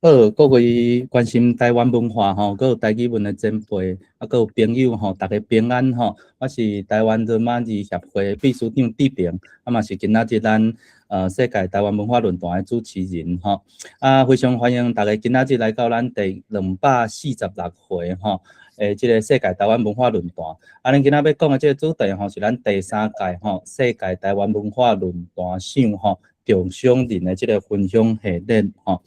各位关心台湾文化吼，佮有台语文的前辈，佮有朋友吼，大家平安吼。我是台湾罗马字协会秘书长志平，嘛是今仔日咱世界台湾文化论坛的主持人吼。非常欢迎大家今仔日来到咱第246回吼，这个世界台湾文化论坛。咱今仔要讲的这个主题吼，是咱第3届吼世界台湾文化论坛赏吼。重赏人的这个分享系列吼，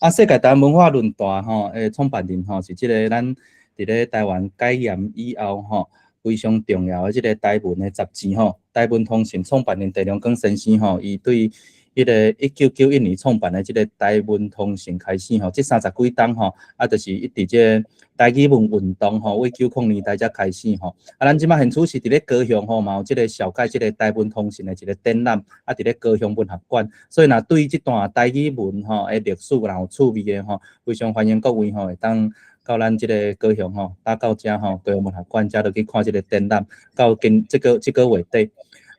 世界台湾文化论坛吼，创办人吼是这个咱伫咧台湾解严以后吼，非常重要的这个台文的杂志吼，台文通信创办人陈良光先生吼，伊对迄个1991年创办的这个台文通信开始吼，这30几档吼，就是一直这台语文运动吼，为90年代才开始吼。咱即马现处是伫咧高雄吼，嘛有即个小解即个台文通信的一个展览，伫咧高雄文学馆。所以若对即段台语文吼诶历史若有趣味的吼，非常欢迎各位吼会当到咱即个高雄吼，搭到遮吼高雄文学馆遮落去看即个展览，到即个月底。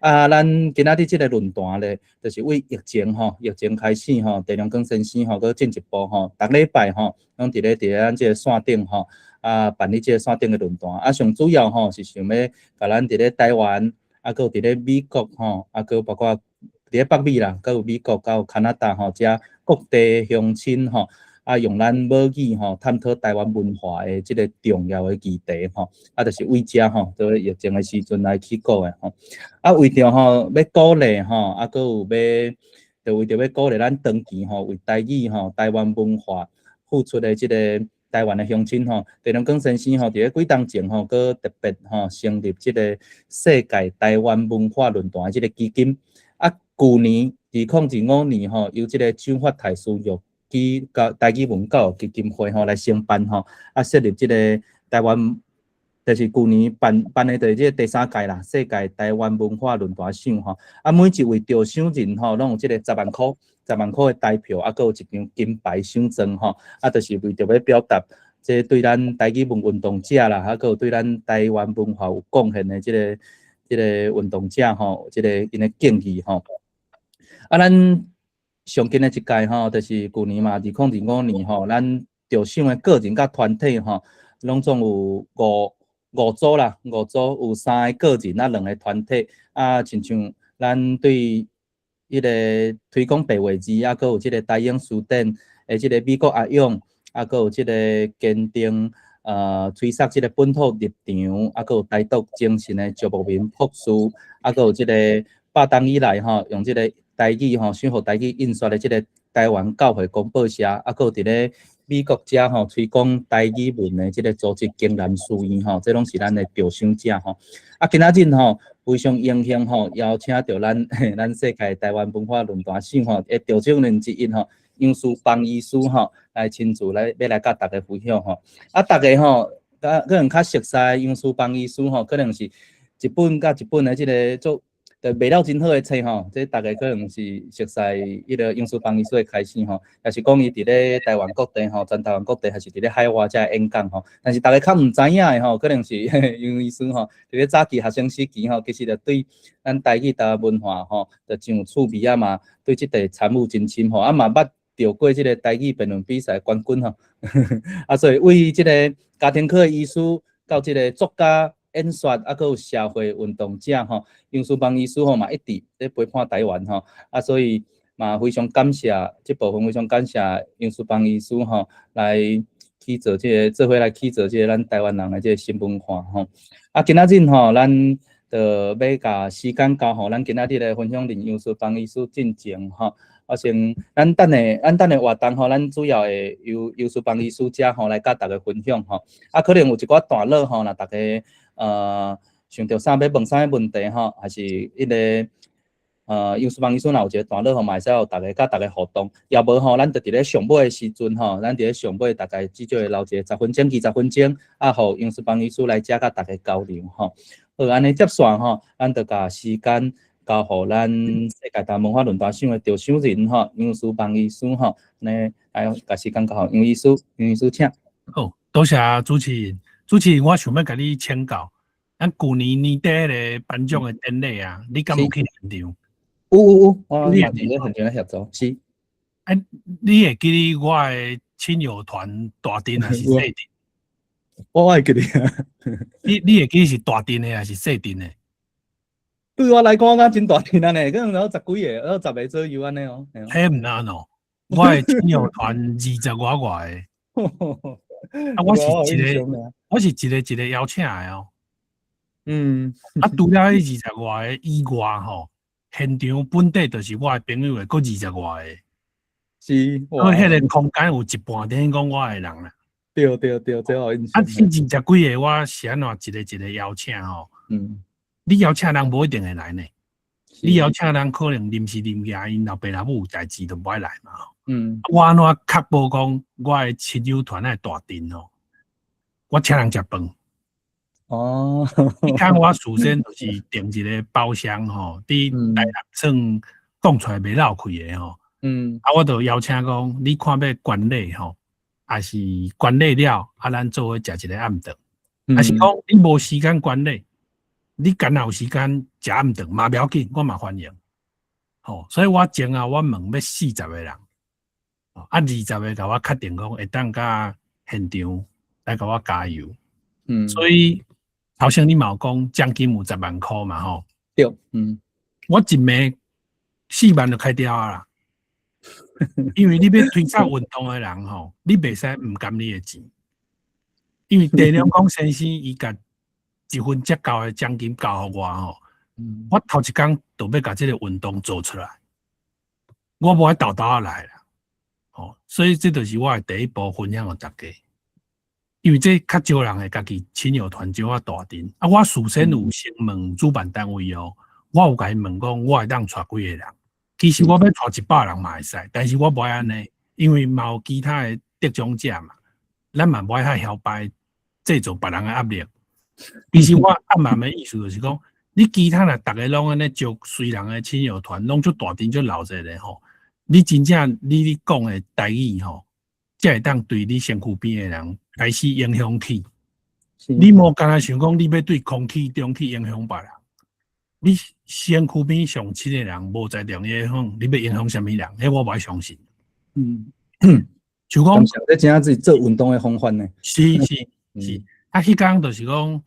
咱今仔日即个论坛咧，就是为疫情开始吼，陈良光先生吼，佮进一步吼，逐礼拜吼，拢伫咧咱即个线顶吼，办理即个线顶的论坛。上主要吼是想要甲咱伫咧台湾，佮有伫咧美国吼，佮包括伫咧北美啦，佮有美国，佮有加拿大吼，遮各地乡亲吼。用咱母语吼探讨台湾文化的即个重要的议题吼，就是为遮吼，在疫情的时阵来起鼓的吼。为着吼要鼓励吼，佮有为着要鼓励咱长期吼为台语吼台湾文化付出的即个台湾的乡亲吼，陈良光先生吼伫咧几当前吼，佮特别吼成立即个世界台湾文化论坛即个基金。去年2025年吼，由即个蒋发太师玉台语文教基金会吼来承办吼，设立即个台湾，就是去年办的就是即个第3届啦，世界台湾文化论坛赏吼。每一位得奖人吼，拢有即个10万块的台票，佮有一张金牌奖状吼，就是为着要表达即对咱台语文运动者啦，佮有对咱台湾文化有贡献的即个运动者吼，即个因的敬意吼。咱上近的一届吼，就是去年嘛，2025年吼，咱得奖的个人甲团体吼，拢总有五组啦，5组有3个个人2个团体。亲像咱对迄个推广白话字，佮有即个台英书店诶，即个美国阿勇，佮有即个坚定推崇即个本土立场，佮有台独精神的石木民博士，佮有即个8冬以来吼，用即个台语吼，想互台语印刷的即个台湾教会公报社，佮有伫咧美国遮吼推广台语文的即个组织经南书院吼，这拢是咱的得奖者吼。今仔日吼非常荣幸吼，邀请到咱世界台湾文化论坛赏吼的得奖人之一吼，杨树邦医师吼来亲自要来甲大家分享吼。大家吼可能较熟悉杨树邦医师吼，可能是一本甲一本的即个做。卖了真好的册吼，这大家可能是熟悉迄个杨树邦医师的开始吼，也是讲伊伫咧台湾各地吼，全台湾各地还是伫咧海外遮演讲吼。但是大家较毋知影的吼，可能是杨医师吼，伫咧早期学生时期吼，其实就对咱台语台文化吼，就真有趣味嘛，对即个参与真深吼，嘛捌得过即个台语辩论比赛冠军吼。所以为即个家庭科的医师到即个作家。演说佮有社会运动者吼，杨树邦医师吼嘛一直咧陪伴台湾吼，所以嘛非常感谢这部分，非常感谢杨树邦医师吼来去做这个做伙来去做这个咱台湾人的这个新文化吼。今仔日吼，咱就要甲时间交互咱今仔日的分享人杨树邦医师进前吼。先，咱等下活动吼，咱主要会由杨树邦医师遮吼来甲大家分享吼。可能有一寡段落吼，若大家想到啥要问啥问题吼，还是迄个杨树邦医师若有一个段落吼，嘛会使互大家甲大家互动。要无吼，咱就伫咧上尾的时阵吼，咱伫咧上尾大概至少会留一个10分钟、20分钟，互杨树邦医师来遮甲大家交流吼。好，安尼接线吼，咱就甲时间。交互咱世界台文化论坛赏的得奖人吼，杨树邦医师吼，来甲时间交互杨医师，杨医师请。好，多谢主持人。主持人，我想要甲你请教，咱去年年底个颁奖的典礼啊，你敢有去现场？有，我嘛伫咧现场咧协助。是。你会记得我的亲友团大阵还是细阵？我会记得啊。你会记是大阵的还是细阵的？对我来讲，我感觉真大阵啊呢，可能有10几个，有10个左右安尼哦。迄毋难哦，我的亲友团20外外的，啊，我是有印一个象啊。一个邀请的哦。嗯，啊，除了迄20外的以外吼，现场本地就是我的朋友的，佫20外的，是所以哇，迄个空间有一半等于讲我的人啦。对对对，这我有印啊，象。迄20几个我是安怎一个邀请吼？嗯，你邀请人无一定会来呢，是你邀请人可能临时临时因老爸老母有代志就不爱来嘛。嗯，我安怎确保讲我的亲友团的大阵哦？我请人食饭。哦，你看我事先就是订一个包厢吼，伫台南算讲出来袂绕开的吼。嗯，啊，我就邀请讲，你看要观礼吼，还是观礼了，啊，咱做伙食一个暗顿，还是讲你无时间观礼，你刚好有时间食暗顿嘛不要紧，我嘛欢迎。吼，所以我前啊，我问要40个人，啊20个甲我确定讲会当甲现场来甲我加油。所以头先你嘛有讲奖金有10万块嘛吼，对，我一暝4万就开掉啊啦。因为你要推销运动的人吼，你袂使唔甘你的钱，因为地两公先生伊甲1分折高的奖金交互我吼，我头一工就要甲这个运动做出来，我无爱豆豆啊来啦，吼，所以这就是我的第一步分享给大家。因为这较少人会家己亲友团招啊大阵，啊，我事先有先问主办单位哦，我有甲伊问讲，我会当带几个人？其实我要带100人嘛会使，但是我无爱安尼，因为嘛有其他的得奖者嘛，咱嘛无爱遐摇摆制造别人的压力。其实我暗暗的意思就是讲，你其他人逐个拢安尼招随人的亲友团，拢足大阵足闹热的吼，你真正你讲的台语吼，才会当对你身躯边的人开始影响起。你无干那想讲，你要对空气、中气影响别人。你身躯边上亲的人无在中影响，你要影响什么人？迄我无爱相信。就讲，这真自己做运动的方法呢。是。啊，迄天就是讲，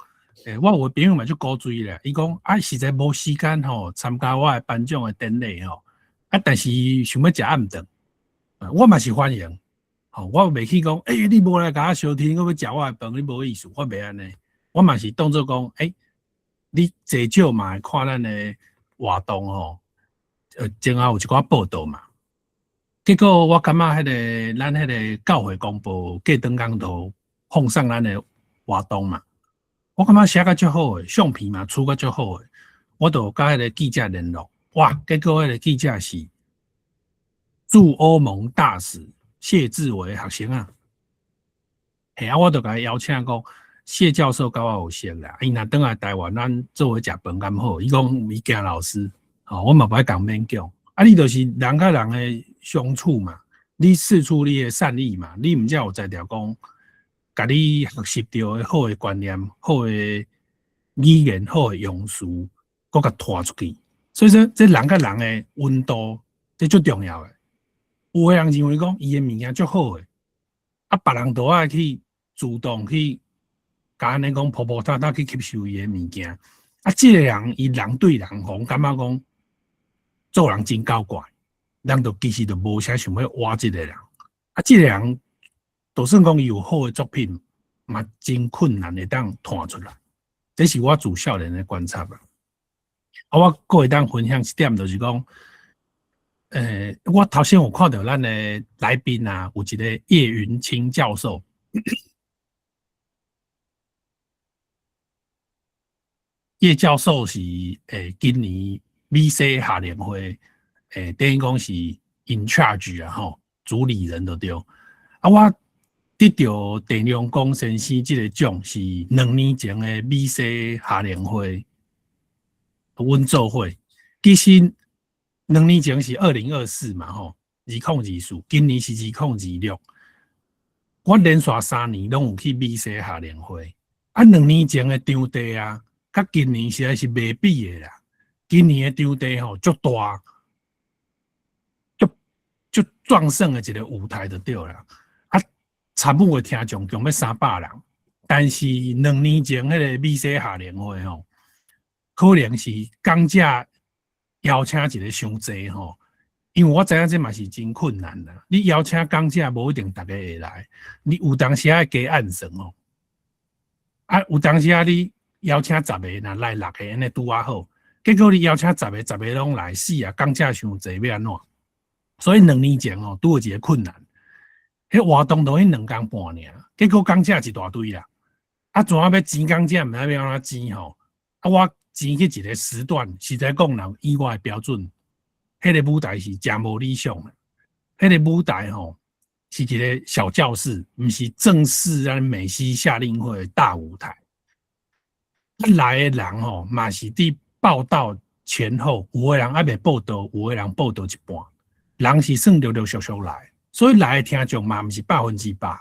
我有个朋友嘛就鼓吹咧，伊讲啊，实在无时间吼参加我的颁奖的典礼吼，啊，但是想要食暗顿，我嘛是欢迎。吼，我袂去讲，你无来甲我相听，我要食我的饭，你无意思，我袂安尼。我嘛是当作讲，你至少嘛会看咱的活动吼，前后有一寡报道嘛。结果我感觉迄个咱迄个教会公布过灯光头放上咱的活动嘛，我感觉写甲足好诶，相片嘛出甲足好诶，我就甲迄个记者联络，哇！结果迄个记者是驻欧盟大使谢志伟学生啊，啊，我就甲伊邀请讲，谢教授甲我有熟啦，伊若倒来台湾，咱做伙食饭咁好。伊讲米惊老师，我嘛不爱讲勉强。啊，你就是人甲人的相处嘛，你试出你的善意嘛，你毋才有才调讲，甲你学习到的好的观念、好的语言、好的用词，搁甲拖出去。所以说，这人甲人的温度，这最重要的。有的人认为讲，伊的物件足好的，啊，别人都爱去主动去，甲安尼讲婆婆踏踏去吸收伊的物件。啊，这个人伊人对人讲，感觉讲做人真够怪，人就其实就无啥想要挖这个人。啊，这个人就算讲伊有好的作品，嘛真困难会当弹出来。这是我自少年的观察啦。啊，我各会当分享一点，就是讲，我头先有看到咱的来宾啊，有一个叶云清教授。叶教授是今年 VC 夏联会等于讲是 in charge 啊吼，主理人就对。啊，我得到电量公先生这个奖是2年前的 VC 夏联会阮做会，其实2年前是2024嘛吼，2024，今年是2026。我连续3年拢有去 VC 夏联会，啊，2年前的场地啊。甲今年实在是袂比的啦，今年的场地吼足大，足壮盛的一个舞台就对啦。啊，参与的听众共要300人，但是2年前迄个美西夏联会吼，可能是讲者邀请一个伤济吼，因为我知影这嘛是真困难啦。你邀请讲者无一定大家会来，你有当时要加暗算哦。啊，有当时你邀请10个，若来6个，安尼拄啊好。结果你邀请10个，10个拢来死啊，讲者伤济要安怎？所以2年前哦，拄有一个困难。迄活动都迄2天半尔，结果讲者一大堆啦。啊，怎啊要钱讲者，毋知要安怎钱吼？啊，我钱去一个时段，实在讲人以我的标准，迄个舞台是真无理想的。迄个舞台吼是一个小教室，毋是正式啊美西夏令会的大舞台。啊，来的人吼嘛是伫报道前后，有的人还未报道，有的人报道一半，人是算陆陆续续来。所以来的听众嘛，毋是100%，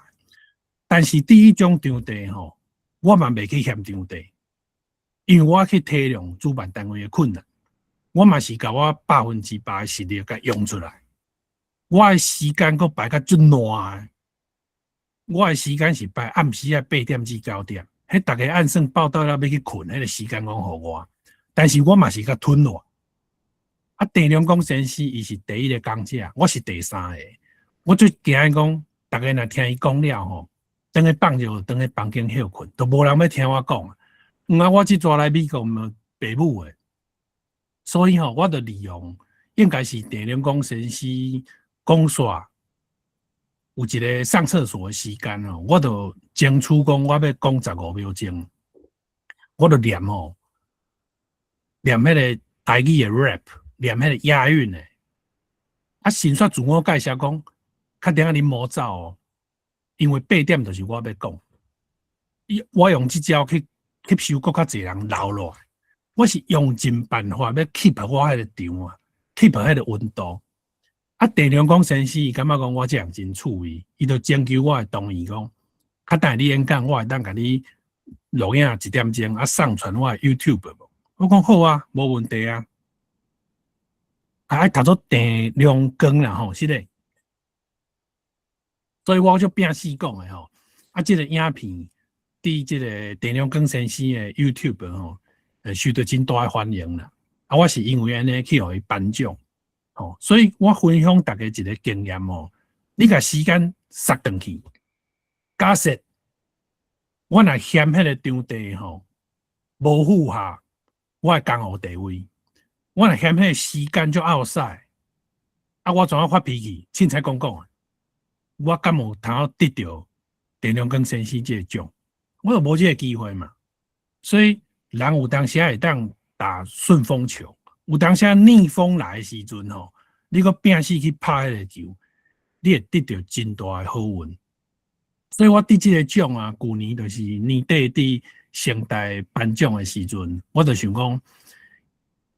但是第一种场地吼，我嘛袂去嫌场地，因为我去体谅主办单位的困难，我嘛是甲我100%的实力甲用出来。我的时间阁排甲足烂的，我的时间是排暗时啊8点至9点，迄大家按算报道了要去困，迄个时间讲互我，但是我嘛是甲吞落。啊，郑良公先生伊是第1个讲者，我是第3个。我最惊讲，大家若听伊讲了吼，等下放就等下房间休困，都无人要听我讲。我即抓来美国爸母诶，所以吼，我就利用应该是郑良公先生讲煞有一个上厕所诶时间吼，我就争取讲我要讲15秒钟，我就念吼，念迄个台语诶 rap， 念迄个押韵诶。啊，先煞自我介绍讲。较点仔恁莫走哦，因为8点就是我要讲，我用这招去吸收更较侪人留落来。我是用尽办法要 keep 我迄个场啊 ，keep 迄个温度。啊，郑良公先生伊感觉讲我这样真趣味，伊就征求我的同意讲，较等你演讲，我会当甲你录影1点钟啊，上传我的 YouTube 无？我讲好啊，无问题啊。啊，读做郑良公啦吼，是嘞。所以我就拼死讲诶吼，啊，这个影片伫这个郑良公先生的 YouTube 吼，受到真大的欢迎啦。啊，我是因为安尼去互伊颁奖，吼，所以我分享大家一个经验吼，你甲时间塞转去，假设我若嫌迄个场地吼无符合我的江湖地位，我若嫌迄个时间就拗屎，啊，我怎样发脾气？凊彩讲讲。我敢有通得到郑良公先生这个奖，我就无这个机会嘛。所以人有当时会当打顺风球，有当时逆风来的时阵吼，你个拼死去拍迄个球，你会得到真大的好运。所以我得这个奖啊，去年就是年底伫盛大颁奖的时阵，我就想讲，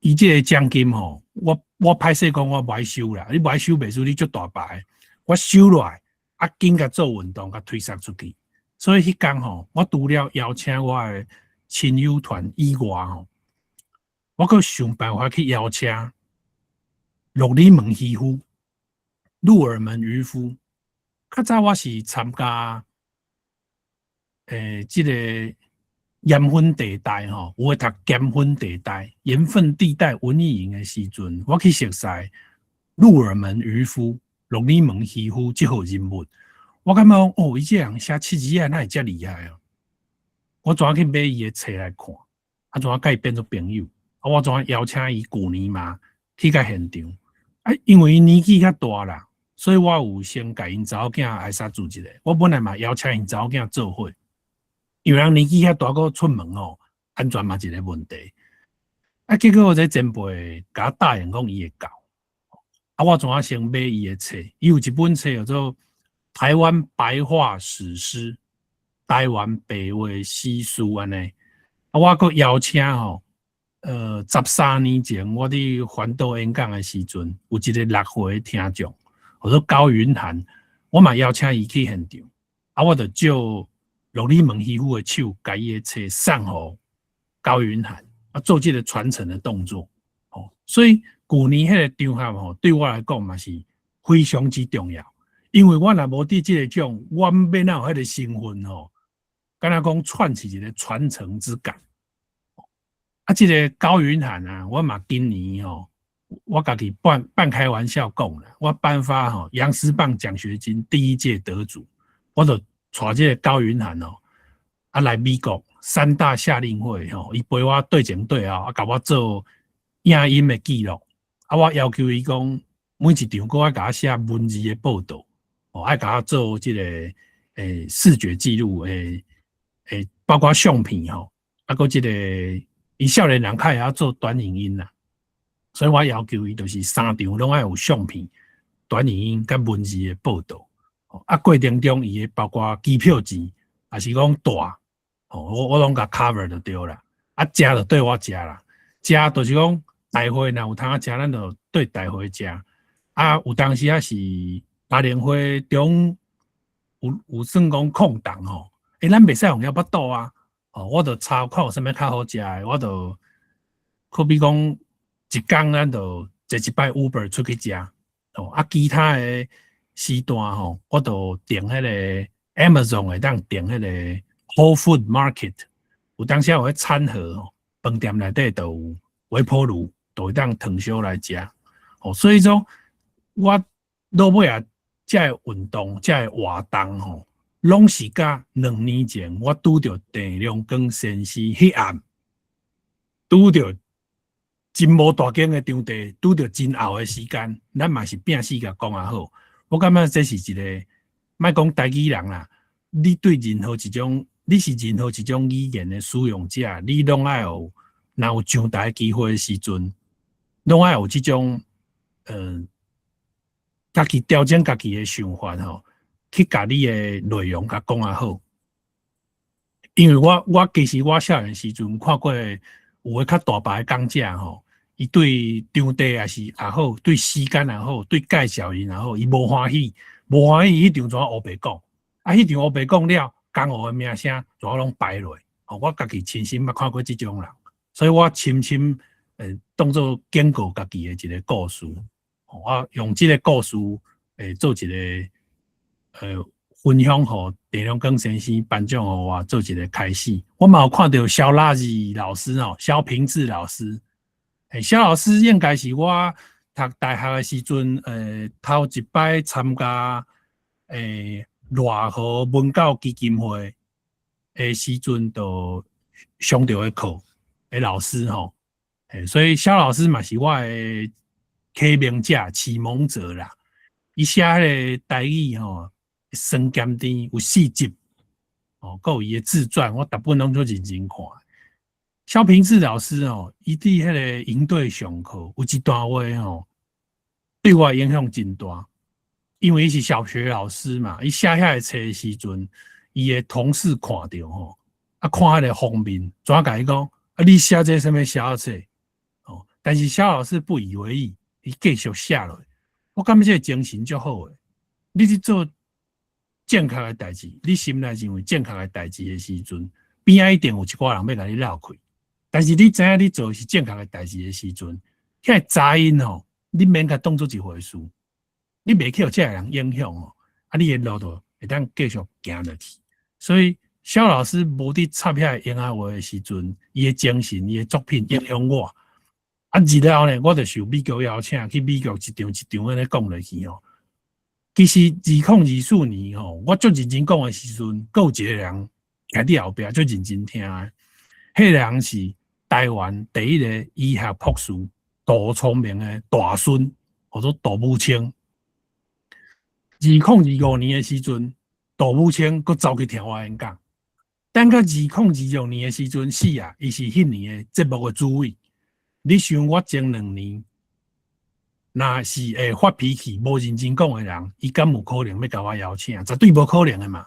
伊这个奖金吼，我歹势讲我买收啦，你买收袂输你足大牌，我收落来。啊，紧甲做运动，甲推送出去。所以迄天吼，我除了邀请我的亲友团以外吼，我阁想办法去邀请鹿耳门渔夫、鹿耳门渔夫。较早我是参加这个盐分地带吼，有诶读盐分地带、盐分地带文艺营诶时阵，我去熟悉鹿耳门渔夫。鹿耳门渔夫这号人物，我感觉哦，伊这人写七字啊，那会遮厉害哦！我怎去买伊的册来看，啊，怎甲伊变做朋友？啊，我怎邀请伊去年嘛去甲现场？啊，因为伊年纪较大啦，所以我有先甲因查某囝挨杀做一个。我本来嘛邀请因查某囝做伙，因为人年纪较大个出门哦，安全嘛一个问题。啊，结果我这前辈甲我答应讲伊会教。啊，我怎先买伊的册？伊有一本册叫做《台湾白话史诗》，台湾白话史书安尼。啊，我阁邀请吼，13年前我伫环岛演讲的时阵，有一个6岁的听众，叫做高云涵，我嘛邀请伊去现场。啊，我就借鹿耳门渔夫的手，甲伊的册送互高云涵，啊，做这个传承的动作。哦，所以。去年迄个场合吼，对我来讲嘛是非常之重要，因为我若无伫即个种，我免哪有迄个身份吼，敢若讲串起一个传承之感。啊，即个高云涵啊，我嘛今年吼，我家己半开玩笑讲啦，我颁发吼杨师棒奖学金第1届得主，我就带即个高云涵哦，啊来美国3大夏令会吼，伊陪我对前对后，啊甲我做影音的记录，啊我要求伊讲每一场搁爱甲我写文字的报道，哦爱甲我做即个视觉记录包括相片吼，啊搁即个伊少年人较会晓做短影音啦。所以我要求伊就是3场拢爱有相片、短影音甲文字的报道。啊，过程中伊包括机票钱，也是讲大，我拢甲 cover 就对啦。啊，食就对我食啦，食就是讲大会若有通食，咱就对大会食。啊，有当时啊是家联会中有算讲空档吼，咱袂使用了巴肚啊，我就参考有啥物较好食的，我就可比讲一工咱就坐一摆 Uber 出去食，啊，其他的时段吼，我就订迄个 Amazon 会当订迄个 Whole Food Market， 有当时有迄餐盒吼，饭店内底都有微波炉，都会当腾烧来食。所以说，我落尾啊，这个运动、这个活动吼，拢是甲2年前我拄着郑良光先生迄暗，拄着真无大间的场地，拄着真后的时间，咱嘛是拼死甲讲啊好。我感觉这是一个，莫讲台语人啦，你对任何一种，你是任何一种语言的使用者，你拢爱有，若有上台机会的时阵，拢爱有这种，家己调整家己的想法吼，去甲你的内容甲讲啊好。因为我其实我少年时阵看过有诶较大牌的讲者吼。伊对场地也是也好，对时间也好，对介绍人也好，伊无欢喜，迄场怎黑白讲，啊，迄场黑白讲了，江湖的名声怎拢败落。我家己亲身捌看过即种人，所以我深深当作建构家己的一个故事，我用即个故事做一个分享，互郑良光先生颁奖互我做一个开始。我嘛有看到萧垃圾老师萧平志老师。萧老师应该是我读大学的时阵，头一摆参加赖和文教基金会的时阵，就上到的课的老师吼。所以萧老师嘛是我的启蒙者、启蒙者啦。伊写迄个台语吼，酸咸甜有4集，还有伊的自传，我大部分拢做认真看。萧平志老师伊伫迄个营队上课有一段话对我影响真大，因为伊是小学老师嘛，伊写遐个册的时阵，伊的同事看到看迄个封面，怎甲伊讲啊？你写这什么小册？但是萧老师不以为意，伊继续写落。我感觉这个精神足好诶，你去做正确的代志，你心内认为正确的代志的时阵，边仔一定有一寡人要甲你绕开。但是你知影你做是正确的代志的时阵，遐个杂音你免甲当做一回事，你袂去互这个人影响你的路途会当继续行落去。所以萧老师无伫插遐个婴仔话的时阵，伊的精神、伊的作品影响我。然后呢，我就受美国邀请去美国一场一场安尼讲落去其实2024年我最认真讲的时阵，还有一个人徛伫后壁最认真听的，迄个人是台湾第一个医学博士、大聪明的大孙，叫做杜武清。2025年的时阵，杜武清佫走去听我演讲。等到2026年的时阵死啊，伊是迄年的节目的主委。你想我前2年，若是会发脾气、无认真讲的人，伊敢有可能要甲我邀请？绝对无可能的嘛！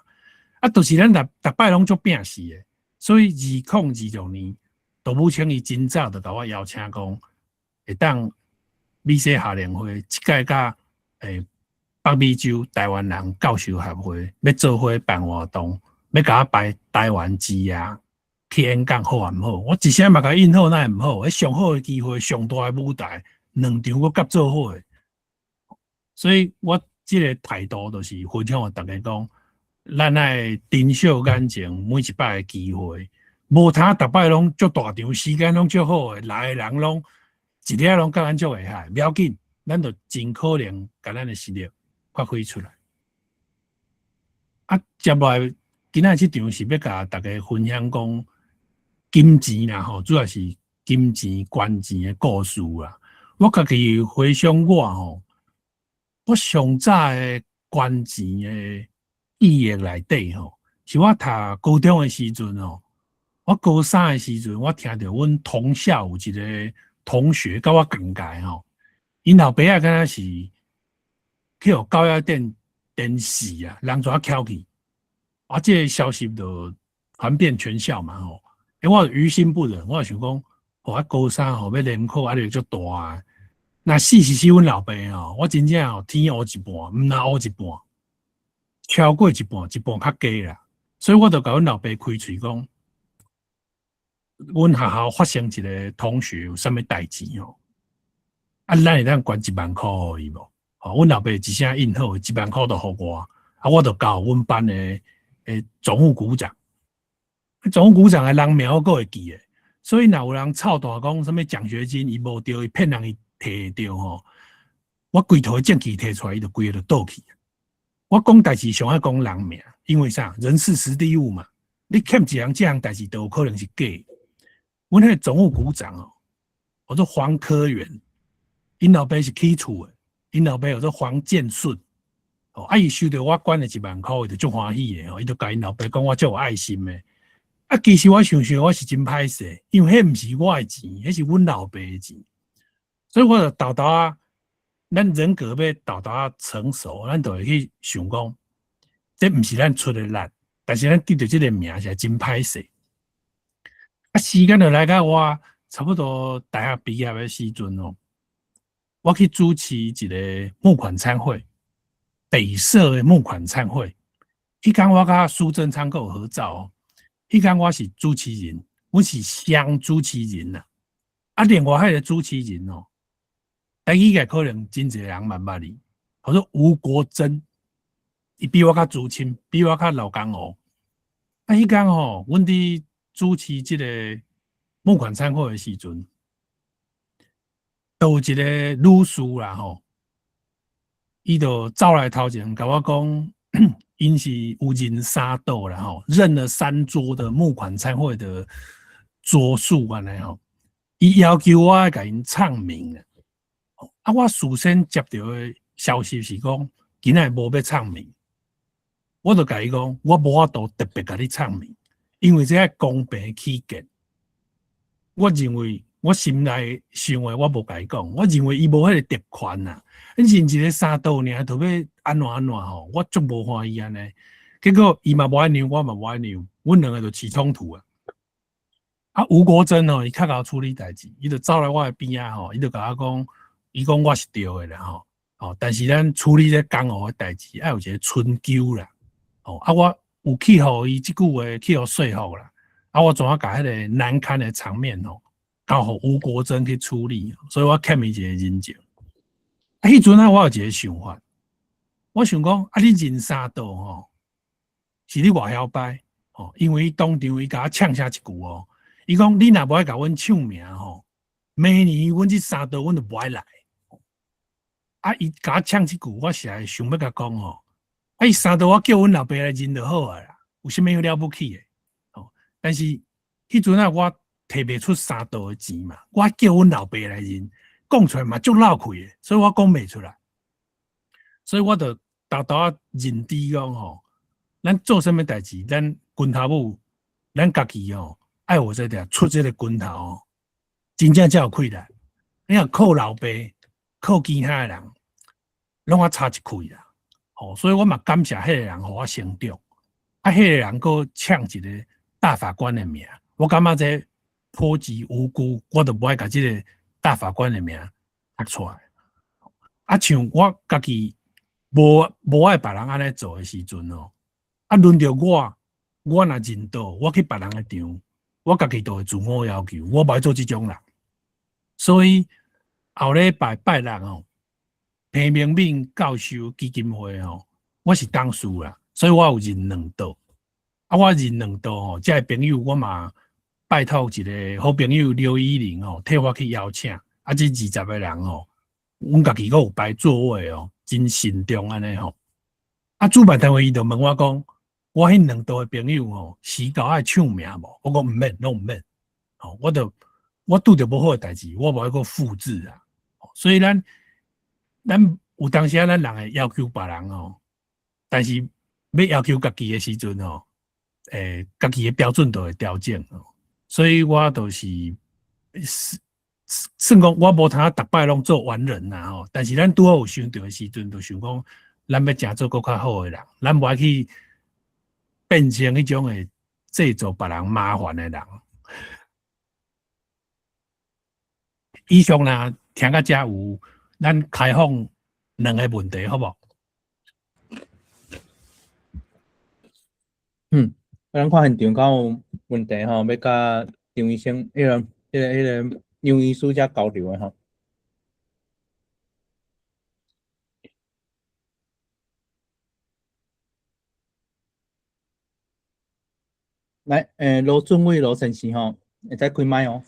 就是咱逐摆拢做拼死的。所以2026年，杜武清伊真早就甲我邀请讲，会当美西夏联会即届甲北美洲台湾人教授协会要做伙办活动，要甲我摆台湾之夜去演讲，好啊毋好？我一声嘛甲应好，那毋好？迄上好的机会、上大的舞台，2场我夹做好诶。所以我这个态度就是分享互大家讲，咱爱珍惜眼前每一摆的机会，无他逐摆拢足大场，时间拢足好诶，来诶人拢一日拢甲咱足厉害，不要紧，咱就尽可能甲咱诶实力发挥出来。啊，接来今仔这场是要甲大家分享讲金钱啦吼，主要是金钱、关钱诶故事啦。我家己回想我上早诶关钱诶记忆内底是我读高中诶时阵我高三诶时阵，我听到阮同校有一个同学甲我讲解因老爸仔敢若是去互高压电视啊，人怎翘去？这个消息就传遍全校嘛我于心不忍，我想讲，我高三要联考就足大啊。那死阮老爸我真正天乌一半，毋那乌一半，超过一半，一半较低啦。所以我就甲阮老爸开喙讲，阮学校发生一个同学有啥物代志咱会当捐10000块互伊无？阮老爸一声应好，10000块就互我，我就交阮班的总务股长。总务股长的人名我还会记诶，所以若有人臭大讲什么奖学金伊无着，伊骗人伊摕着我规套证据摕出来，伊就规个就倒去。我讲代志上爱讲人名，因为啥？人事实地物嘛。你欠一人这项代志，都有可能是假。阮迄个总务股长我做黄科员，因老爸是起厝诶，因老爸有做黄建顺。伊收到我捐的10000块，伊就足欢喜诶伊就甲因老爸讲我足有爱心诶。其实我想想，我是真歹势，因为迄毋是我的钱，迄是阮老爸的钱，所以我就豆豆咱人格要豆豆成熟，咱就会去想讲，这毋是咱出的力，但是咱得到这个名是真歹势。时间就来到我差不多大学毕业的时阵我去主持一个募款餐会，北社的募款餐会。迄天我甲苏贞昌有合照迄天我是主持人，我是双主持人啦。另外迄个主持人台语界可能真侪人嘛捌伊，叫做吴国珍，伊比我较资深，比我较老江湖。迄天阮伫主持即个募款餐会的时阵，都有一个女士啦伊就走来头前，甲我讲。因是有人3桌啦认了3桌的募款餐会的桌数安尼伊要求我甲因唱名我事先接到的消息是讲今仔无要唱名，我就甲伊讲，我无法度特别甲你唱名，因为这公平起见。我认为我心内想的，我无甲伊讲，我认为伊无迄个特权呐。认一个3桌尔，特别安怎我足无欢喜安尼。结果伊嘛无爱让，我嘛无爱让，阮两个就起冲突吴国珍伊较甲我处理代志，伊就走来我的边伊就甲我讲，伊讲我是对的啦但是咱处理这江湖的代志，要有一个春秋啦我有去互伊即句话去互说服啦我怎啊甲迄个难堪的场面交互吴国珍去处理，所以我欠伊一个人情。迄阵我有一个想法，我想讲你人3桌是你外晓摆因为当场伊甲我呛下一句伊讲你若无爱甲阮唱名明年阮这3桌阮就无爱来。伊甲我呛一句，我实在想要甲讲伊3桌我叫阮老爸来认就好啦，有啥物了不起的但是迄阵我摕袂出3桌的钱嘛，我叫阮老爸来认。讲出来嘛，足闹开的，所以我讲袂出来，所以我就偷偷认知讲咱做什么代志，咱拳头母，咱家己爱有这条出这个拳头真正才有气力。你若靠老爸，靠其他的人，拢我差一气啦。所以我嘛感谢迄个人，互我成长。迄个人佫抢一个大法官的名，我感觉这波及无辜，我都不爱甲这个。大法官的名读出来，像我家己无爱别人安尼做的时阵轮到我若认到我去别人的场，我家己都会自我要求，我不爱做这种人。所以后礼拜六彭明敏教授基金会吼，我是董事啦，所以我有认两道。啊，我认两道吼，这个朋友我嘛拜托一个好朋友刘依玲吼，替我去邀请。啊，这20个人吼，阮家己阁有排座位哦，真慎重安尼吼。啊，主办单位伊就问我讲，我迄两道的朋友吼，时到爱唱名无？我讲毋免，拢毋免。吼，我拄着无好诶代志，我无爱个复制啊。所以咱有当时咱人会要求别人吼，但是要要求家己诶时阵吼，家己诶标准都会调整哦。所以我就是算讲我无通逐摆拢做完人啦吼，但是咱拄好有想到诶时阵，就想讲咱要诚做更较好诶人，咱无爱去变成迄种诶制造别人麻烦诶人。以上啦，听到遮有，咱开放两个问题，好无？咱看现场敢有问题吼，要甲张医生迄个杨医师遮交流诶吼。来，罗俊伟罗先生吼，会使开麦哦。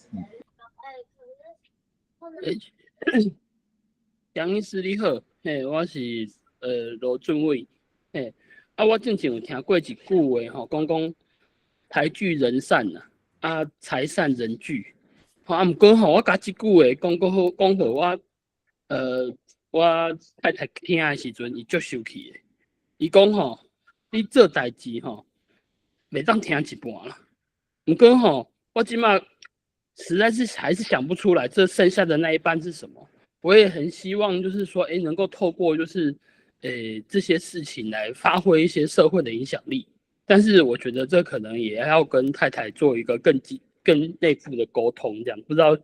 杨医师你好，我是罗俊伟，我之前有听过一句话吼，讲财聚人散呐，财散人聚，毋过吼，我甲即句话讲好我太太听的时阵，伊足生气的。伊讲吼，你做代志吼，袂当听一半啦。毋过吼，我即马实在是还是想不出来，这剩下的那一半是什么。我也很希望，就是说，能够透过就是这些事情来发挥一些社会的影响力。但是我觉得这可能也要跟太太做一个更内部的沟通，这样不知道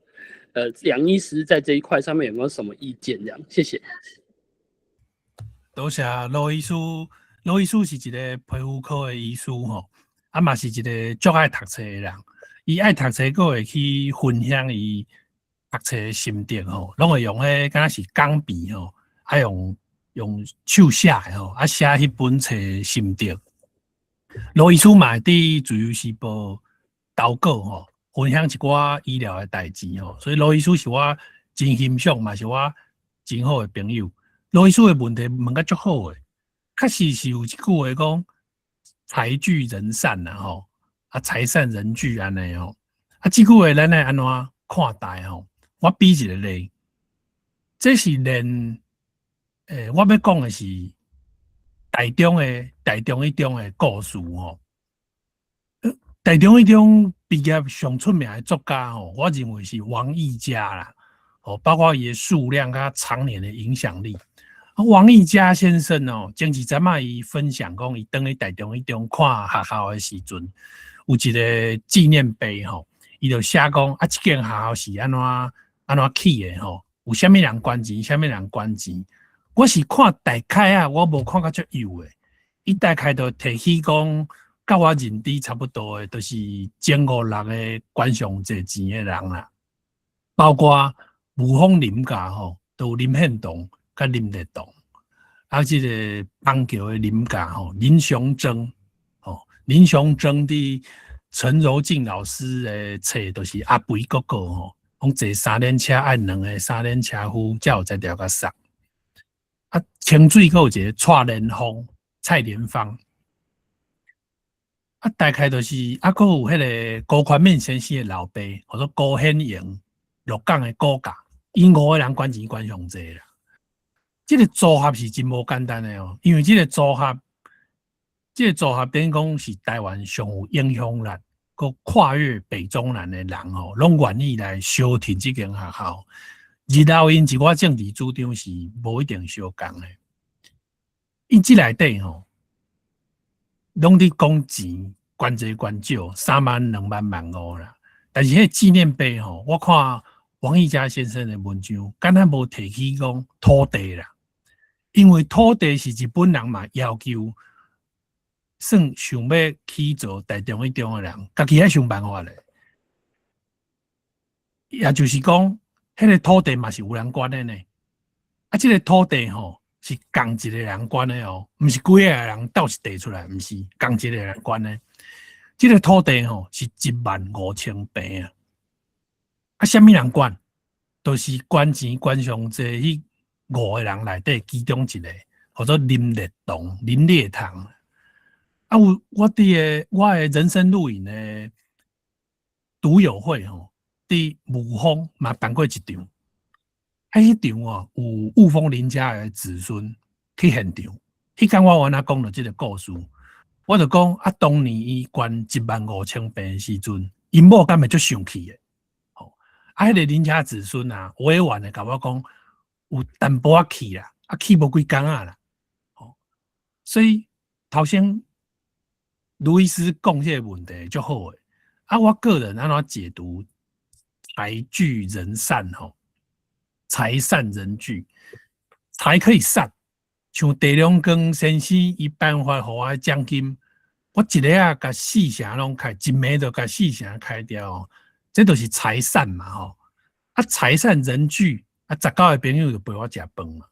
杨医师在这一块上面有没有什么意见？这样，谢谢。多谢罗医师，罗医师是一个皮肤科的医师吼，嘛是一个足爱读册的人。伊爱读册，佫会去分享伊读册的心得吼，拢会用敢若是钢笔吼，用手写的吼，写迄本册的心得。罗医师嘛伫自由时报投稿吼，分享一寡医疗的代志吼，所以罗医师是我真欣赏，嘛是我真好的朋友。罗医师的问题问甲足好诶，确实是有一句话讲财聚人散啦吼，财散人聚安尼吼，这句话咱来安怎看待吼？我比一个例，这是连我要讲的是台中一中的故事吼。台中一中毕业上出名的作家吼，我认为是王毅家啦，包括伊的数量甲常年的影响力。王毅家先生哦，前一阵仔伊分享讲，伊登去台中一中看学校的时阵，有一个纪念碑吼，伊就写讲这间学校是安怎起的吼，有啥物人捐钱，啥物人捐钱。我是看大概啊，我无看到足幼的，伊大概就提起讲，甲我认知差不多的，就是前5、6个捐上济钱的人啦，包括吴凤林家吼，都有林献堂。甲林立栋，这个邦桥的林家吼，林雄征林雄征的陈柔静老师的册，就是阿肥哥哥吼，讲坐3轮车爱2个3轮车夫，才有才调甲送。清水阁有一个蔡连芳、蔡连芳，大概就是阁有迄个高宽敏先生的老爸，或者高显营、鹿港的高家，因5个人捐钱捐上济啦。这个组合是真无简单的哦，因为这个组合等于讲是台湾上有影响力，佮跨越北中南的人哦，拢愿意来相挺这间学校。日后因一寡政治主张是无一定相共的，因这内底吼，拢伫讲钱，捐济捐少，3万、2万、15000啦。但是迄纪念碑吼，我看王毅家先生的文章，敢若无提起讲土地啦。因为土地是日本人嘛要求，算想要起造台中一中的人，家己爱想办法咧。也就是讲，迄个土地嘛是有人捐的呢。这个土地吼是共一个人管的哦，不是几个人斗一地出来，不是共一个人管的。这个土地吼是15000平啊，什么人管？都是管钱管上济迄5个人内底其中一个，叫做林烈堂、林烈堂。啊，我的人生录影的读友会吼，伫雾峰嘛办过一场。迄场哦，有雾峰林家的子孙去现场。迄天我原来讲了这个故事，我就讲啊，当年伊捐15000平的时阵，因某敢会足生气的。啊，迄个林家子孙啊，委婉的甲我讲，有淡薄仔气啦，啊气无几工啊啦。所以头先卢医师讲这个问题就好诶。啊，我个人安怎解读财聚人散吼？财散人聚，财可以散，像地龙根先生伊颁发互我奖金，我一个啊，甲四成拢开，一枚就甲四成开掉，这都是财散嘛吼。啊，财散人聚，啊，19个朋友就陪我食饭嘛。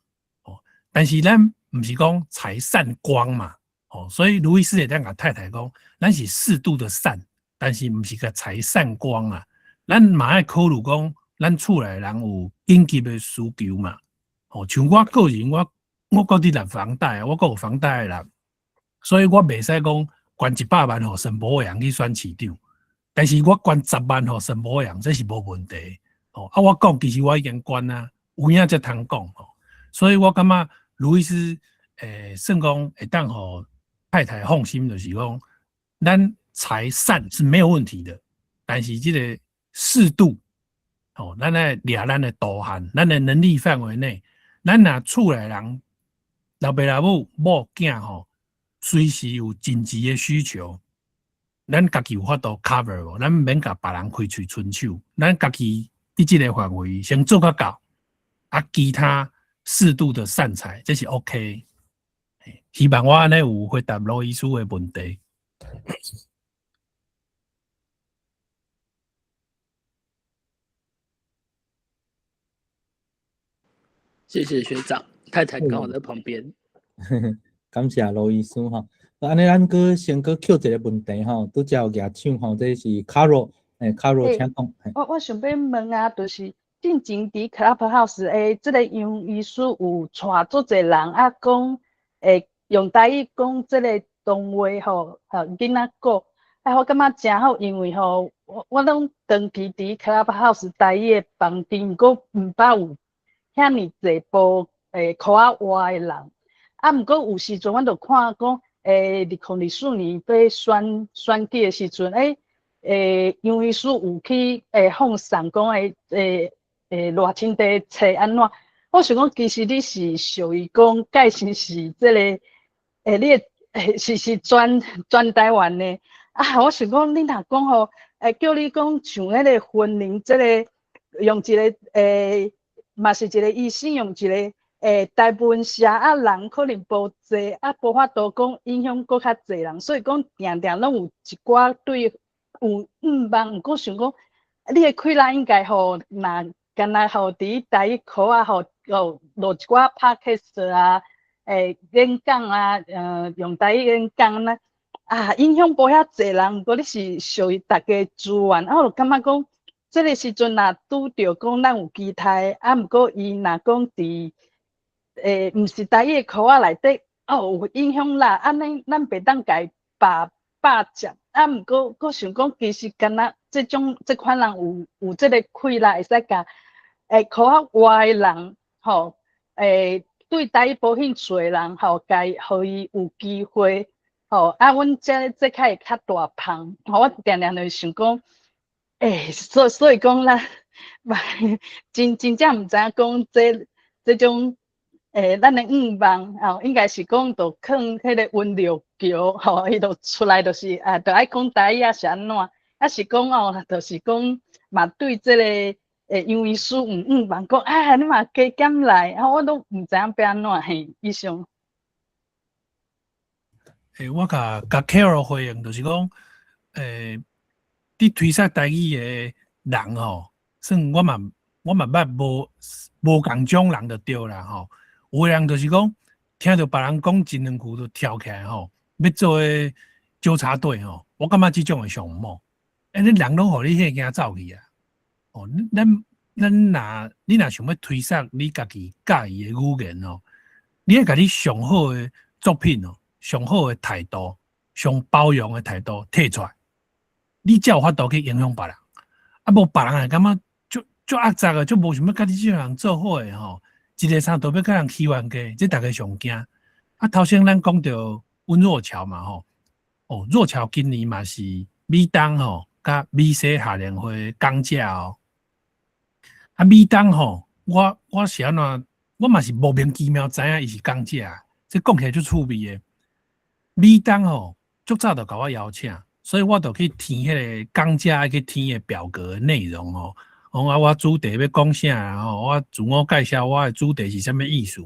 哦，但是咱毋是讲财散光嘛。哦，所以卢医师也当甲太太讲，咱是适度的散，但是毋是甲财散光啊。咱嘛爱考虑讲。咱厝内人有紧急的需求嘛？哦，像我个人，我个伫拿房贷，我个有房贷啦，所以我袂使讲捐100万互陈柏阳去选市长，但是我捐10万互陈柏阳，这是无问题。哦，啊，我讲其实我已经捐啊，有影才通讲哦。所以我感觉卢医师，算讲会当互太太放心，就是讲咱财散是没有问题的，但是这个适度。哦，咱来掠咱的大汉，咱的能力范围内，咱若厝内人老爸老母某囝吼，随时有紧急的需求，咱家己有法度 cover 无，咱免甲别人开喙伸手，咱家己伫即个范围先做较到，啊，其他适度的散财，这是 OK。希望我安尼有回答罗医师的问题。谢谢学长，太太刚好在旁边。感谢罗医师吼。安尼咱搁先搁 Q 一个问题吼，拄则有举手吼，这是 Caro，Caro 请讲。我想要问啊，就是进前伫 Clubhouse 即个杨医师有带足侪人啊，讲用台语讲即个动画吼，囡仔歌，我感觉真好，因为吼，我拢长期伫 Clubhouse 台语的房顶，毋过毋捌有遐尼侪部口仔活的人，啊，毋过有时阵，阮就看讲，2024年要选举的时阵，杨医师有去放送讲热清地册安怎？我想讲，其实你是属于讲介绍是即个你是专台湾的啊？我想讲，你若讲吼，叫你讲像迄个婚龄即个用一个嘛是一个医生用一个大部分社啊人可能无济啊，无法度讲影响搁较济人，所以讲定定拢有一寡对有望，毋过想讲你的开啦应该吼，若干那吼伫台语课啊吼，录一寡 podcast 啊，演讲啊，用台语演讲呢啊，影响无遐济人，毋过你是属于大家资源，啊，我就感觉讲。这个时阵若拄着讲咱有期待，啊，毋过伊若讲伫毋是台语课仔内底有影响啦，安尼咱袂当家霸占，啊，毋过我想讲，其实敢若这款人有这个开啦，会使甲课仔外的人吼，对台语无兴趣的人吼，互伊有机会吼，啊，阮这较会较大芳，吼，我定定就想讲。所以讲啦，真正毋知影讲这种咱的愿望哦，应该是讲着放迄个温柔桥吼，伊就出来就是就爱讲台语啊是安怎？啊是讲哦，就是讲嘛对这个杨医师有愿望讲你嘛加减来，我都毋知影要安怎嘿，以上。我甲 Carol 回应就是讲，你推销台语的人吼，算我嘛我嘛捌无共种人就对啦吼。有的人就是讲，听到别人讲一两句就跳起来吼，要做诶纠察队吼。我感觉即种诶上猛，你人拢互你迄惊走去啊。哦，你若想要推崇你家己介意诶语言哦，你要甲你上好诶作品哦，上好诶态度，上包容诶态度摕出来，你才有法度去影响别人。啊，无别人会感觉就恶杂诶，就无想要甲你即种人做伙诶吼。一个三都要甲人起冤家，这大家上惊。啊，头先咱讲到温若桥嘛吼，哦，若桥今年嘛是美东吼，甲美西夏联会讲价哦。啊，美东吼，我是安怎，我嘛是莫名其妙知影伊是讲价，这讲起来就趣味诶。美东吼，足早就甲我邀请，所以我就去填迄个讲价去填诶表格的内容吼。我主题要讲啥吼？我自我介绍我的主题是啥物意思？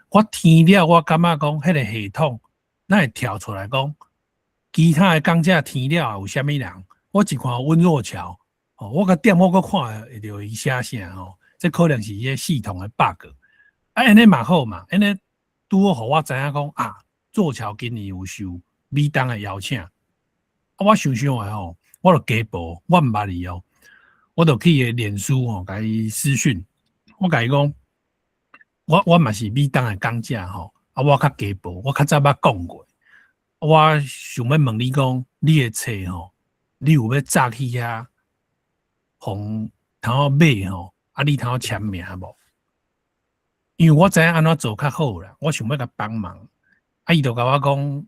我填了，我感觉讲迄个系统，咱会跳出来讲，其他的讲者填了有啥物人？我一看温若桥，我个点我个看会着伊写啥吼？这可能是伊个系统的 bug。安尼嘛好嘛，安尼拄好互我知影讲啊，若桥今年有受美东的邀请。我想想诶吼，我就加报，我毋捌伊哦。我就去伊脸书吼，甲伊私讯，我甲伊讲，我嘛是美东诶讲者吼，我较家暴，我较早捌讲过，我想要问你讲，你诶册吼，你有要早去遐，互通买吼，你通签名无？因为我知影安怎做较好啦，我想要甲帮忙，伊就甲我讲，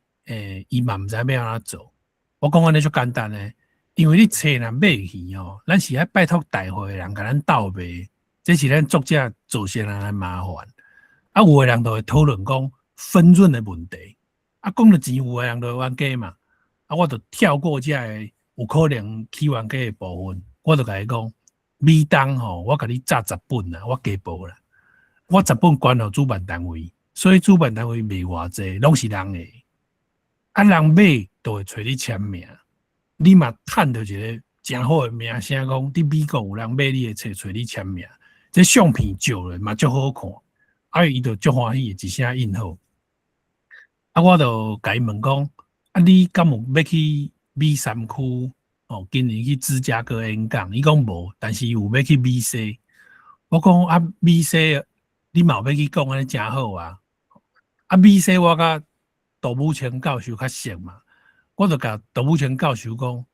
伊嘛毋知要安怎做，我讲安尼就简单诶。因为你册若买去吼，咱是爱拜托大会人甲咱斗卖，这是咱作者做些人的麻烦。啊，有的人就会讨论讲分润的问题，啊，讲了钱有的人就冤家嘛。啊，我就跳过这个有可能起冤家的部分，我就甲伊讲，美东吼，我甲你炸10本啦，我加报啦，我10本关互主办单位，所以主办单位卖偌济，拢是人的。啊，人买都会找你签名。你嘛趁到一个真好的名声，讲伫美国有人买你的册，找你签名，这相片照了嘛足好看，啊伊就足欢喜，一声应好。啊，我就甲伊问讲，啊你敢有要去美3区？哦，今年去芝加哥演讲，伊讲无，但是有要去美西。我讲啊，美西你嘛要去讲安尼真好啊！啊，美西我甲杜武清教授较熟嘛。我就甲杜武清教授讲，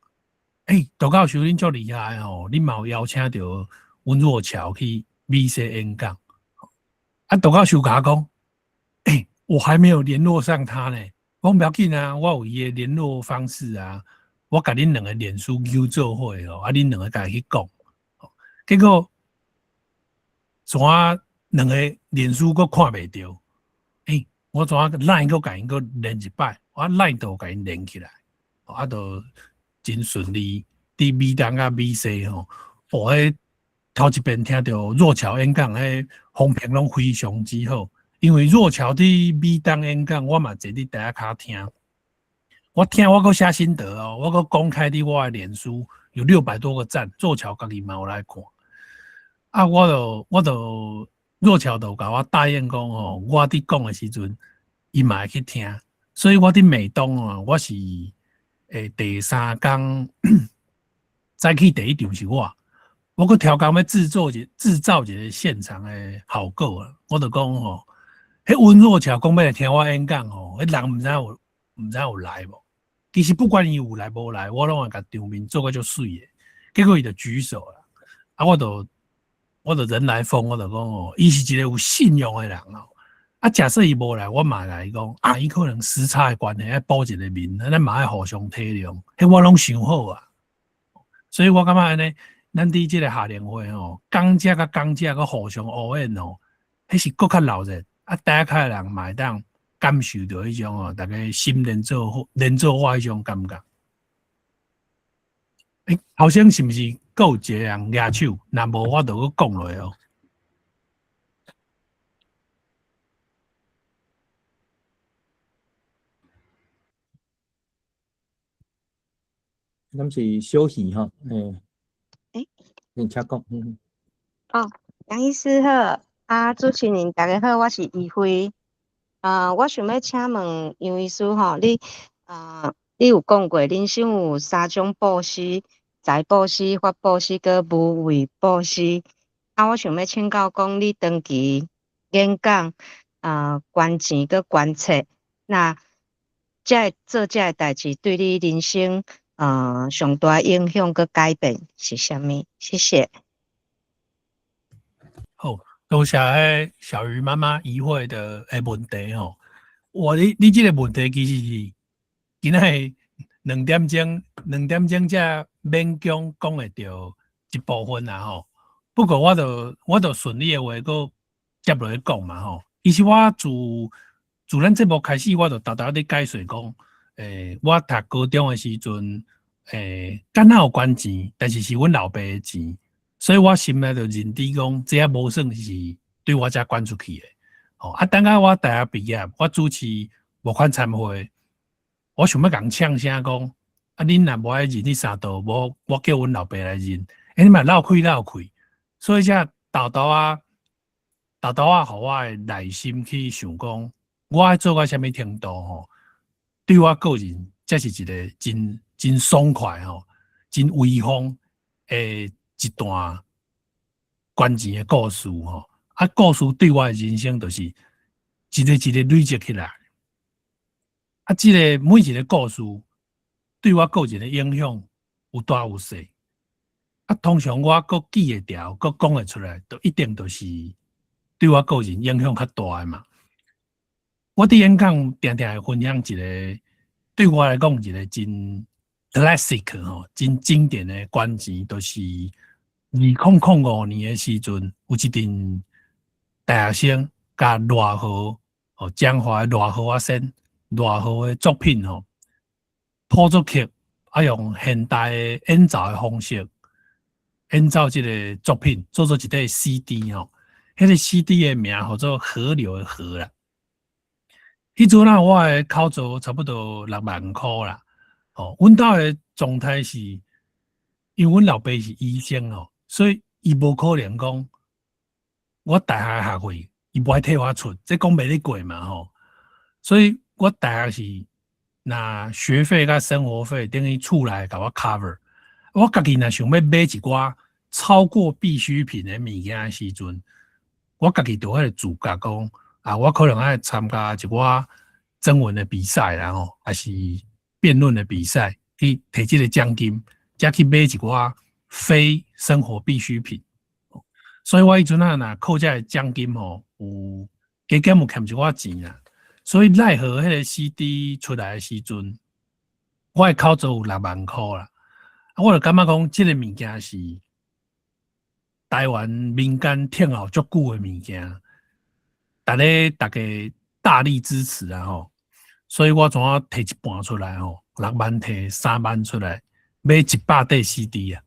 杜教授恁足厉害吼，恁嘛有邀请到温若桥去美西演讲。啊，杜教授甲我讲，我还没有联络上他呢。我讲不要紧啊，我有伊的联络方式啊，我甲恁两个脸书揪做伙哦，啊，恁两个甲伊去讲。结果，怎两个脸书佫看袂到？我怎赖佫甲因佫连一摆，我赖都甲因连起来。啊，都真顺利。伫美东啊、美西吼，迄头一遍听到若桥演讲，迄风评拢非常之好。因为若桥伫美东演讲，我嘛坐伫第一骹听。我听我佫写心得哦，我佫公开伫我的脸书有600多个赞，若桥家己嘛有来看。啊，我就若桥就甲我答应讲吼，我伫讲的时阵，伊嘛会去听。所以我伫美东啊，我是。第3天再去第1场是我佫超工要制造一个现场的效果啊！我就讲吼，迄温若桥讲要来听我演讲吼，迄人毋知有来无？其实不管伊有来无来，我拢会甲场面做个足水的。结果伊就举手啦，啊，我就人来疯，我就讲吼，伊是一个有信用的人哦。啊，假设伊无来，我嘛来讲啊，伊可能时差的关系爱补一个面，咱嘛爱互相体谅，迄我拢想好啊。所以我感觉安尼，咱伫即个夏联会吼，讲者甲讲者甲互相乌烟哦，迄是更较闹热。啊，第一骹的人嘛会当感受到迄种哦，大家心连做伙迄种感觉。后生是毋是还有一个人举手？若无我就佫讲落哦。咱是小戏吼，诶你请讲，哦，杨医师好，主持人大家好，我是怡慧。我想要请问杨医师吼，你有讲过人生有3种布施：财布施、法布施、佮无畏布施。我想要请教讲，你长期演讲，捐钱佮捐册，那做这代志对你人生上大影响佮改变是啥物？谢谢。好，多谢迄小鱼妈妈疑惑的问题吼。你这个问题其实是今仔2点钟才勉强讲会到一部分啦吼。不过我就顺利的话，佮接落去讲嘛吼。其实我自咱节目开始，我就豆豆咧解说讲，我读高中的时阵，敢若有捐钱，但是是阮老爸的钱。所以我心内就认知讲，这也无算是对我遮捐出去的。等下我大学毕业，我主持募款参会，我想要共呛声讲，恁若无爱认迄3道，我叫阮老爸来认，你嘛绕开。所以才豆豆啊，互我的内心去想讲，我爱做到啥物程度吼，对我个人这是一个真爽快吼，真威风诶。一段关键的故事吼，故事对我的人生就是一个累积起来。这个每一个故事对我个人的影响有大有小。通常我搁记会牢，搁讲会出来，都一定都是对我个人影响较大的嘛。我伫演讲定定会分享一个对我来讲一个真 classic 吼，真经典的关键，就是2005年的时阵，有一阵大学生甲赖和江华的赖和啊先赖和的作品吼，谱作曲用现代的演奏的方式演奏这个作品，做一个 CD 吼，迄个 CD 的名叫做《河流的河》啦。迄阵啊，我的口座差不多6万块啦。阮兜的状态是，因为阮老爸是医生哦。所以，伊无可能讲我大学学费，伊不爱替我出，这讲袂得过嘛吼。所以我大学是拿学费甲生活费等于厝内甲我 cover。我家己若想要买一寡超过必需品的物件的时阵，我家己就迄个自觉讲我可能爱参加一寡征文的比赛啦吼，还是辩论的比赛，去摕这个奖金，才去买一寡非生活必需品。所以我迄阵若扣这个奖金吼，有加减有欠一寡钱啦。所以奈何迄个 CD 出来的时阵，我的口座有6万块啦。我就感觉讲，这个物件是台湾民间挺好足久的物件，大家大力支持啊吼。所以我怎啊摕一半出来吼，6万摕3万出来，买100块 CD 啊。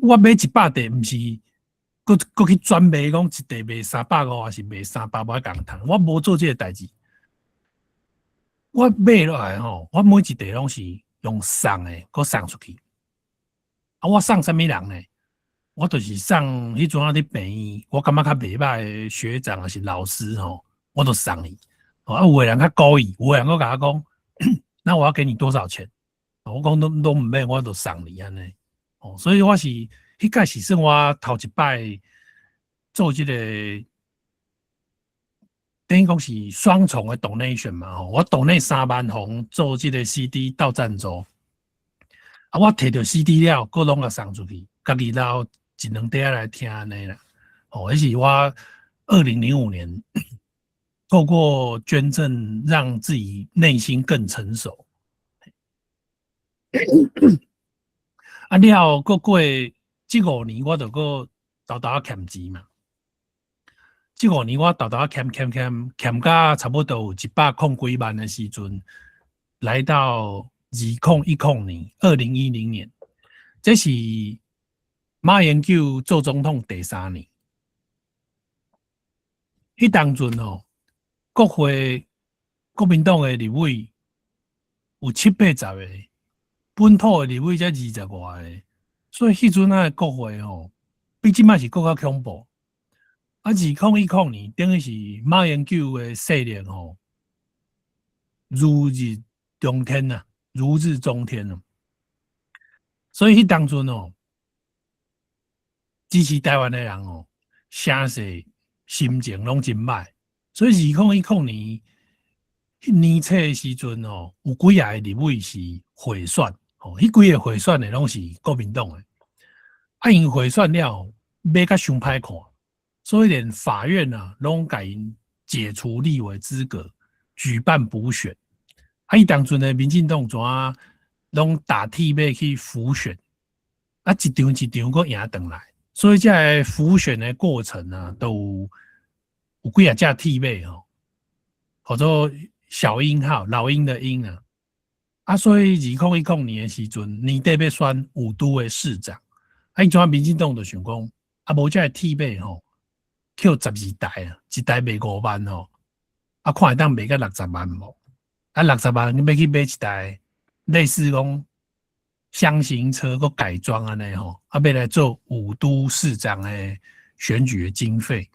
我买100块，毋是搁去专卖讲一块卖350，还是卖300共通。我无做这个代志。我买落来吼，我每一块拢是用送的，搁送出去。我送啥物人呢？我就是送迄阵咧病院，我感觉较袂歹的学长还是老师吼，我都送伊。有的人较故意，有的人搁甲我讲，那我要给你多少钱？我讲都毋免，我都送你安尼。所以我是迄个是算我头一摆做这个，等于讲是双重的 donation 嘛。我 donate 3万红做这个 CD 到赞助，我摕到 CD 了，各拢甲送出去，家己留一两块来听安尼啦。迄是我2005年透过捐赠让自己内心更成熟。了过这5年，我就搁豆豆欠钱嘛。这5年我豆豆欠到差不多有100几万的时阵，来到2010年，2010年，这是马英九做总统第3年。迄当阵国民党的立委有780个。本土的立委才20外个，所以迄阵国会比即摆是更较恐怖。2010年等于是马英九的势力吼，如日中天呐、如日中天哦。所以迄当阵哦，支持台湾的人哦，声势心情拢真歹。所以2010年年初的时阵哦，有几个立委是贿选哦，迄几个贿选的拢是国民党的。因贿选了，要甲伤歹看，所以连法院啊，拢甲因解除立委资格，举办补选。伊当阵的民进党怎啊，拢打铁马去辅选，一场一场搁赢转来，所以这辅选的过程啊，都有几啊只铁马吼，或者小鹰号、老鹰的鹰啊，所以2010年的时阵，年底要选五都的市长。因怎啊民进党就想讲，无这铁马吼，扣12台啊，一台卖5万吼，看会当卖到60万无？60万你要去买一台类似讲箱型车个改装安尼吼，要来做五都市长的选举的经费。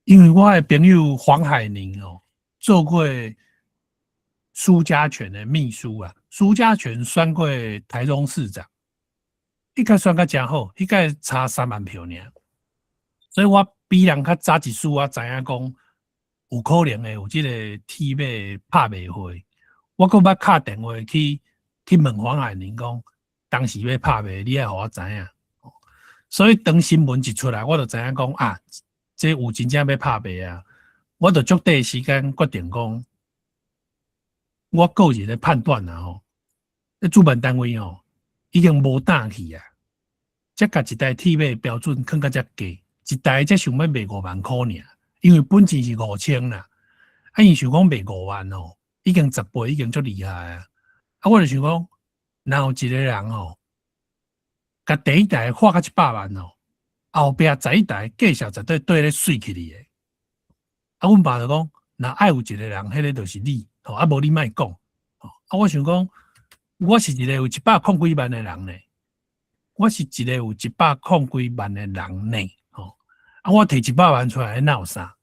因为我的朋友黄海宁哦，做过苏家全的秘书啊，苏家全选过台中市长。迄个选较真好，迄个差3万票尔，所以我比人较早一丝知影讲有可能会有即个铁马拍卖会。我搁捌敲电话去问黄海宁讲，当时要拍卖，你爱互我知影。所以当新闻一出来，我就知影讲啊，这有真正要拍卖啊！我就足短时间决定讲，我个人的判断啊吼，主办单位吼。已经无胆去啊！才甲一台铁马标准放到遮低，一台才想要卖5万块尔，因为本钱是5000啦。因想讲卖5万哦，已经10倍，已经足厉害啊！我就想讲，若有一个人哦，甲第一台花到100万哦，后壁11台计数绝对对咧水起哩诶。阮爸就讲，若爱有一个人，迄个就是你，无你莫讲。我想讲。我是一个有100几万的人呢，我是一个有100几万的人呢，我摕100万出来闹啥？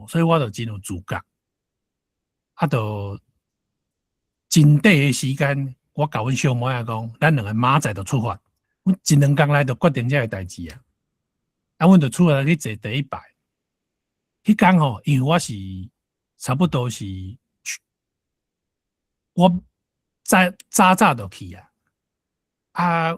所以我就真有自觉，就真短的时间，我甲阮小妹仔讲，咱两个明仔载就出发，阮1-2天内就决定这个代志啊。阮就出来去坐第一排，迄天吼，因为我是差不多是我。早就去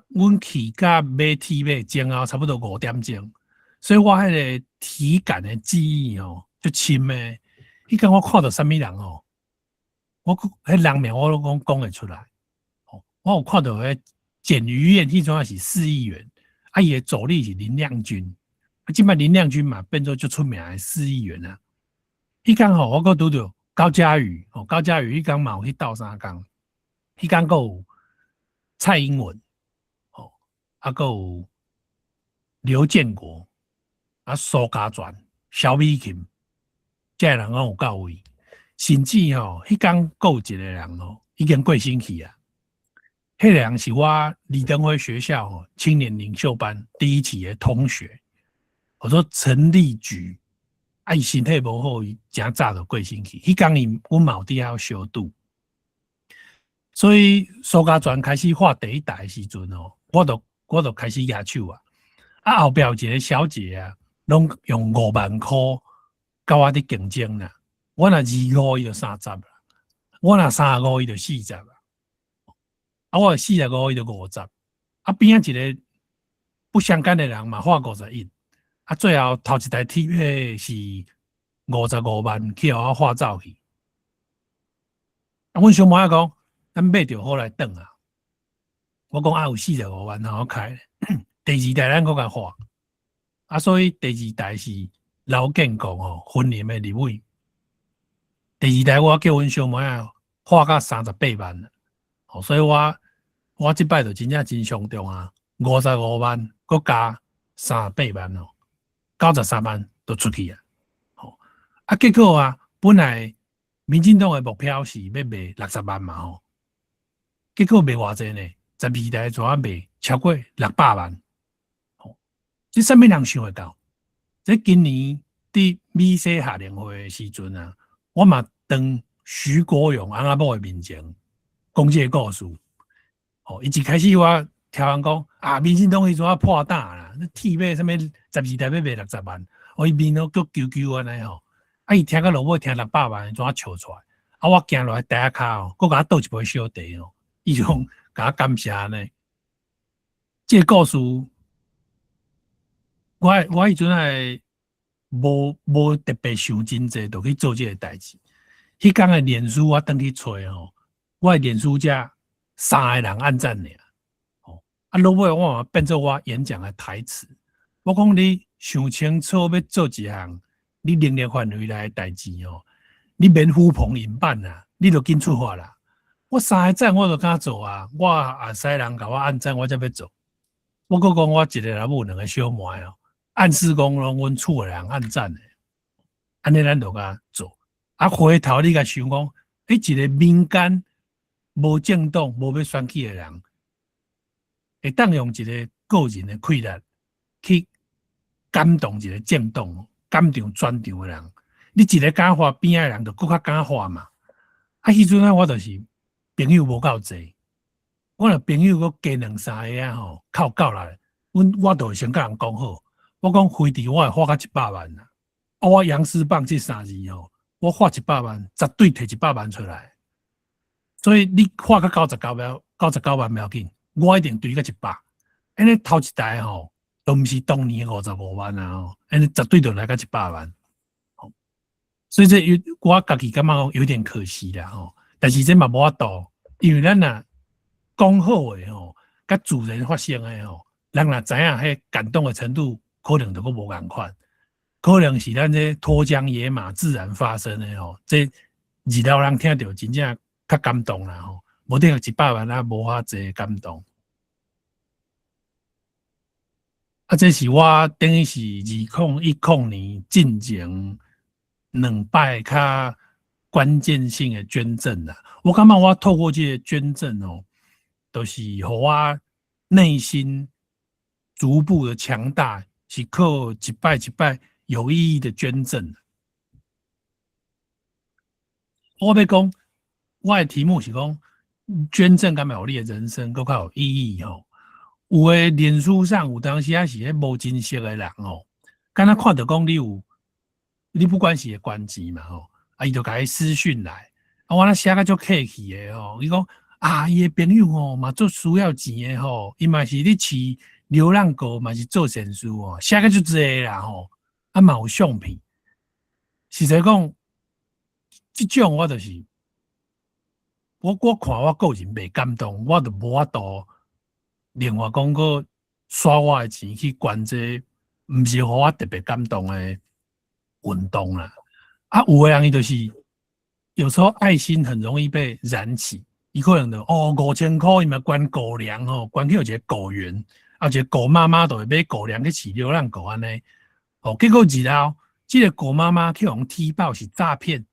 阮去甲买铁马前后差不多5点钟，所以我迄个体感的记忆哦，就深诶。迄天我看到啥物人哦，我迄人名我都讲会出来。我有看到迄简于晏，迄阵是4亿元，伊的助理是林亮君，即摆林亮君嘛变做就出名的4亿元啊。迄天吼，我搁拄着高嘉瑜，高嘉瑜迄天嘛有去斗3工。迄天还有蔡英文，还有刘建国，苏家全、萧美琴，这些人拢有到位。甚至迄天还有一个人已经过身去啊。迄个人是我李登辉学校青年领袖班第一期的同学，我说陈立菊，伊身体无好，伊真早就过身去。迄天阮嘛有伫遐小赌。所以苏家全开始画第一台的时阵我就开始举手啊！后壁有一个小姐啊，拢用5万块甲我伫竞争啦。我若25，伊就30啦；我若35，伊就40啦。我45，伊就50。边仔一个不相干的人嘛，画51。最后头一台铁马是55万，去互我画走去。阮小妹仔讲。咱买着好来转啊！我讲有45万好开。第2台咱搁甲画，所以第2台是刘建国分联的立委。第2台我叫阮小妹仔画到38万了，所以我即摆就真正真上重啊！55万搁加38万93万都出去啊！结果本来民进党的目标是要卖60万嘛结果卖偌济呢？12台怎啊卖超过600万？这什么人想得到？这今年伫美西夏联会的时阵啊，我嘛当徐国勇翁仔某的面前讲这个故事。伊一开始我听人讲啊，民进党迄阵啊破胆啦，那铁马什么12台要卖60万，伊面都叫救安尼吼。伊听到落尾听600万，怎啊笑出来？我行落来第一骹佮我倒一杯小茶伊就甲我感谢呢。这个故事，我迄阵还无特别想真济，就去做这个代志。迄天的脸书我登去找我的脸书遮3个人按赞尔。落尾我嘛变做我演讲的台词。我讲你想清楚要做一项你能力范围内的代志你免呼朋引伴啊，你就紧出发啦。我3个赞我就敢做啊，我也使人甲我按赞，我才要做。我讲我一个人有2个小妹暗示讲拢阮厝的人按赞的，安尼咱就甲做。回头你甲想讲，一个民间无政党、无要选举的人，会当用一个个人的气力去感动一个政党、感动全场的人。你一个敢发，边仔人就更较敢发嘛。迄阵我就是朋友无够济，我若朋友佮加2-3个靠够来，我就先甲人讲好，我讲飞地我会发到100万啦。我杨思棒这3字我发100万，绝对摕100万出来。所以你发到99万不要紧，我一定对到100。安尼头一代都毋是当年55万啊安尼绝对就来到100万。所以这我家己感觉有点可惜啦但是这嘛无法度，因为咱若讲好的甲自然发生的人若知影迄感动的程度，可能就佫无共款。可能是咱这脱缰野马自然发生的这二老人听到真正较感动啦无得100万无法济感动。这是我等于是2010年进前2摆较关键性的捐赠啦。我感觉我透过这个捐赠都是互我内心逐步的强大，是靠一摆一摆有意义的捐赠。我要讲，我的题目是讲捐赠敢有你的人生更较有意义有的脸书上有当时也是迄无真实的人敢若看到讲你不管是关机嘛伊就甲伊私讯来我那写甲足客气的伊讲伊的朋友嘛做需要钱的伊嘛是咧饲流浪狗，嘛是做善事写甲足济啦嘛有相片。实在讲，这种我就是我看我个人袂感动，我就无法度另外讲个刷我的钱去管这毋是互我特别感动的运动啦。有的人伊就是有时候爱心很容易被燃起，伊可能就5000块伊嘛捐狗粮捐去有一个狗园，一个狗妈妈就会买狗粮去饲流浪狗安尼。结果日后这个狗妈妈去互踢爆是诈骗，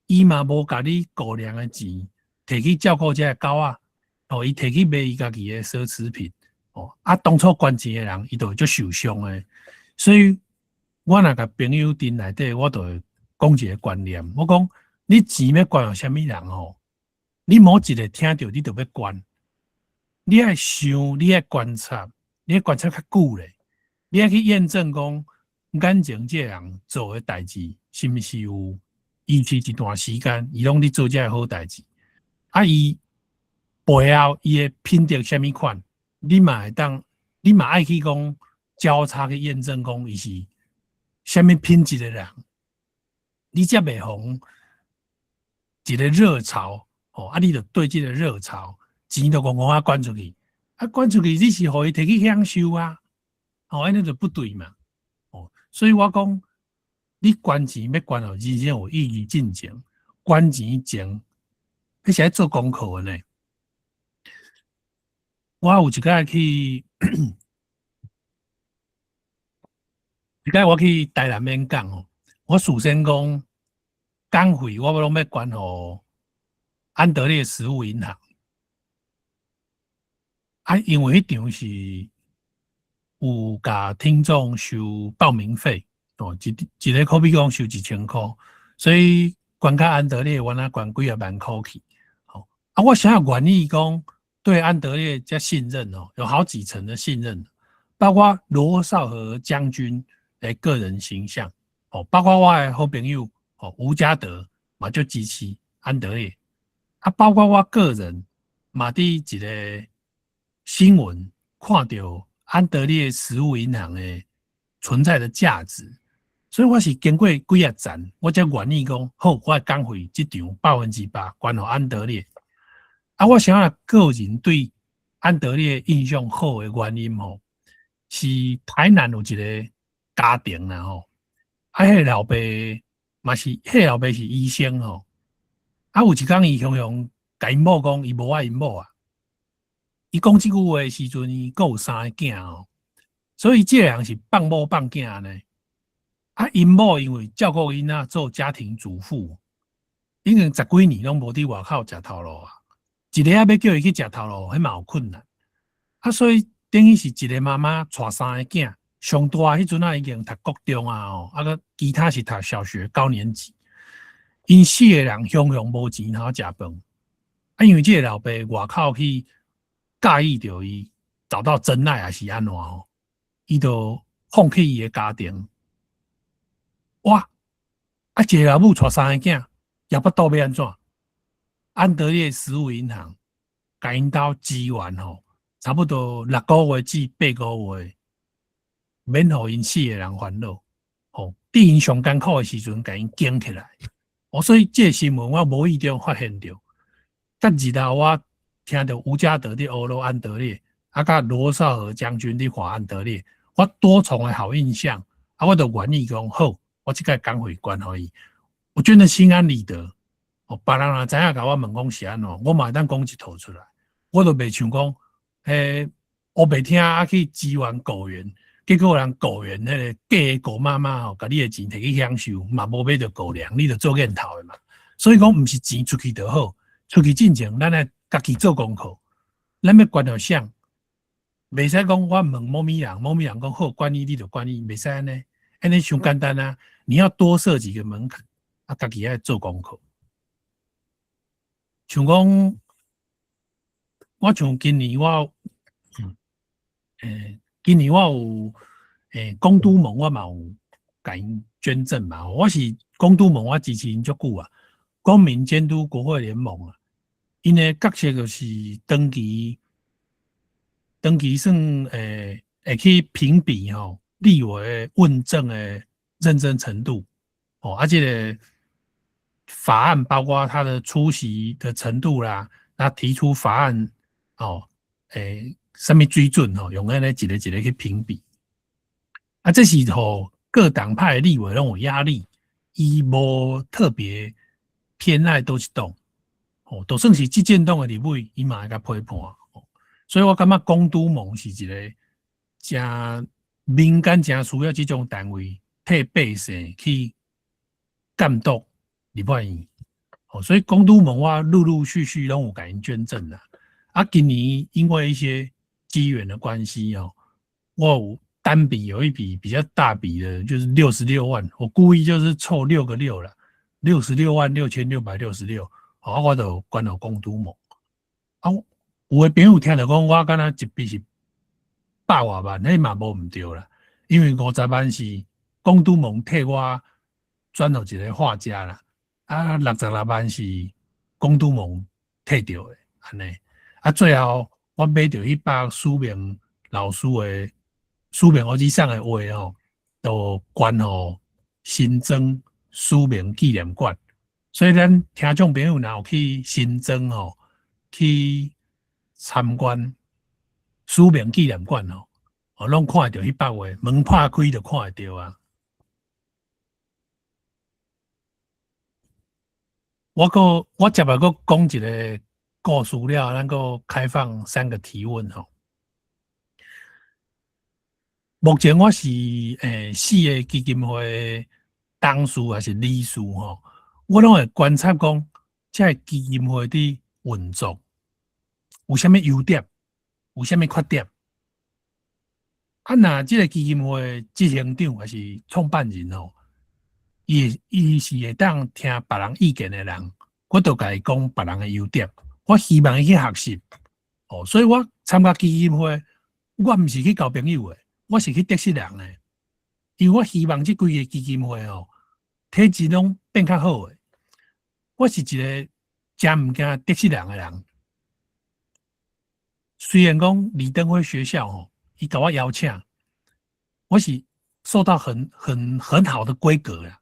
伊嘛无甲你狗粮的钱摕去照顾这个狗伊摕去买伊家己的奢侈品当初捐钱的人伊就会足受伤的。所以我若甲朋友阵内底，我就会讲一个观念，我讲你钱要捐互啥物人你某一个听到你就要捐，你要想，你要观察，你要观察较久咧，你要去验证讲眼前这人做的代志是毋是有延续一段时间，伊拢伫做这个好代志。伊背后伊的品德啥物款，你嘛爱去讲交叉去验证讲伊是啥物品质的人，你才袂红一个热潮你就对这个热潮钱就讲捐出去，捐出去你是互伊摕去享受安尼就不对嘛所以我讲，你捐钱要捐互真正有意义进前，捐钱前，你是爱做功课的呢。我有一摆去，我去台南演讲我事先讲讲费我拢要捐互安德烈食物银行因为迄场是有甲听众收报名费哦，一个可比讲收1000块，所以关卡安德烈原来关几啊万块去。好啊，我想要愿意讲对安德烈加信任哦，有好几层的信任，包括罗少和将军的个人形象哦，包括我的好朋友哦吴家德嘛就支持安德烈，啊，包括我个人嘛伫一个新闻看到安德烈食物银行的存在的价值，所以我是经过几啊站，我才愿意讲好，我讲回这场100%关于安德烈。啊，我想要个人对安德烈印象好的原因吼，是台南有一个家庭啦吼，啊，迄老爸嘛是，迄老爸是医生吼，啊，有一天伊雄雄甲因某讲，伊无爱因某啊，伊讲即句话的时阵，伊还有3个囝哦，所以这个人是放某放囝呢。啊，因某因为照顾囡仔做家庭主妇，已经10几年拢无伫外口食头路啊。一个要叫伊去食头路，迄嘛有困难。啊，所以等于是一个妈妈带3个囝，上大迄阵啊已经读国中啊哦，啊个其他是读小学高年级。因4个人雄雄无钱通食饭，啊，因为这个老爸外口去介意着伊找到真爱还是安怎吼，伊就放弃伊的家庭。哇！啊，一个老母带3个囝，也不知道要安怎。安德烈食物银行甲因兜支援吼，差不多6个月至8个月，免互因4个人烦恼。吼，伫因上艰苦的时阵，甲因经起来。哦，所以这个新闻我无意中发现到。但日后我听到吴家德伫欧罗安德烈，啊，甲罗少和将军伫华安德烈，我多重的好印象，啊，我就愿意讲好，我即个讲回关可以，我觉得心安理得。哦，别人若知影甲我问讲是安怎，我嘛会当讲一套出来。我都袂像讲，我袂听啊去支援狗园，结果人狗园迄个假的狗妈妈吼，甲你的钱摕去享受，嘛无买着狗粮，你着做瘾头的嘛。所以讲，毋是钱出去就好，出去进前，咱来家己做功课，咱要管着想，袂使讲我问某咪人，某咪人讲好管理，你就管理，袂使安尼，安尼上简单啊！你要多设几个门槛，啊，家己爱做功课。像讲，我像今年我，今年我有公都盟我嘛有甲因捐赠嘛，我是公都盟我支持因足久啊，公民监督国会联盟啊，因的角色就是长期算会去评比吼立委问政的认真程度哦，而且法案包括他的出席的程度啦，他提出法案哦，什么水准哦，用安尼一个一个去评比。啊，这是吼各党派的立委拢有压力，伊无特别偏爱倒一党，哦，就算是激进党的立委，伊嘛会甲批判。哦，所以我感觉公都盟是一个真民间真需要这种单位替百姓去监督立法院。哦，所以公都盟我陆陆续续拢有甲因捐赠啦。啊，今年因为一些机缘的关系哦，我有单笔有一笔比较大笔的，就是66万，我故意就是凑6个6啦，666666，好，我就关到公都盟。啊，有的朋友听到讲，我敢若一笔是100多万，那嘛无唔对啦，因为50万是公都盟替我转到一个画家啦，啊，60万是公都盟替掉的，安尼。啊，最后我买到迄把苏明老师的苏明儿子上的话吼，就捐互新增苏明纪念馆。所以咱听众朋友若有去新增吼，去参观苏明纪念馆吼，哦，拢看会到迄把话，门拍开就看会到啊。我接下来佫讲一个故事了，咱佫开放3个提问吼。目前我是4个基金会董事还是理事吼，我拢会观察讲，这个基金会的运作有啥物优点，有啥物缺点。那这个基金会执行长还是创办人哦，伊是会当听别人意见的人，我都甲伊讲别人的优点，我希望伊去学习。哦，所以我参加基金会，我毋是去交朋友的，我是去得失人的。因为我希望这几个基金会哦，体质拢变较好的。我是一个真毋惊得失人的人。虽然讲李登辉学校哦，伊甲我邀请，我是受到很好的规格啦。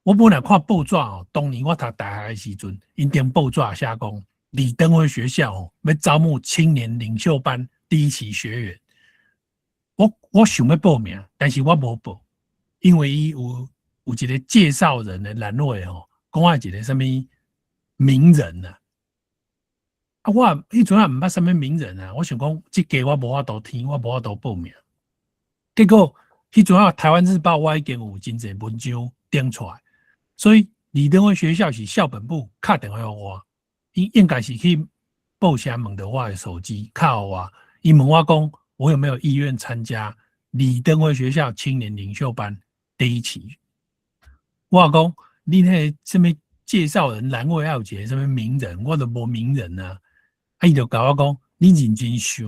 我本来看报纸哦，当年我读大学的时阵，因订报纸写讲李登辉学校哦要招募青年领袖班第一期学员。我想要报名，但是我无报，因为伊有一个介绍人的栏位哦，讲我一个什么名人啊。我迄阵也毋捌什么名人啊，我想讲这个我无法度填，我无法度报名。结果迄阵台湾日报我已经有真侪文章登出来，所以李登辉学校是校本部打电话给我，伊应该是去报社问到我的手机，敲我，伊问我讲我有没有意愿参加李登辉学校青年领袖班第一期。我讲你那什么介绍人栏位还有一个什么名人，我都无名人啊。伊就甲我讲，你认真想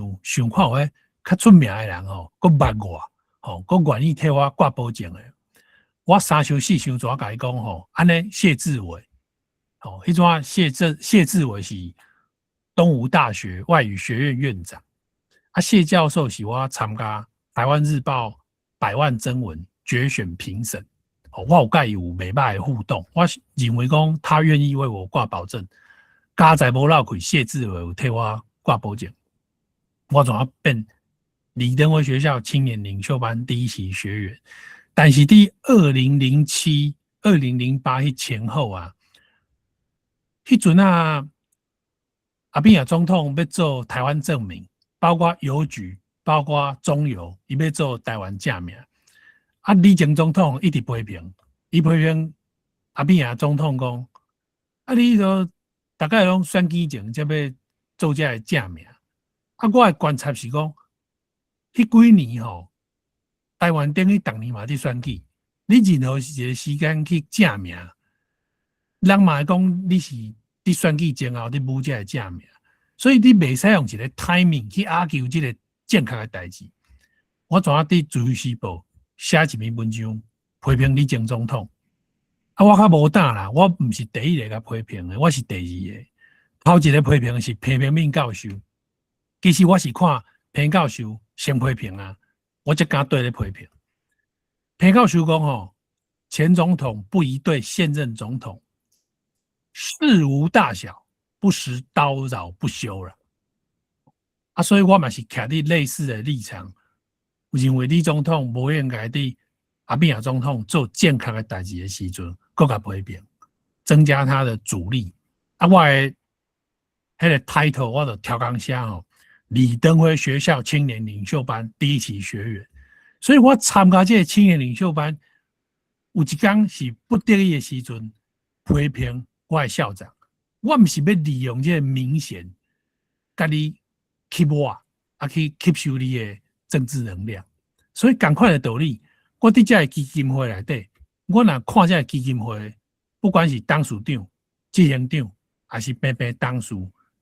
看有迄较出名的人吼，佮捌我，吼，佮愿意替我挂保证的。我三想四想，怎甲伊讲吼？安尼谢志伟，吼，迄阵谢志伟是东吴大学外语学院院长，谢教授是我参加台湾日报100万征文决选评审，我有甲伊有袂歹的互动，我认为讲他愿意为我挂保证。家在无闹开，谢志伟有替我挂保证，我怎啊变李登辉学校青年领袖班第一期学员？但是伫2007、2008迄前后啊，迄阵啊，阿扁也总统要做台湾证明，包括邮局、包括中油，伊要做台湾正名。李前总统一直批评，伊批评阿扁也总统讲，你都。大概拢选举前才要做这个正名，我的观察是讲，迄几年吼，台湾等于逐年嘛伫选举，你任何一个时间去正名，人嘛会讲你是伫选举前后你舞这个正名，所以你袂使用一个 timing 去 argue 这个正确的代志。我昨仔伫自由时报写一篇文章批评李前总统。我较无胆啦，我毋是第一个甲批评的，我是第二个。头一个批评是彭明敏教授，其实我是看彭教授先批评啊，我才敢对咧批评。彭教授讲吼，前总统不宜对现任总统事无大小不时叨扰不休了。所以我嘛是徛伫类似的立场，认为李总统无应该伫阿扁总统做健康的代志的时阵，搁甲批评，增加他的阻力。我的迄个 title 我就调讲写吼，李登辉学校青年领袖班第一期学员。所以我参加这个青年领袖班，有一天是不得已的时阵批评我的校长，我毋是要利用这个名衔，甲你吸我，去吸收你的政治能量。所以同款的道理。我伫这个基金会内底，我若看这个基金会，不管是董事长、执行长，还是平董事，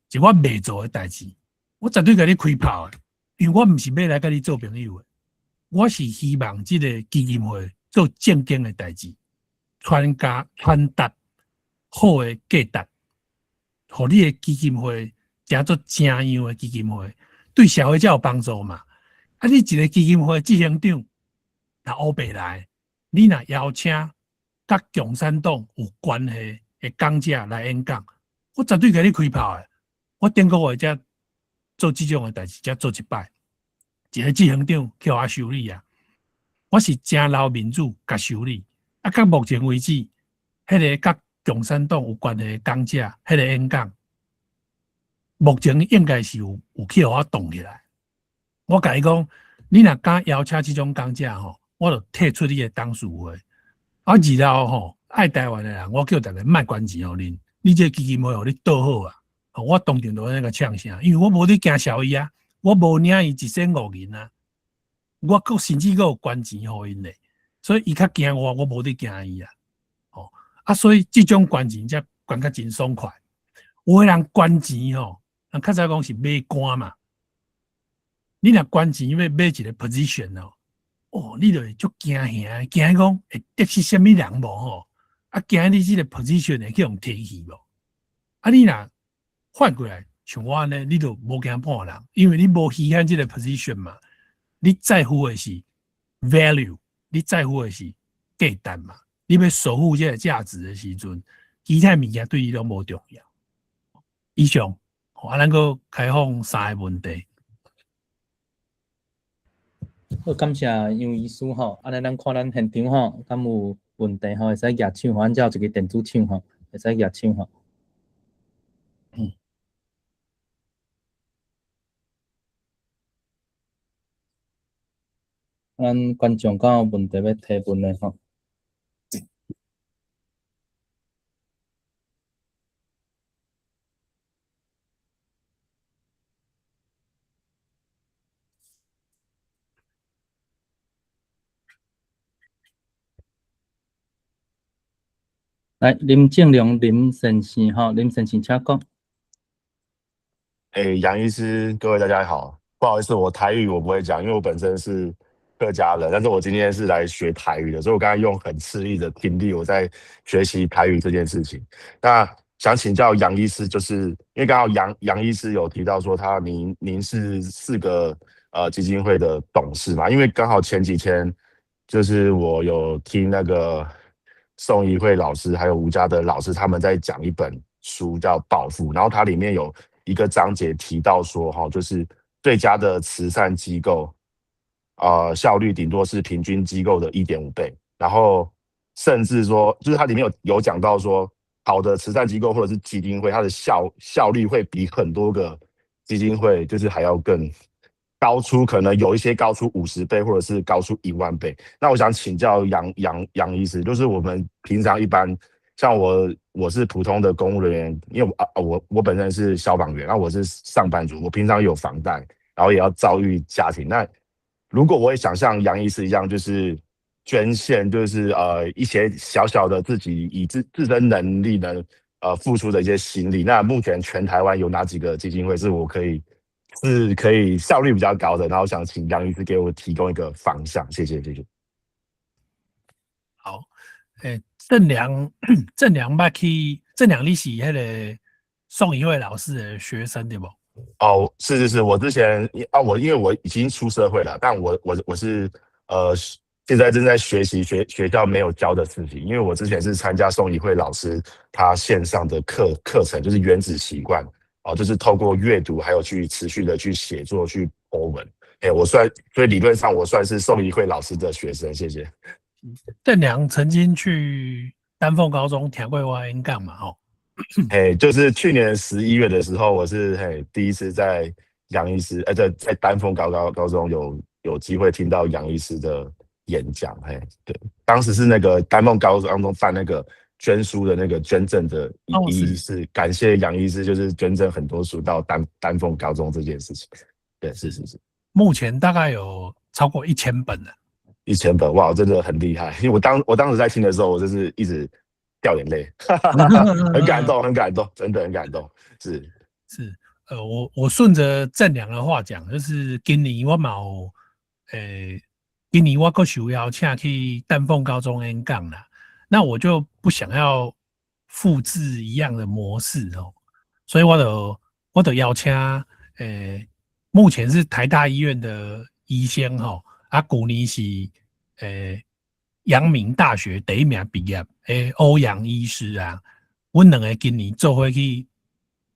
是我未做的代志，我绝对甲你开炮的，因为我毋是要来甲你做朋友的，我是希望这个基金会做正经的代志，传达好的价值，互你的基金会成做正样的基金会，对社会才有帮助嘛。你一个基金会执行长。那欧北来，你若邀请甲共产党有关系的讲者来演讲，我绝对给你开炮的。我顶个月才做这种的代志，才做一摆，一个执行长叫我修理啊。我是真老民主甲修理，到目前为止，迄个甲共产党有关系的讲者，迄个演讲，目前应该是有去互我动起来。我甲伊讲，你若敢邀请这种讲者吼。我就退出你的董事会，然后吼爱台湾的人，我叫大家卖关钱互恁，你这基金会互你倒好啊！我当场就那个呛声，因为我无咧惊小伊啊，我无领伊1.5元啊，我搁甚至搁有捐钱互因咧，所以伊较惊我，我无得惊伊啊。哦，所以这种捐钱才捐较真爽快。有个人捐钱吼，人较早讲是买官嘛。你若捐钱要买一个 position 哦，你就会足惊吓，惊讲会得是啥物人无吼？惊你这个 position 会去用摕去无？你若反过来像我呢，你就无惊破人，因为你无稀罕这个 position 嘛。你在乎的是 value， 你在乎的是价值嘛。你要守护这个价值的时阵，其他物件对你都无重要。以上，咱个开放3个问题。好，感谢杨医师吼。安尼咱看咱现场吼，敢有问题吼，会使举手，反正有一个电子手吼，会使举手吼。咱观众敢有问题要提问的吼？来，林正良林先生吼，林先生请讲。杨医师，各位大家好，不好意思，我台语我不会讲，因为我本身是客家人，但是我今天是来学台语的，所以我刚才用很吃力的听力，我在学习台语这件事情。那想请教杨医师，就是因为刚好杨医师有提到说您是4个基金会的董事嘛，因为刚好前几天就是我有听那个宋怡慧老师还有吴家德老师他们在讲一本书叫《暴富》，然后它里面有一个章节提到说，就是最佳的慈善机构，效率顶多是平均机构的1.5倍，然后甚至说，就是它里面有讲到说，好的慈善机构或者是基金会，它的效率会比很多个基金会就是还要更高出，可能有一些高出50倍，或者是高出1万倍。那我想请教杨医师，就是我们平常一般。像我是普通的公务人员，因为我本身是消防员，然后我是上班族，我平常有房贷，然后也要照育家庭。那如果我也想像杨医师一样，就是捐献，就是一些小小的自己以自身能力能付出的一些心力，那目前全台湾有哪几个基金会是我可以效率比较高的？然后想请杨医师给我提供一个方向，谢谢。好。郑良你是迄个宋怡慧老师的学生对不？哦，是，我之前因为我已经出社会了，但我是现在正在学习学校没有教的事情，因为我之前是参加宋怡慧老师他线上的课程，就是原子习惯就是透过阅读还有去持续的去写作去po文，所以理论上我算是宋怡慧老师的学生，谢谢。郑良曾经去丹凤高中听过我演讲嘛，就是去年11月的时候，我是第一次在杨医师在丹凤高中有机会听到杨医师的演讲，对，当时是那个丹凤高中办那个捐书的那个捐赠的仪式，感谢杨医师就是捐赠很多书到丹凤高中这件事情，对，是。目前大概有超过1000本了。1000本，哇，真的很厉害！因为我当时在听的时候，我就是一直掉眼泪，很感动，真的很感动。是，我顺着郑良的话讲，就是今年我今年我搁受邀请去丹凤高中演讲啦，那我就不想要复制一样的模式所以我就邀请目前是台大医院的医生去年是阳明大学第1名毕业欧阳医师啊，阮2个今年做伙去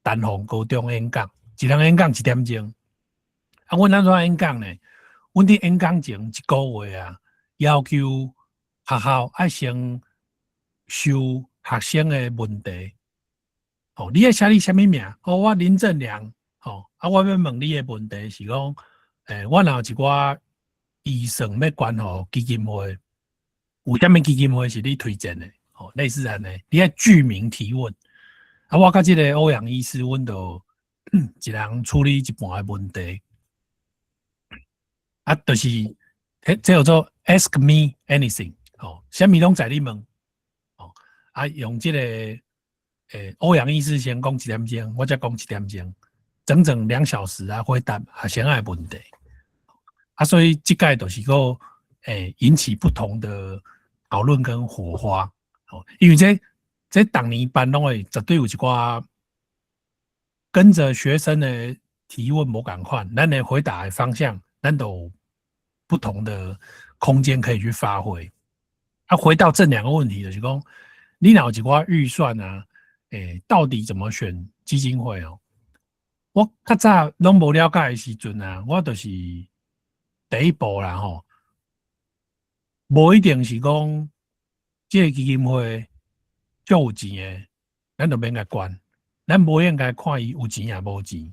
丹凤高中演讲，一人演讲1点钟。阮怎演讲呢？阮伫演讲前1个月啊，要求学校要先收学生的问题。你要写你什么名？我林正良。我要问你的问题是讲，我若有一寡预算要捐予基金会，有啥物基金会是你推荐的？类似安尼，你要具名提问。我甲这个欧阳医师，阮就一人处理一半的问题。就是这叫做 Ask me anything 哦，什么拢在你问哦，啊，用这个欧阳医师先讲1点钟，我再讲1点钟，整整2小时啊，回答学生的问题啊，所以这个就是个引起不同的讨论跟火花哦，因为这当年班拢会绝对有一寡跟着学生的提问无同款，咱的回答的方向，咱都有不同的空间可以去发挥。啊，回到这2个问题，就是讲，你若有一寡预算啊，到底怎么选基金会哦？我较早拢无了解的时阵啊，我就是第一步啦吼，无一定是讲这个基金会足有钱的，咱就免甲管，咱无应该看伊有钱也无钱。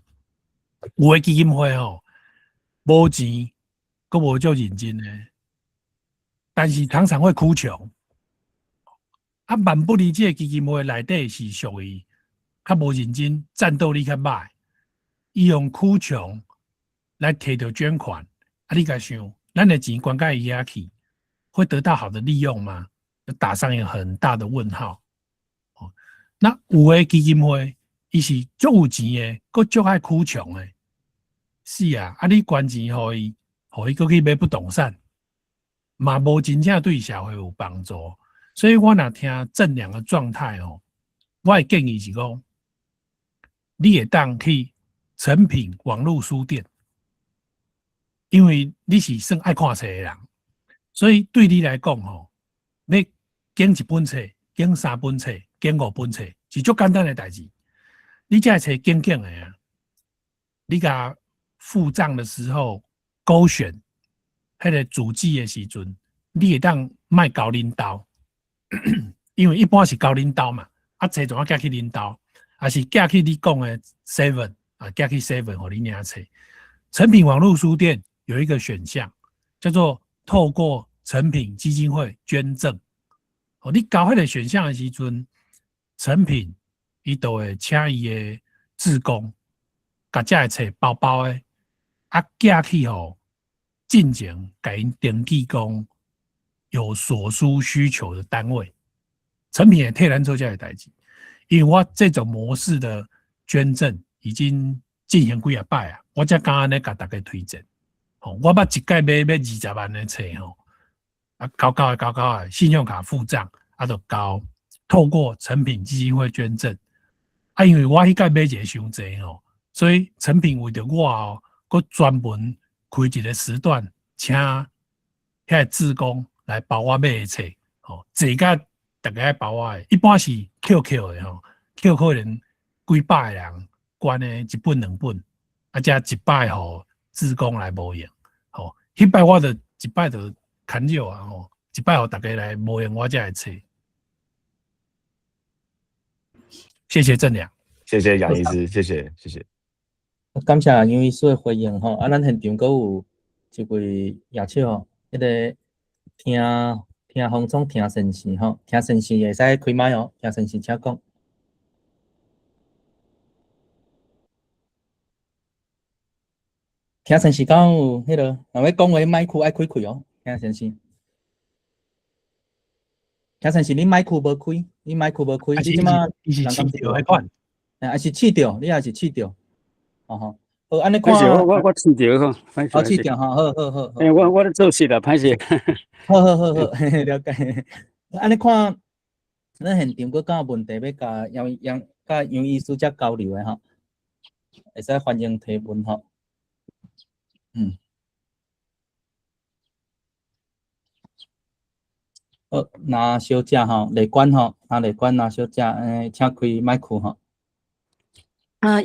有的基金会吼，无钱，佫无足认真的，但是常常会哭穷。啊，万不离这个基金会内底是属于较无认真、战斗力较歹，伊用哭穷来摕到捐款。啊，你甲想，咱的钱捐到伊遐去，会得到好的利用吗？打上一个很大的问号。哦，那有的基金会，伊是足有钱的，佫足爱哭穷的。是啊，啊，你捐钱互伊，互伊佫去买不动产，嘛无真正对社会有帮助。所以我若听这2个状态哦，我的建议是讲，你会当去诚品网络书店，因为你是算爱看册的人，所以对你来讲吼，你拣1本册、拣3本册、拣5本册，是足简单的代志。你这册拣拣的啊，你甲付账的时候勾选迄个主计的时阵，你会当卖交恁兜。因为一般是交恁兜嘛，啊，册总要寄去恁兜，还是寄去你讲的 7啊，寄去7互你领册。诚品网络书店有一个选项叫做透过诚品基金会捐赠。哦，你搞迄个选项的时阵，诚品伊都会请伊的志工，甲这个册包包的，啊，寄去吼，进前甲因登记讲有所需需求的单位，诚品也替咱做这个代志。因为我这种模式的捐赠已经进行几啊摆啊，我才刚刚咧甲大家推荐。哦，我捌一届买20万的册吼，啊，搞的信用卡付账，啊，就交透过诚品基金会捐赠。啊，因为我迄届买一个伤济吼，所以诚品为着我哦，佮专门开一个时段，请遐个志工来包我买的册，吼，坐甲大家包我的，一般是 QQ 的吼 ，QQ 可能几百个人捐的1本2本，啊，加100个互志工来无用，吼，迄摆我就1摆就砍掉啊，吼，1摆互大家来无用我这的册。谢谢郑良，谢谢杨医师，谢谢。感谢杨医师的回应吼，啊，咱现场阁有一位亚手吼，迄个听方总听先生吼，听先生会使开麦哦，听先生请讲。听先生讲有迄个，若要讲话麦克爱开开哦，听先生。听先生，你麦克无开，你即马伊是试着迄款，还是试着，你也是试着，吼吼。好，安尼看。我试着吼，好试着吼，好。我咧做事啦，歹势。好，了解。安尼看，咱现场佫敢有问题要甲杨医师遮交流的吼，会使欢迎提问吼。好，那小姐吼，内管吼，那小姐，请开麦克吼。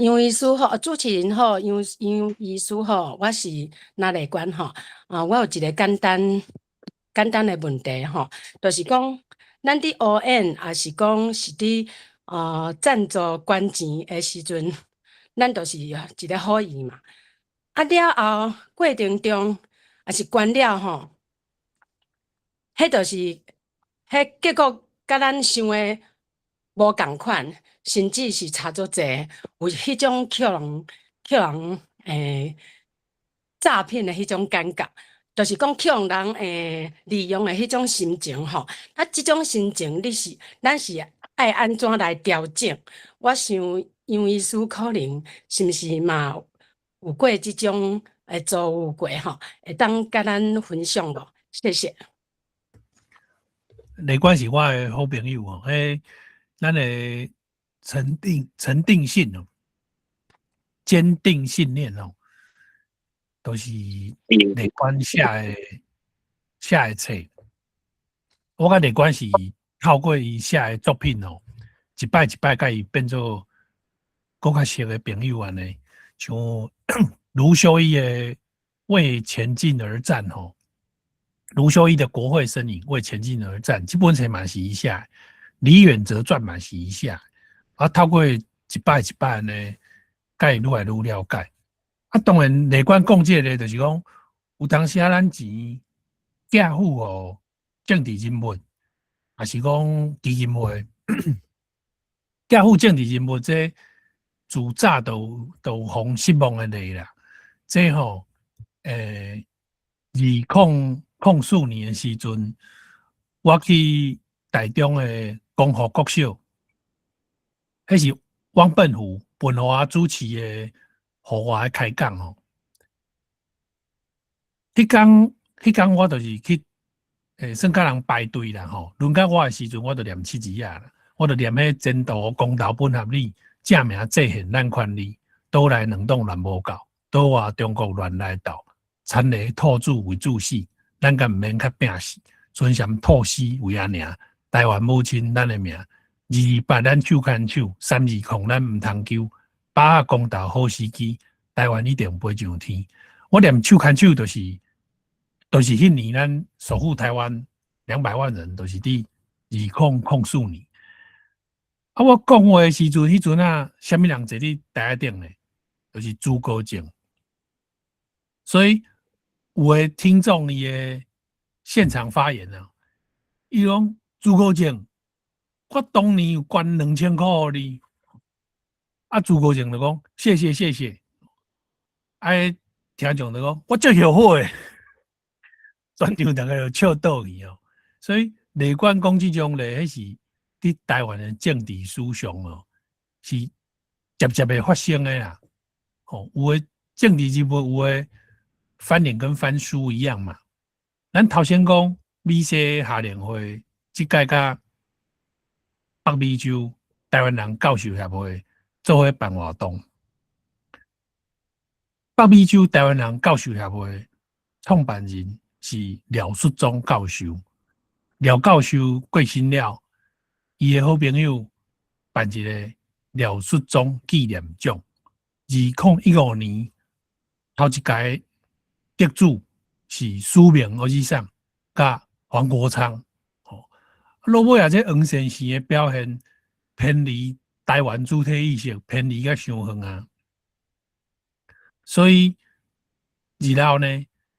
杨医师吼，主持人吼，杨医师吼，我是那内管吼。我有一个简单的问题吼，就是讲，咱伫ON也是讲是伫赞助捐钱的时阵，咱就是一个好意嘛。啊了后过程中也是捐了吼，迄就是迄结果甲咱想的无共款。甚至是差足济，有迄种叫人诈骗的迄种感觉，就是讲向人利用的迄种心情吼。啊，即种心情咱是爱安怎来调整？我想杨医师可能是毋是嘛有过即种遭遇过吼，会当甲咱分享无？谢谢。雷关是我的好朋友哦，咱的沉定性哦，坚定信念哦，都是雷关写的册。我甲雷关是透过伊写的作品哦，一摆一摆甲伊变做更较熟的朋友安尼，像卢修一的《为前进而战》吼。卢修一的《国会身影为前进而战》，这本册嘛是一下，李远哲传嘛是一下，啊，透过一摆一摆呢，甲伊愈来愈了解。啊，当然，内观讲这个就是讲，有当时啊，咱钱寄付哦，政治人物，也是讲基金会寄付政治人物，这自早都互失望的类啦。这吼，2004年的时阵，我去台中的光华国小，迄是汪笨湖主持的户外的开讲吼。迄天我就是去，算甲人排队啦吼。轮到我的时阵，我就念七字啊啦，我就念迄前途公道本合理，正名制宪咱权利，倒来两党乱无够，倒外中国乱来斗，产地土著为主死。咱敢毋免较拼死，存什吐死为安尔。台湾母亲咱的命，228咱手牵手，320控咱毋通救，把握公道好时机，台湾一定飞上天。我念手牵手就是迄年咱守护台湾200万人，就是伫2004年。啊，我讲话的时阵，迄阵啊，啥物人坐伫台顶呢？就是朱高正，所以。有的听众伊的现场发言啊，伊讲朱高正，我当年有捐2000块给你，啊朱高正就讲谢谢，听众就讲我足后悔，全场大家就笑倒去哦。所以内观讲即种咧，迄是伫台湾的政治思想哦，是渐会发生的啦。哦，有的政治人物有的。翻脸跟翻书一样嘛。咱头先讲美西夏联会，即届甲北美洲台湾人教授协会做伙办活动。北美洲台湾人教授协会创办人是廖淑忠教授。廖教授过身了，伊的好朋友办一个廖淑忠纪念奖。2015年头一届。得主是苏明儿子上甲黄国昌，落尾啊，这黄先生的表现偏离台湾主体意识，偏离甲伤远啊。所以日后呢，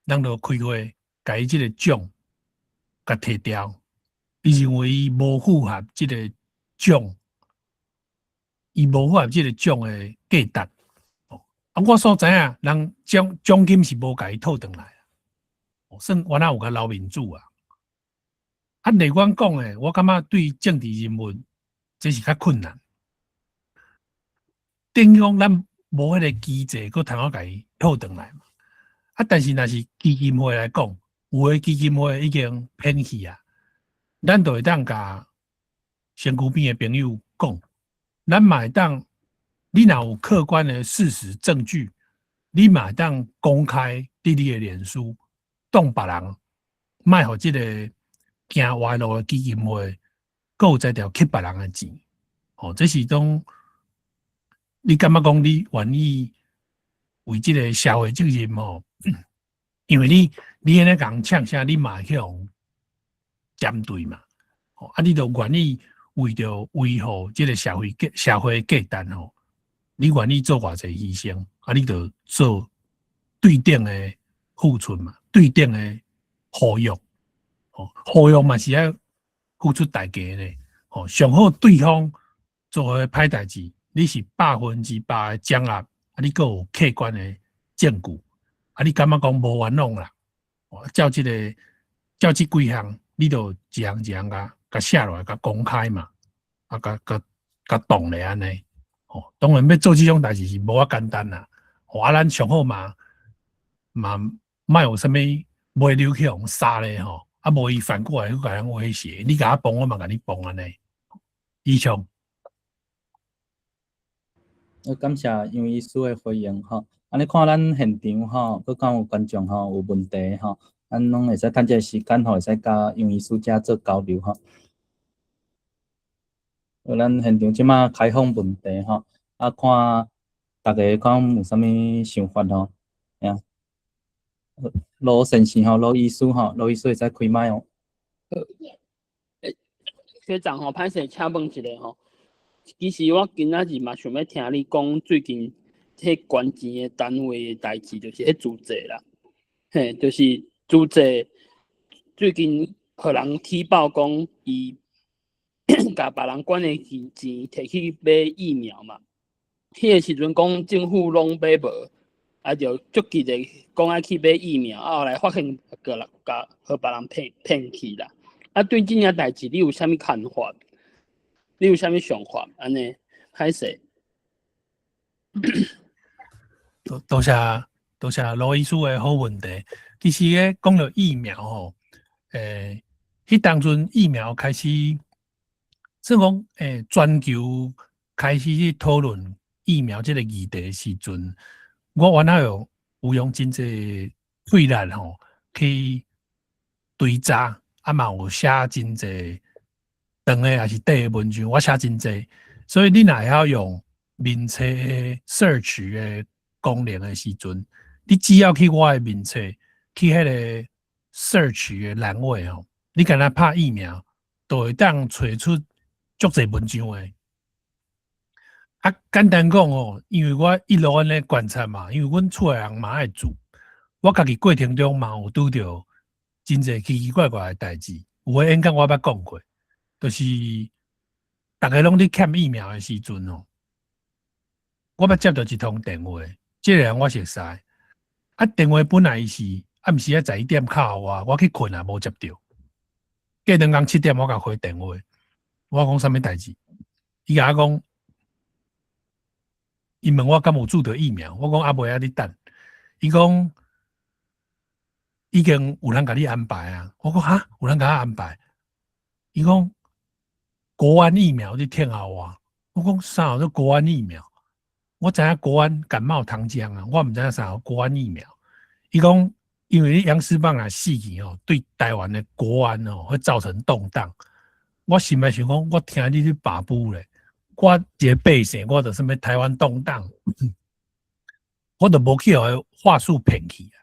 咱就开会，甲伊这个奖甲摕掉。伊认为伊无符合这个奖，伊无符合这个奖的价值。啊，我所知影，人奖金是无甲伊讨转来，算我哪有甲捞民主啊？啊，内观讲诶，我感觉对政治人物这是较困难。等于讲咱无迄个机制，佮通好甲伊讨转来嘛。啊，但是若是基金会来讲，有诶基金会已经偏去啊，咱就会当甲身躯边诶朋友讲，咱嘛会当。你若有客观的事实证据，你嘛会当公开伫你的脸书，挡别人，卖互即个行歪路的基金会，佮有在条吸别人的钱。这是种你感觉讲你愿意为即个社会责任因为你安尼共呛声，你嘛会去互针对嘛。啊，你就愿意为着维护即个社会价值你愿意做偌济牺牲，啊，你就做对等的付出嘛，对等的呼吁，呼吁嘛是要付出代价的，上好对方做的歹代志，你是100%的掌握，啊，你阁有客观的证据，啊，你感觉讲无冤枉啦，照这几项，你就一项甲写落来，甲公开嘛，甲动咧安尼。当然要做这种代志是无啊简单啦。咱上好嘛，莫有啥物买溜去互杀咧吼，无伊反过来去甲人威胁，你甲我帮，我嘛甲你帮安尼。以上。感谢杨医师的回应吼。安尼看咱现场吼，佮敢有观众吼有问题吼，咱拢会使趁这个时间吼，会使甲杨医师遮做交流吼。咱现场即马开放问题吼，看大家讲有啥物想法吼，罗先生吼，罗医师吼，罗医师会使开麦哦。学长吼，歹势请问一下吼。其实我今仔日嘛想要听你讲最近迄关钱的单位的代志，就是迄租债啦。嘿，就是租债最近互人踢爆讲伊甲别人管的钱摕去买疫苗嘛。迄个时阵讲政府拢买无，就足急的讲爱去买疫苗，后来发现甲互别人骗去啦。对这件代志，你有啥物看法？你有啥物想法？安尼，歹势。多谢罗医师的好问题。其实咧，讲到疫苗吼，迄当阵疫苗开始，即讲全球开始去讨论疫苗这个议题的时阵，我原来有用真济费力吼去追查，嘛有写真济。长的还是短的文章，我写真济，所以你若会晓用面册的 search 的功能的时阵，你只要去我的面册，去迄个 search 的栏位吼，你敢若拍疫苗，就会当找出足侪文章的。简单讲哦，因为我一路安尼观察嘛，因为阮厝的人嘛爱住，我家己过程中嘛有拄着真侪奇奇怪怪的代志，有诶演讲我捌讲过。就是大家拢咧欠疫苗的时阵哦，我捌接到一通电话，这个人我熟悉，电话本来是暗时11点敲我去困啊，无接到。过2天7点我甲回电话，我讲啥物代志？伊甲我讲，伊问我敢有注到疫苗，我讲未啊，你等。伊讲已经有人甲你安排啊，我讲哈，有人甲我安排。伊讲。国安疫苗你听下我讲啥叫国安疫苗？我知影国安感冒糖浆啊，我毋知影啥叫国安疫苗。伊讲，因为杨思棒啊事件哦，对台湾的国安哦会造成动荡。我心内想讲，我听你去把布咧，我一个百姓，我就什么台湾动荡，我就无去互话术骗去啊。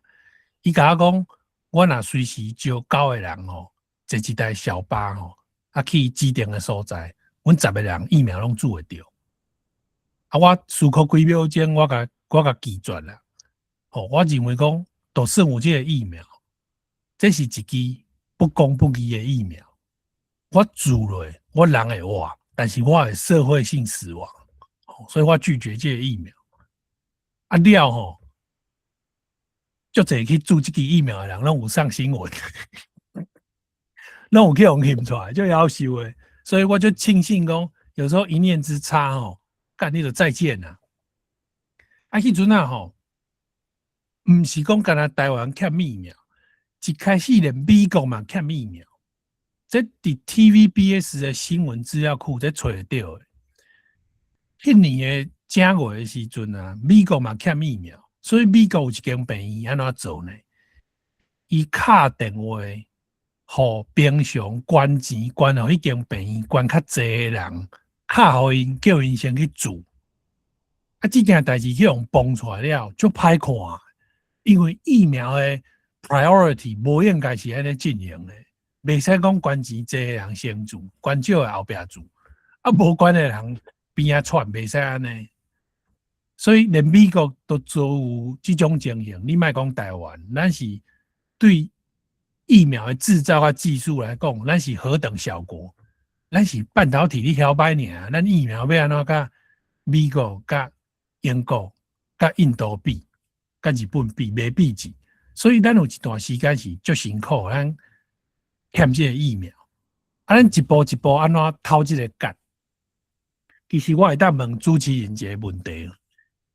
伊甲我讲，我若随时招9个人哦，坐一台小巴哦。去指定的所在，阮10个人疫苗拢注会着。我思考几秒钟，我甲记住啦。我认为讲，就算有这个疫苗，这是一支不公不义的疫苗。我注落，我人会活，但是我会社会性死亡，所以我拒绝这个疫苗。了吼，足侪去注这支疫苗的人，拢有上新闻。那我去用翕出来就夭寿诶，所以我就庆幸讲，有时候一念之差吼，干你就再见啦。迄阵啊吼，毋是讲干那台湾欠疫苗，一开始连美国嘛欠疫苗，这伫 TVBS 的新闻资料库才找得到诶。迄年的正月的时阵啊，美国嘛欠疫苗，所以美国有一间病院安怎做呢？伊敲电话。互平常捐钱捐互迄间病院捐较济诶人，敲互因叫因先去住。这件代志去用崩出来了，足歹看。因为疫苗诶 priority 无应该是安尼进行诶，袂使讲捐钱济诶人先住，捐少诶后壁住。无捐诶人边仔窜，袂使安尼。所以连美国都做有即种情形，你莫讲台湾，咱是对。疫苗的制造和技术来讲，咱是何等小国？咱是半导体你晓摆尔，咱疫苗要安怎甲美国、甲英国、甲印度比，甲日本比，袂比起。所以咱有一段时间是足辛苦，咱欠这个疫苗，咱一步一步安怎偷这个干？其实我会当问主持人一个问题，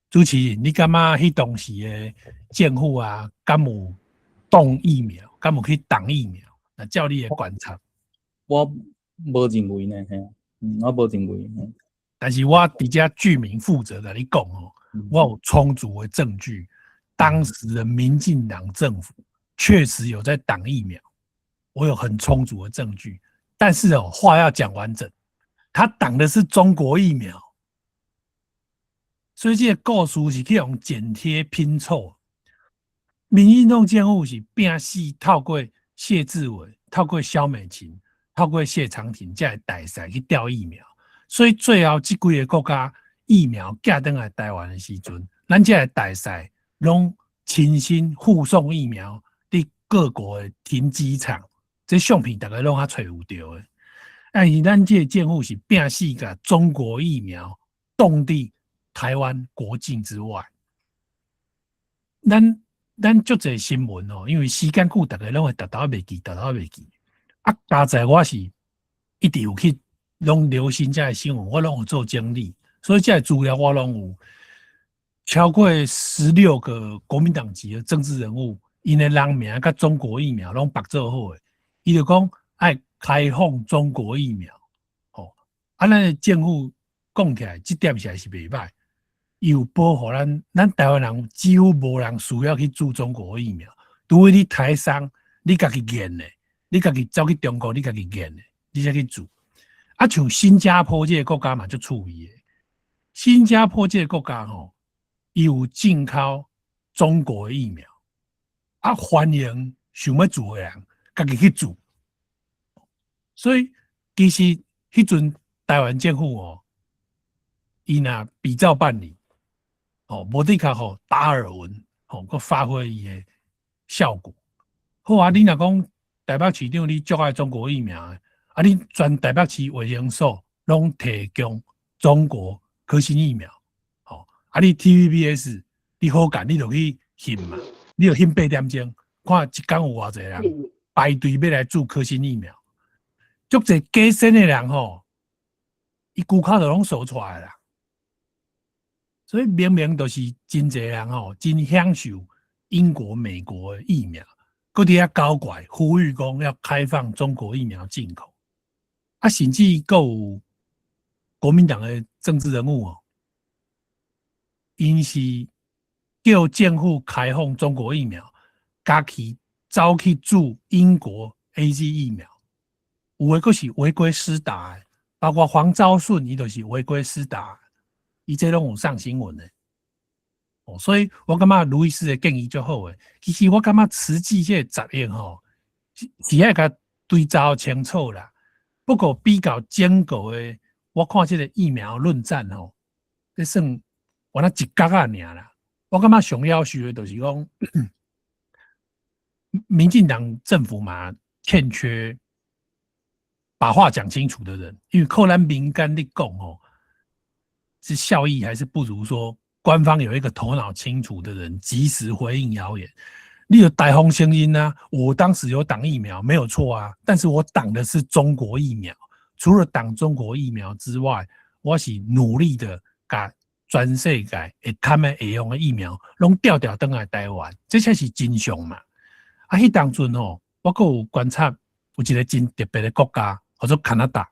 主持人，你感觉迄当时的政府啊，敢有动疫苗，敢有去挡疫苗？那照你的观察，我无认为呢，嘿，我无认为。但是我伫遮居民负责的你讲哦，我有充足的证据，当时的民进党政府确实有在挡疫苗，我有很充足的证据。但是哦，话要讲完整，他挡的是中国疫苗，所以这个故事是去用剪贴拼凑。民进党政府是拼死透过谢志伟、透过萧美琴、透过谢长廷才会大赛去调疫苗。所以最后这几个国家疫苗寄回来台湾的时阵，咱这个大赛拢亲身护送疫苗伫各国的停机场，这相片大家拢较找有到的。但是咱这个政府是拼死甲中国疫苗冻伫台湾国境之外。咱足侪新闻哦，因为时间久，大家拢会达到袂记。啊，加在我是一直有去。拢留心这些新闻，我拢有做整理，所以这些资料我拢有超过16个国民党籍的政治人物，因的人名甲中国疫苗拢绑做好的。伊就讲爱开放中国疫苗，哦，啊，咱的政府讲起来，这点是还是袂歹，有保护咱台湾人几乎无人需要去注中国疫苗，除非你台商你家己验的，你家己走去中国你家己验的，你才去注。啊，像新加坡这个国家嘛，就趣味的。新加坡这个国家吼，伊有进口中国的疫苗，啊，欢迎想要做的人家己去做。所以其实迄阵台湾政府哦，伊若比照办理，哦，无得较好达尔文，哦，佮发挥伊的效果。好啊，你若讲台北市长你足爱中国疫苗的。啊！你全台北市卫生所拢提供中国科兴疫苗，吼！啊！你 TVBS 你好干，你就去翕嘛，你就翕8点钟，看一天有偌济人排队要来注科兴疫苗，足侪假身的人吼，伊户口就拢扫出来啦。所以明明都是真侪人吼，真享受英国、美国的疫苗，搁伫遐搞怪，呼吁讲要开放中国疫苗进口。啊，甚至有国民党的政治人物哦，因是叫政府开放中国疫苗，家己走去注英国 AZ 疫苗，有的佫是违规施打的，包括黄昭顺，伊就是违规施打，伊这拢有上新闻的。哦，所以我感觉卢医师的建议就好诶。其实我感觉实际这10亿吼，是要甲对照清楚啦。不过比较坚固的，我看这个疫苗论战吼，这算我那一角啊尔啦。我感觉上要求的就是讲，民进党政府嘛欠缺把话讲清楚的人，因为扣咱民间的讲哦，是效益还是不如说官方有一个头脑清楚的人及时回应谣言。你有台风声音啊，我当时有挡疫苗没有错啊，但是我挡的是中国疫苗。除了挡中国疫苗之外，我是努力的把全世界会堪的会用的疫苗拢调回来台湾，这才是真相嘛。啊，迄当阵吼，我还有观察有一个真特别的国家，叫做加拿大。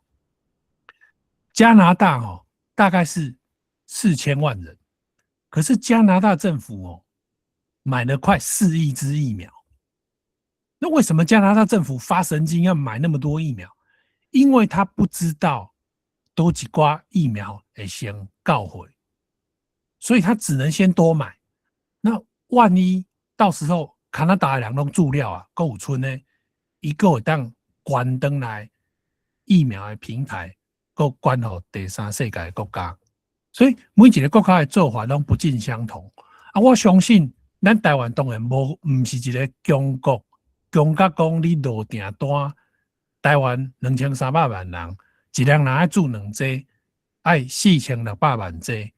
加拿大吼大概是4000万人，可是加拿大政府哦买了快4亿支疫苗。那为什么加拿大政府发神经要买那么多疫苗？因为他不知道多几挂疫苗会先到货，所以他只能先多买。那万一到时候加拿大的人拢注料啊，够有剩呢，伊个会当关登来疫苗的平台，够关予第三世界的国家。所以每一个国家的做法拢不尽相同啊！我相信咱台湾当然唔是一个强国，强甲讲你落订单，台湾2300万人，一人若爱注2剂，爱4600万剂。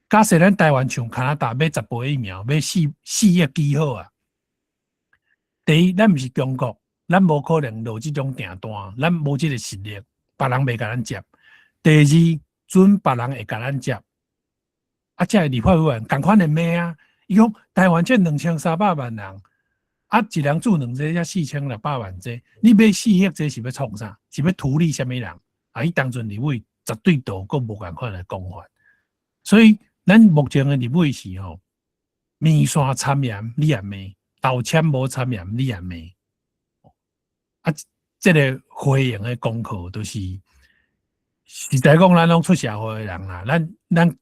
假设咱台湾像加拿大买10倍疫苗，买4亿剂好啊，第一，咱毋是中国，咱无可能落即种订单，咱无即个实力，别人袂甲咱接。第二，准别人会甲咱接。啊，这个立法委员共款的骂啊！伊讲台湾这2300万人，啊，一人住2只，才4600万只，你买4亿只是要创啥？是要图利什么人？啊，伊当阵立委绝对都个无共款的讲法。所以，咱目前的立委是吼，面线参盐你也骂，道歉无参盐你也骂。啊，这个回应的功课都是实在讲，咱拢出社会的人啦，咱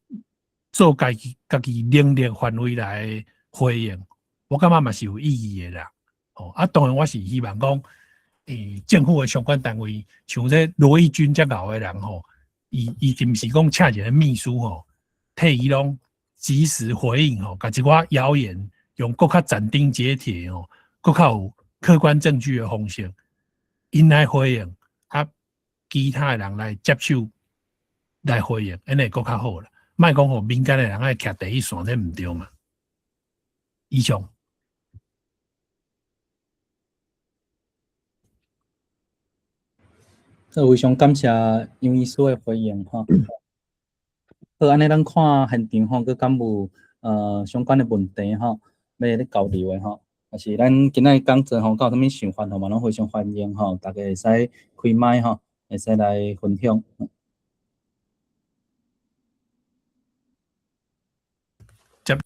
做家己能力范围来回应，我感觉嘛是有意义的啦。哦，啊，当然我是希望讲，政府的相关单位，像这罗义军这老的人吼，伊是毋是讲请一个秘书吼，替伊拢及时回应吼，甲一寡谣言用更较斩钉截铁吼，更较有客观证据的方式，因来回应，啊，其他的人来接受来回应，安尼更较好啦。莫讲吼民间的人爱徛第一线，这毋对嘛。以上。非常感谢杨医师的回应吼。好，安尼咱看现场吼，佮敢有相关的问题吼，要咧交流的吼，也是咱今仔讲座吼，有啥物想法吼嘛，拢非常欢迎吼，大家会使开麦吼，会使来分享。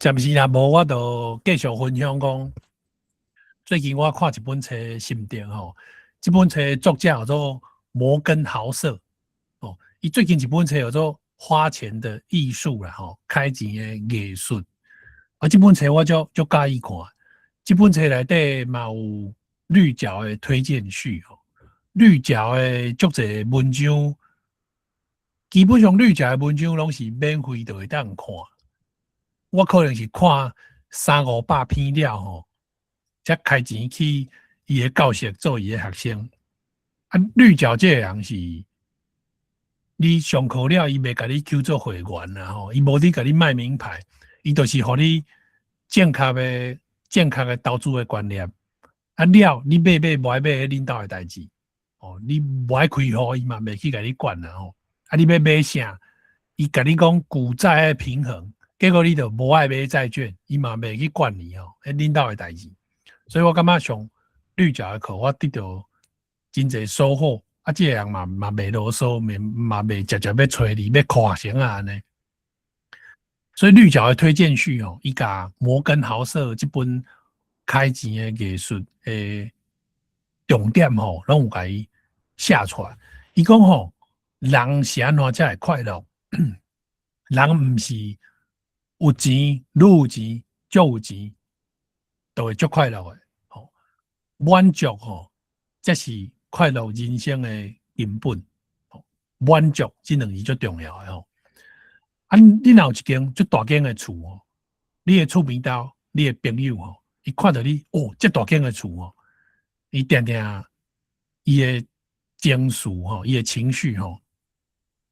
暂时若无，我就继续分享讲。最近我看一本册心得吼，这本册作者叫做摩根豪瑟哦，伊最近一本册叫做《花钱的艺术》啦吼，开钱的艺术。啊，这本册我就介意看，这本册内底嘛有绿角的推荐序吼，绿角的足侪文章，基本上绿角的文章拢是免费就会当看。我可能是看300-500篇了吼，才开钱去伊个教室做伊个学生。啊，绿角这个人是，你上课了，伊袂甲你求做会员啦吼，伊无伫甲你卖名牌，伊就是互你正确的投资的观念。啊了，你买无爱买领导的代志，哦，你无爱开户，伊嘛袂去甲你管啦吼。啊，你要买啥？伊甲你讲股债的平衡。结果你就无爱买债券，伊嘛袂去管你吼，领导的代志。所以我感觉上绿角的课，我得到真侪收获。啊，这个人嘛袂啰嗦，嘛袂直接要催你要夸成啊安尼。所以绿角的推荐序吼，伊甲摩根豪瑟这本开钱的艺术诶重点吼，拢有甲伊写出来。伊讲吼，人是安怎才会快乐？人毋是。有钱，愈有钱，足有钱，都会足快乐的。吼，满足吼，这是快乐人生的根本。吼，满足这2字最重要的吼。啊，你若有一间最大间的厝哦，你的厝边头，你的朋友吼，伊看到你哦，这大间的厝哦，伊定定伊的情绪吼，伊的情绪吼，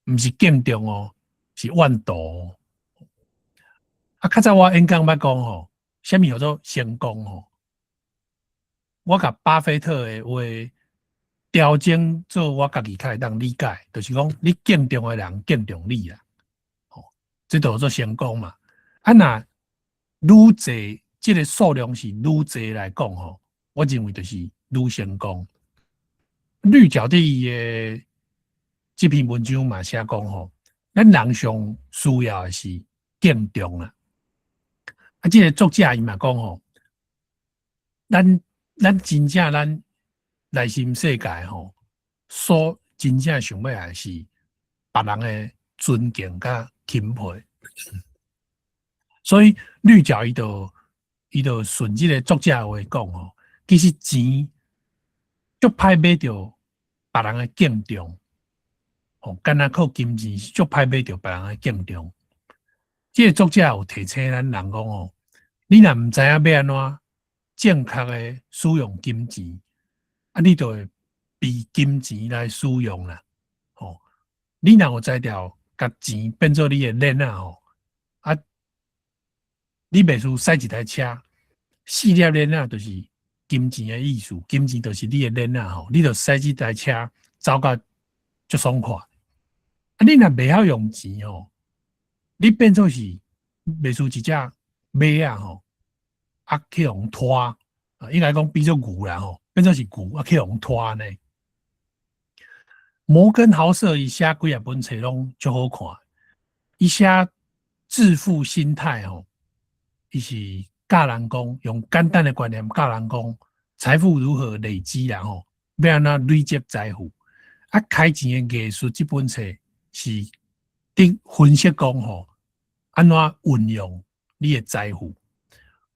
毋是敬重哦，是怨妒哦。啊，较早我演讲捌讲吼，啥物叫做成功吼？我甲巴菲特的话调整做我家己较会当理解，就是讲你敬重的人敬重你啦，吼，这叫做成功嘛。啊，那愈侪这个数量是愈侪来讲吼，我认为就是愈成功。绿角伫伊的这篇文章嘛写讲吼，咱人上需要的是敬重啦。啊，这个作者伊嘛讲吼，咱真正咱内心世界吼，所真正想要的是别人的尊敬甲钦佩。所以绿角伊就顺这个作者的话讲吼，其实钱足歹买着别人的敬重，吼，干那靠金钱足歹买着别人的敬重。这个作者有提醒咱人讲吼，你若毋知影要安怎正确的使用金钱，啊，你就会被金钱来使用啦。吼，你若有才调，甲钱变做你的链啊吼，啊，你袂输驶一台车，4粒链啊，就是金钱的意思，金钱就是你的链啊吼，你就驶这台车走到足爽快。啊，你若袂晓用钱吼，你变做是袂输一只马啊吼，啊去用拖啊，应该讲比作牛啦吼，变做是牛啊去用拖呢。摩根豪瑟伊写几啊本册拢足好看，伊写致富心态吼，伊是教人讲用简单的观念教人讲财富如何累积啦吼，要安怎累积财富。啊，开钱的艺术这本册是伫分析讲吼，安怎运用你的财富。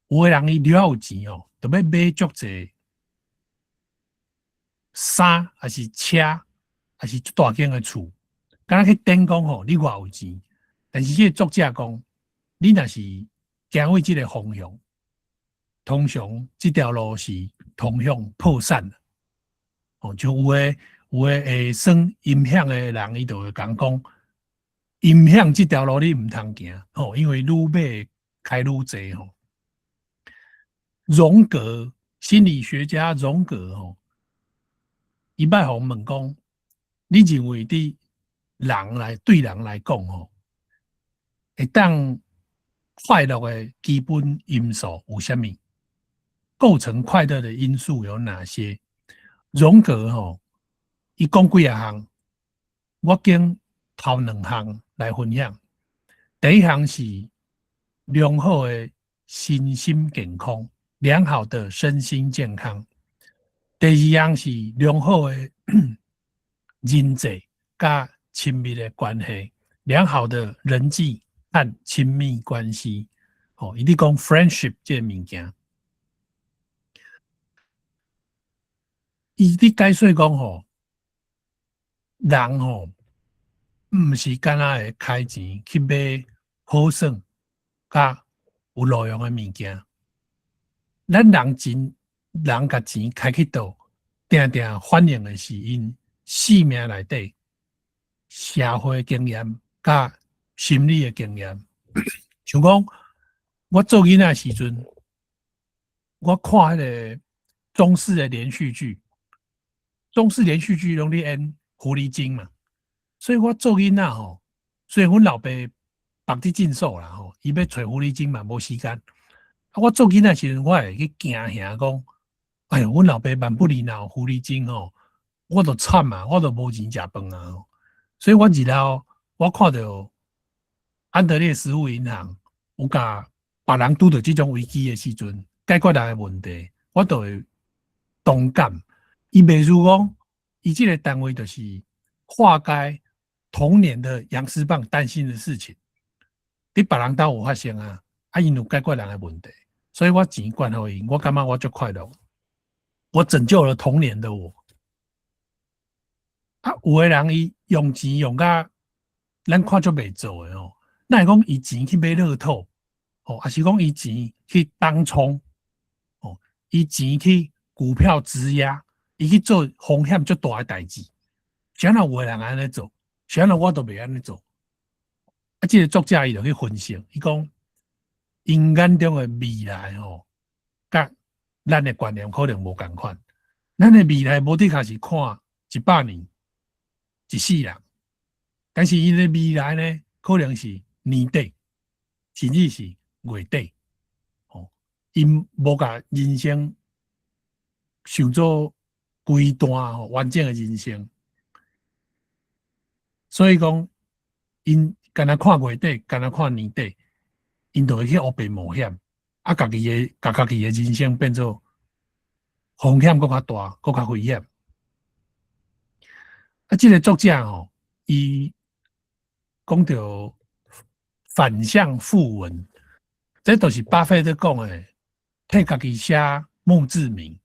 有的人伊了有钱哦，就要买足济衫，还是车，还是足大间的厝。敢若去顶讲吼，你偌有钱，但是这个作者讲，你若是行为这个方向，通常这条路是通向破产的。哦，就有的会算影响的人，伊就会讲，影响这条路你唔通行，哦，因为愈买开愈济吼。荣格心理学家荣格吼，伊捌互问讲，你认为对人来讲吼，会当快乐的基本因素有啥物？构成快乐的因素有哪些？荣格吼，伊讲几啊项，我经头2项来分享。第一项是良好的身心健康，良好的身心健康。第二项是良好的人际甲亲密的关系，良好的人际和亲密关系。哦，伊咧讲 friendship 这个物件。伊咧解说讲吼，人吼毋是干那会开钱去买好耍甲有路用的物件。咱人甲钱开去倒，定定反映的是因生命内底社会经验甲心理的经验。像讲，我做囡仔时阵，我看迄个中式的连续剧。中式连续剧拢咧演狐狸精嘛，所以我做囡仔吼，所以阮老爸绑伫禁手啦吼，伊要找狐狸精嘛无时间。我做囡仔时阵，我会去惊吓讲，哎哟，阮老爸万不离若有狐狸精吼，我都惨嘛，我都无钱食饭啊。所以我日后我看到安德烈食物银行有甲别人拄到这种危机的时阵，解决人的问题，我都会同感。伊袂如讲，伊这个单位就是化解童年的杨思棒担心的事情，伫别人兜有发生啊，因有解决人的问题，所以我钱捐互伊，我感觉我足快乐，我拯救了童年的我。啊，有的人伊用钱用甲咱看足袂做的哦，那会讲伊钱去买乐透，哦，还是讲伊钱去当冲，哦，伊钱去股票质押。伊去做风险足大诶代志，想到有诶人安尼做，想到我都袂安尼做。啊，这个作者伊就去分析，伊讲因眼中诶未来吼，甲咱诶观念可能无共款。咱诶未来无的确是看100年、一世人，但是因诶未来呢，可能是年底，甚至是月底。哦，因无甲人生想做规段完整的人生，所以讲，因干那看月底，干那看年底，因就会去黑白冒险，啊，家己的人生变做风险更较大，更较危险。啊，这个作者吼，伊讲到反向富文，这就是巴菲特讲的，替家己写墓志铭。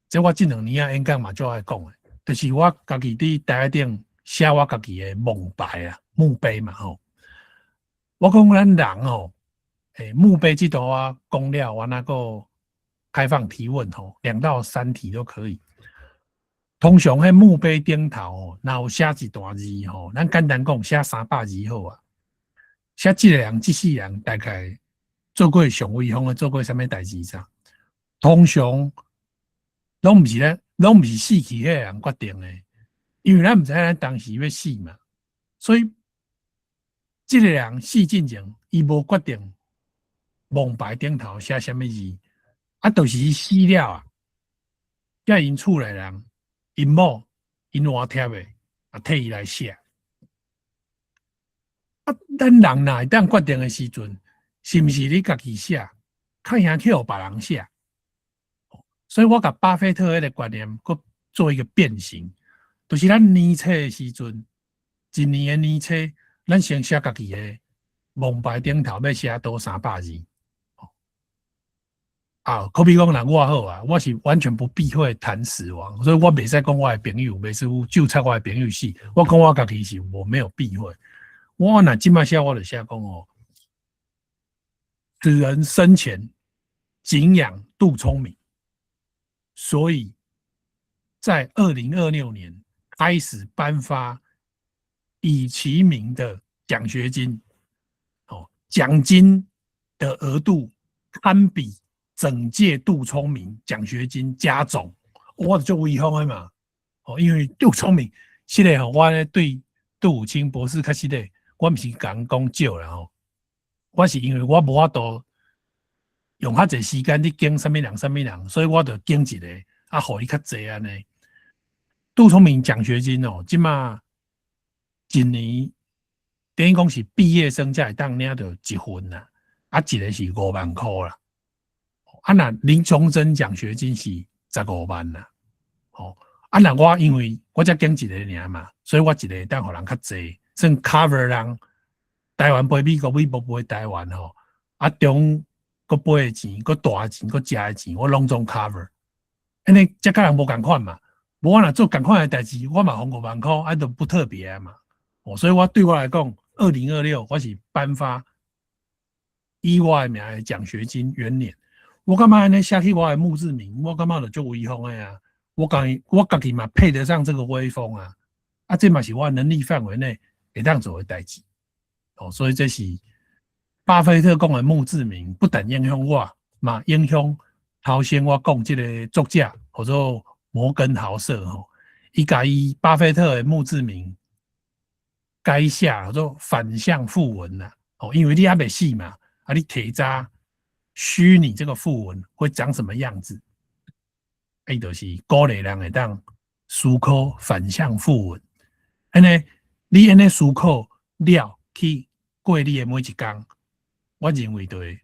这我这2年演讲嘛，就爱讲的，就是我家己伫台顶写我家己的梦牌啊，墓碑嘛吼。我讲咱人吼，墓碑这度啊讲了，我那个开放提问吼，2到3题都可以。通常迄墓碑顶头吼，若有写一段字吼，咱简单讲写300字好啊。写这个人、这世人大概做过上威风的，做过啥物代志啥？通常拢毋是死去迄个人决定的，因为咱毋知咱当时要死嘛，所以即个人死进前，伊无决定蒙牌顶头写什么字，就是伊死了啊，叫因厝内人、因某、因换贴的替伊来写。咱人若会当决定的时阵，是毋是你家己写，较赢去互别人写？所以我甲巴菲特迄个观念，佮做一个变形，就是咱年册的时阵，一年的年册，咱先写家己的蒙牌顶头要写多300字。可比讲人我好啊，我是完全不避讳谈死亡，所以我袂使讲我的朋友，袂使就猜我的朋友死，我讲我家己是我没有避讳。我若即摆写我就写讲哦，此人生前敬仰杜聪明，所以在2026年开始颁发以其名的奖学金，奖金的额度堪比整届杜聪明奖学金加总，我就威风的嘛。因为杜聪明，现在我呢对杜武清博士较实的，我不是讲少啦我是因为我无法度用较侪时间去经什么人，所以我就经一个，互伊较侪安尼。杜聪明奖学金即马一年等于讲是毕业生才会当领到一份啦，一个是5万块啦。那林崇真奖学金是15万啦。那我因为我才经一个尔嘛，所以我一个当互人较侪，算 cover 人台湾飞美国，美国飞台湾中佮飞的钱，佮大钱，佮食的钱，我拢总 cover。安尼遮个人无共款嘛，无我若做共款的代志，我嘛红5万块，都不特别嘛。所以对我来讲，2026我是颁发以我的名的奖学金元年。我感觉安尼写起我的墓志铭，我感觉就足威风的啊！我家己嘛配得上这个威风啊！这嘛是我能力范围内会当做的代志。所以这是巴菲特讲的墓志铭，不但影响我，嘛影响头先我讲这个作者，或者摩根豪瑟伊甲伊巴菲特的墓志铭改写叫做反向讣文啦。因为你还没死嘛，你提早虚拟这个讣文会长什么样子？就是鼓励人会当思考反向讣文。你安尼思考了去过你的每一天，我认为就会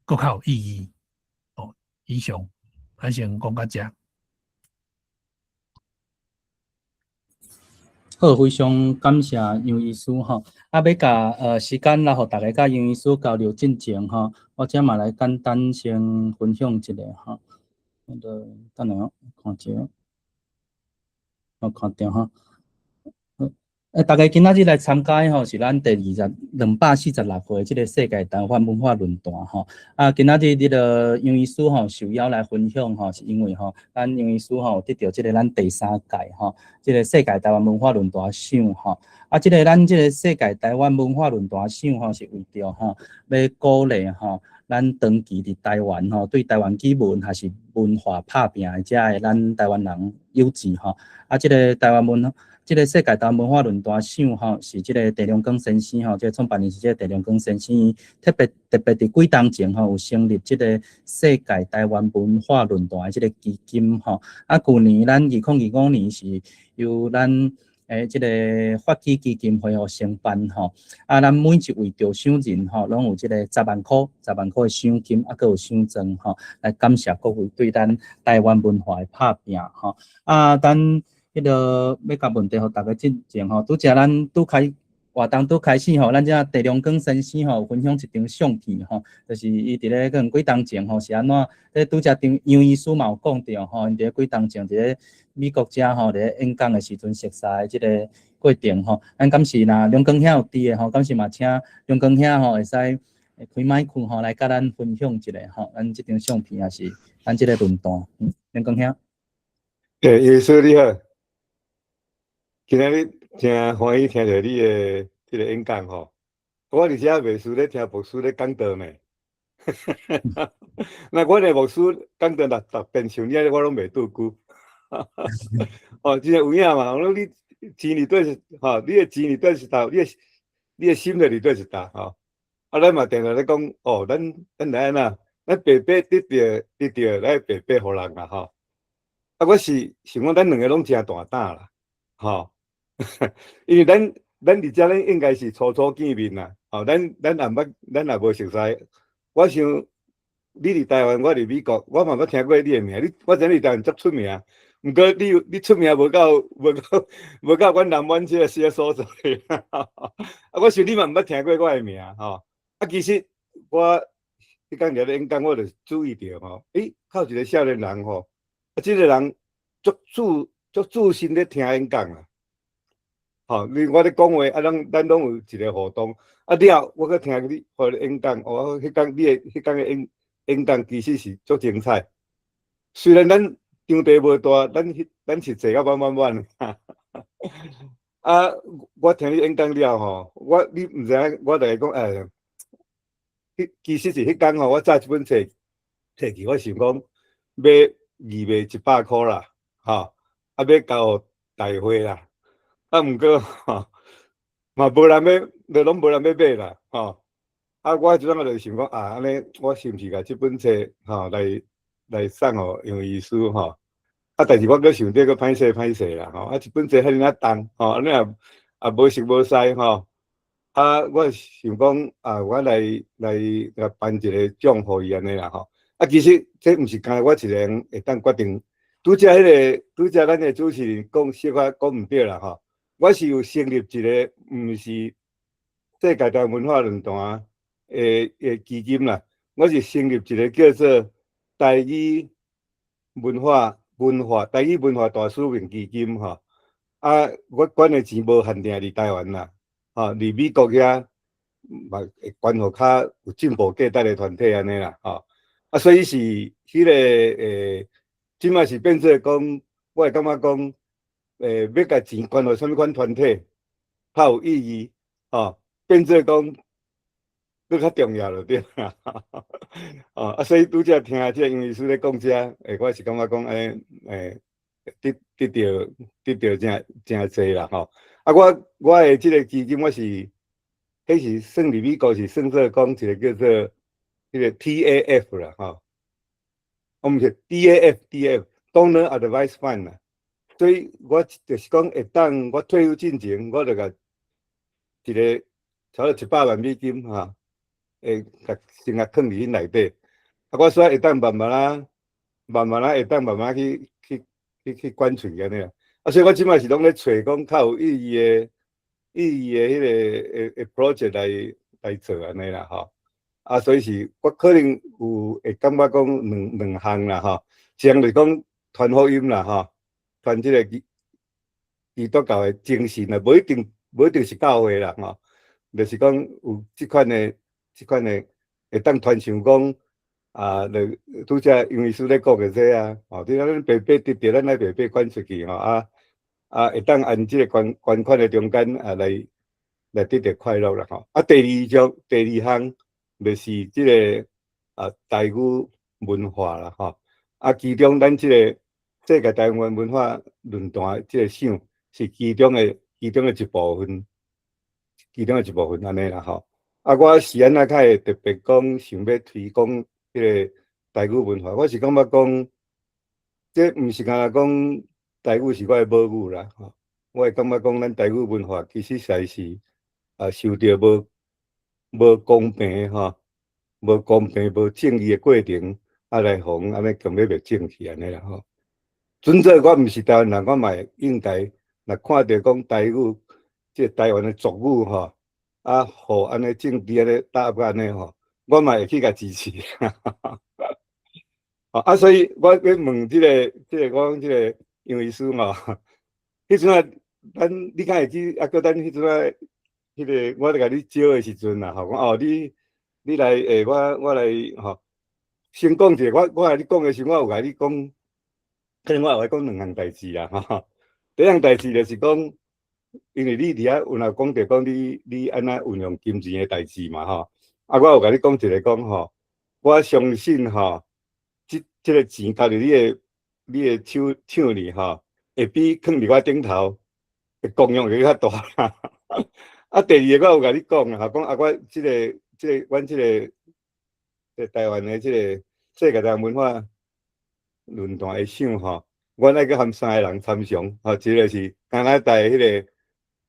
更较有意义。以上，咱先讲到这。好，非常感谢杨医师要甲时间来互大家甲杨医师交流进前我这嘛来简单先分享一下等下看者，看到大家今仔日来参加是咱第246回这个世界台湾文化论坛今仔日杨医师受邀来分享是因为咱杨医师得到这个咱第3届这个世界台湾文化论坛奖这个咱这个世界台湾文化论坛奖是为着要鼓励咱长期伫台湾对台湾语文还是文化打拼的遮的咱台湾人友志这个台湾这个世界台湾文化论坛奖是这个陈良光先生这个创办人是这个陈良光先生特别伫几当前有成立这个世界台湾文化论坛的这个基金去年咱2025年是由咱这个发起基金会承办咱每一位着赏人拢有这个10万块的赏金，还有赏状来感谢各位对咱台湾文化的打拼咱要甲问题互大家进前拄则咱活动开始咱这陈良光先生分享一张相片就是伊伫咧可能几当前是安怎拄则杨医师嘛有讲到因伫咧几当前伫咧美国遮伫咧演讲的时阵熟悉即个过程咱敢是若良光兄有伫的敢是嘛请良光兄会使开麦克来甲咱分享一下咱即张相片也是咱即个论坛良光兄。杨医师你好。今仔日真欢喜听到你的这个演讲我而且也袂输咧听博士咧讲道呢，那我的牧师讲到6遍上你我拢袂拄久。哦，真有影嘛！我讲你钱伫对是吼，你的钱伫对是头，你的心就伫对是头吼。啊，咱嘛定定咧讲，哦，咱来安那，咱白白得到，来白白互人啦吼。啊，我是想讲，咱两个拢真大胆啦，吼。因为咱伫遮咧应该是初初见面啦，吼，咱也无熟悉。我想你伫台湾，我伫美国，我嘛捌听过你的名，我知你台湾足出名。毋过你出名无到阮南湾这个所在，啊！我想你嘛毋捌听过我的名吼。啊，其实我迄工日咧演讲，我就注意到吼，靠一个少年人吼，啊，这个人足注心咧听演讲啦。吼，我咧讲话啊，咱拢有一个互动。啊了，我搁听你互你演讲，哦，迄工的演讲其实是足精彩。虽然咱场地无大，咱是坐到满。啊，我听你演讲了吼，你毋知影，我就会讲其实是迄工吼，我载一本册摕去，我想讲买200-100块啦，吼，啊要交大会啦，啊毋过吼嘛无人要，拢无人要买啦，吼。啊，我即阵就想讲安尼我是毋是甲即本册吼来送互杨医师吼？啊，但是我搁想着搁歹势啦吼，啊，一本册遐尼重吼，安尼也无熟无识吼。啊，我想讲我来颁一个奖互伊安尼啦吼。啊，其实这毋是干我一个人会当决定。拄则咱的主持人讲小可讲毋对啦吼。我是有成立一个毋是世界台文化论坛基金啦，我是成立一个叫做台语文化大使命基金吼。啊，我管的钱无限定伫台湾啦。伫美国遐嘛会关乎较有进步价值的团体安尼啦，吼。啊，所以是迄个即卖是变做讲，我会感觉讲，要甲钱关乎什么款团体，较有意义，吼，变做讲更较重要了对啦。啊，所以拄则听即个杨医师咧讲遮，我是感觉讲，得到真济啦，吼。啊，我的即个基金，迄是算伫美国是算做讲一个叫做迄个 TAF 啦，吼。我毋是 DAF Donor Advice Fund 啦。所以我就是讲会当我退休进前，我就甲一个差不多100万美金哈，甲先甲放伫因内底。啊，我说会当慢慢会当慢慢去管理安尼啦。啊，所以我即摆是拢咧找讲较有意义的迄个project 来做安尼啦吼。啊，所以是我可能会感觉讲两项啦吼，一项就是讲传福音啦吼，传即个基督教的精神啦，无一定是教会啦吼，就是讲有即款的会当传唱讲就拄则杨医师咧讲的这啊，吼，你咱白白得到，咱来白白捐出去吼会当按即个捐款的中间来得到快乐啦吼。啊，第二项就是即个台语文化啦吼。啊，其中咱即个世界台湾文化论坛即个赏是其中的一部分，安尼啦吼。啊，我是安那较会特别讲想要推广即个台语文化，我是感觉讲，这毋是干那讲台语是我的母语啦吼。我会感觉讲，咱台语文化其实在是受到无公平吼，无正义的过程来互安尼强烈袂正气安尼啦吼。准则我毋是台湾人，我嘛应该若看到讲台语即台湾的俗语吼，互安尼政治安尼打压安尼吼，我嘛会去甲支持。所以我要问即个我讲即个杨医师吼，迄阵你敢会记？叫咱迄阵迄个我甲你招的时阵啦，吼，讲你来我来吼，先讲一个，我甲你讲的时候，我有甲你讲，可能我有甲讲2项代志啦，吼。第一项代志就是讲，因为你伫遐有若讲着讲你安那运用金钱的代志嘛，吼。我有甲你讲一个讲吼，我相信吼，这个钱投入你的手里吼，会比放伫我顶头的功用会较大啦。啊，第二个我有甲你讲啦，讲啊，我阮这个台湾的这个世界文化论坛的赏吼，阮爱去含3个人参详，吼，一个是加拿大迄个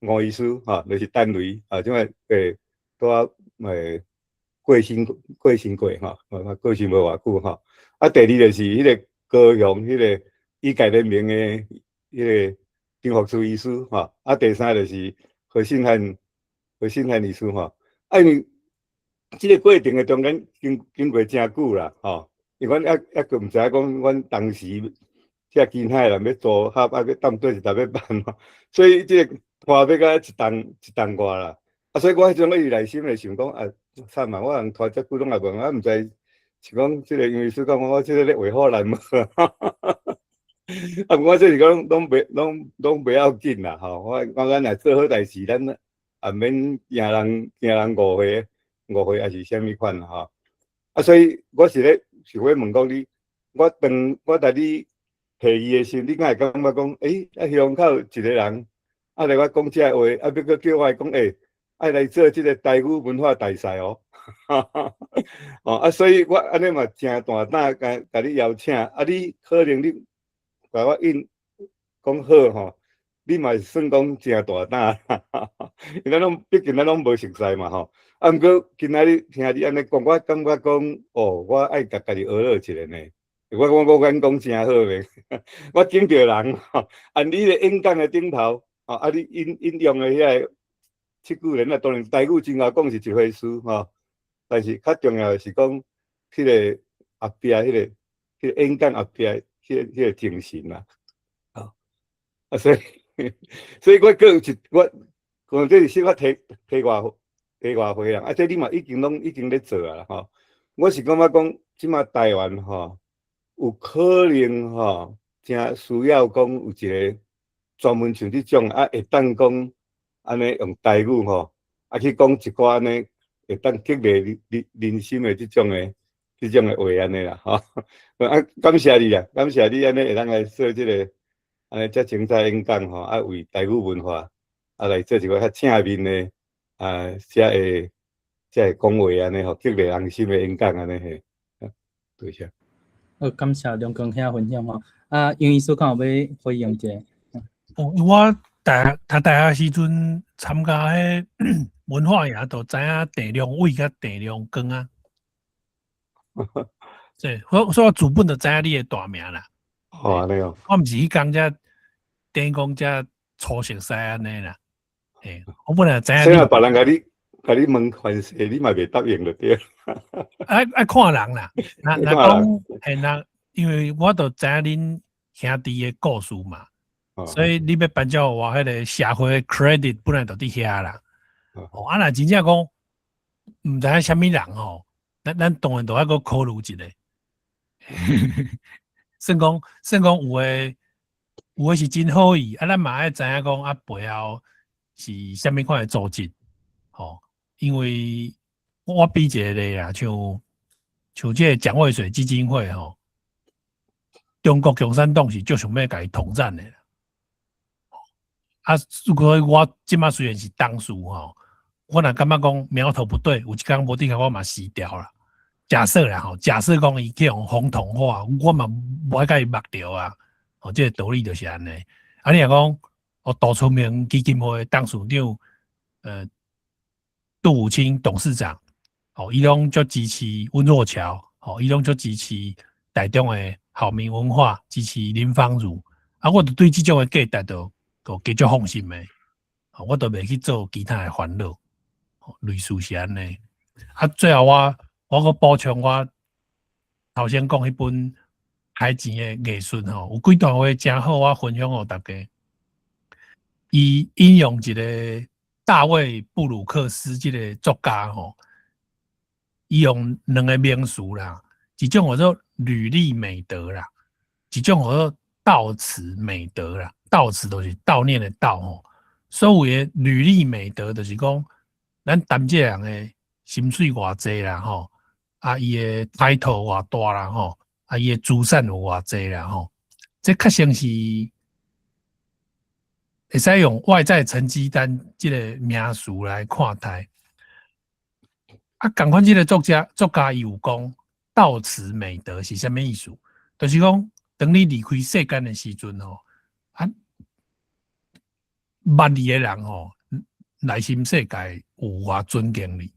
吴医师，吼，就是单雷，啊，即摆拄啊过身过吼，过身无偌久吼。啊，第二就是迄个高雄迄个医界联盟的迄个张福珠医师，吼。啊，第三就是何信汉医师，吼。啊，因为即个过程的中间经过真久啦，吼。因为阮还佫毋知影讲，阮当时遮金海人要组合，啊，要当对一搭要办吼，所以即个花要甲一万外啦。啊，所以我迄阵我伊内心咧想讲，啊，惨啊！我人拖遮久拢也问，啊，毋知是讲即个因为是讲我即个咧违法难无？啊，我这是讲拢袂要紧啦，吼！我咱若做好代志，咱也免惊人误会还是啥物款吼。啊，所以我是咧想要问讲你，我带你提议的时候，你敢会感觉讲，啊，乡口一个人，啊来我讲遮话，啊，要搁叫我讲，爱来做即个台语文化大赛哦，哦啊，所以我安尼嘛真大胆甲你邀请，啊，你可能你甲我应讲好吼，你嘛算讲真大胆，因为毕竟咱拢无熟悉嘛吼。啊，毋过今仔日听你安尼讲，我感觉讲，哦，我爱甲家己学乐一下呢。我敢讲真好咧，我敬着人吼，按你的演讲的顶头，哦，啊，你引用的遐个7句人啊，当然台语真好讲是一回事吼，但是较重要的是讲迄个后壁迄个演讲后壁迄个精神啦，啊，所以我个有我可能这是我提外回啦，啊，这你嘛已经咧做啊吼，我是感觉讲即马台湾吼。有可能吼，真需要讲有一个专门像这种啊，会当讲安尼用台语吼，啊去讲一寡安尼会当激励人心的这种的话安尼啦吼。啊，感谢你啦，感谢你安尼会当来做这个安尼遮精彩演讲吼，啊为台语文化啊来做一个较正面的啊，遮会讲话安尼吼，激励人心的演讲安尼嘿，多谢。好，感谢梁光兄分享吼。啊，杨医师敢有要回应者？哦，我大学时阵参加迄文化营，都知影地量位甲地量光啊。对，所以我自本就知影你的大名啦。哦，安尼哦。我毋是去讲遮电工遮粗熟悉安尼啦。我本来知影。所以别人甲你问关系，你嘛袂答应就对。爱看人啦，那讲因为我都知影恁兄弟的故事嘛，所以你要颁奖我迄个社会 credit 本来就伫遐啦。哦，啊，若真正讲毋知影啥物人吼，咱当然都要搁考虑一下。算讲有诶是真好意，啊，咱嘛爱知影讲啊背后是啥物款诶组织，吼，因为我比一个咧啦，像这个蒋渭水基金会吼，中国共产党是就想要甲伊统战的。啊，如果我即马虽然是党事吼，我若感觉讲苗头不对，有一天无顶下我嘛死掉啦。假设啦吼，假设讲伊去用红统化，我嘛无爱甲伊抹掉啊。哦，这个道理就是安尼。啊，你若讲哦，杜春明基金会党事长，杜武清董事长。哦，伊拢足支持温若桥，哦，伊拢足支持台中的好民文化，支持林芳如，啊，我就对这种的价值都加足放心的，哦，我都袂去做其他的烦恼，哦，类似是安尼。啊，最后我搁补充我头先讲迄本海钱的艺术吼，有几段话真好，我分享给大家。伊引用一个大卫布鲁克斯这个作家吼。伊用两个名词啦，一种叫做履历美德啦，一种叫做悼词美德啦。悼词就是悼念的悼吼，所谓的履历美德就是讲，咱谈这人的心水偌济啦吼，啊，伊的抬头偌大啦吼，啊，伊的资产有偌济啦吼，这确实是会使用外在成绩单这个名词来看待。啊，共款这个作家伊有讲到此美德是啥物意思？就是讲，当你离开世间的时阵吼，啊，捌你的人吼，内心世界有偌尊敬你，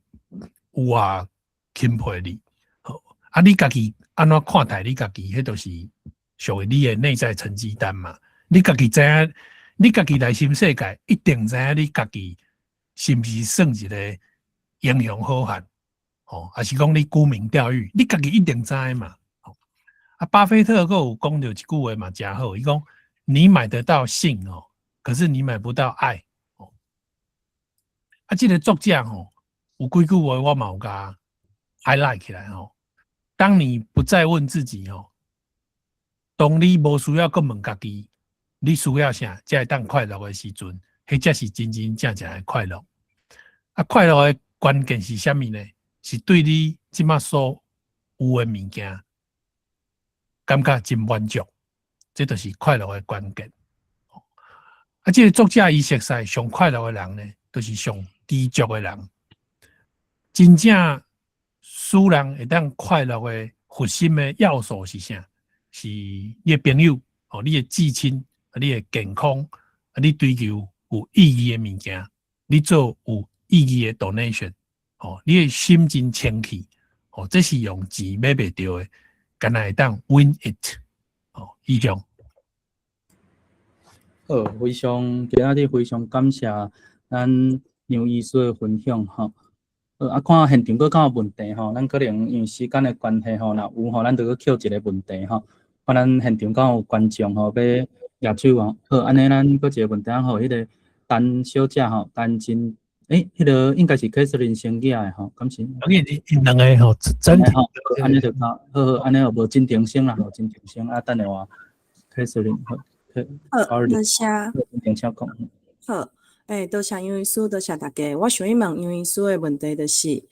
有偌钦佩你，好，啊，你家己安怎看待你家己？迄就是属于你的内在成绩单嘛。你家己知影，你家己内心世界一定知影你家己是毋是算一个英雄好汉？哦，还是讲你沽名钓誉？你家己一定知嘛。哦，啊，巴菲特还有讲到一句话嘛，真好，伊讲你买得到性哦，可是你买不到爱哦。啊，这个作者吼，有几句话我嘛有甲 highlight 起来吼。当你不再问自己哦，当你无需要去问家己，你需要啥才会当快乐的时阵，迄才是真真正正的快乐。啊，快乐的关键是啥物呢？是对你即马所有的物件，感觉真满足，这就是快乐的关键。啊，这个作者伊熟悉上快乐的人呢，就是上知足的人。真正使人会当快乐的核心的要素是啥？是你的朋友，哦，你的至亲，你的健康，你追求有意义的物件，你做有意义的 donation。哦，你的心真清气，哦，这是用钱买袂到的，敢若会当 win it， 哦，以上。好，非常今仔日非常感谢咱杨医师的分享吼。啊，看现场佫敢有问题吼，咱可能因为时间的关系吼，若有吼，咱就佫捡一个问题吼。看咱现场敢有观众吼要举手吼。好，安尼咱佫一个问题吼，迄个陈小姐吼，陈真。迄个应该是Catherine先举的吼，感谢。因两个吼，整体吼，安尼就好，好，安尼又无真停声啦，吼，真停声啊，等下话Catherine好，多谢。真停声讲。好，多谢杨医师，多谢大家。我想要问杨医师的问题就是，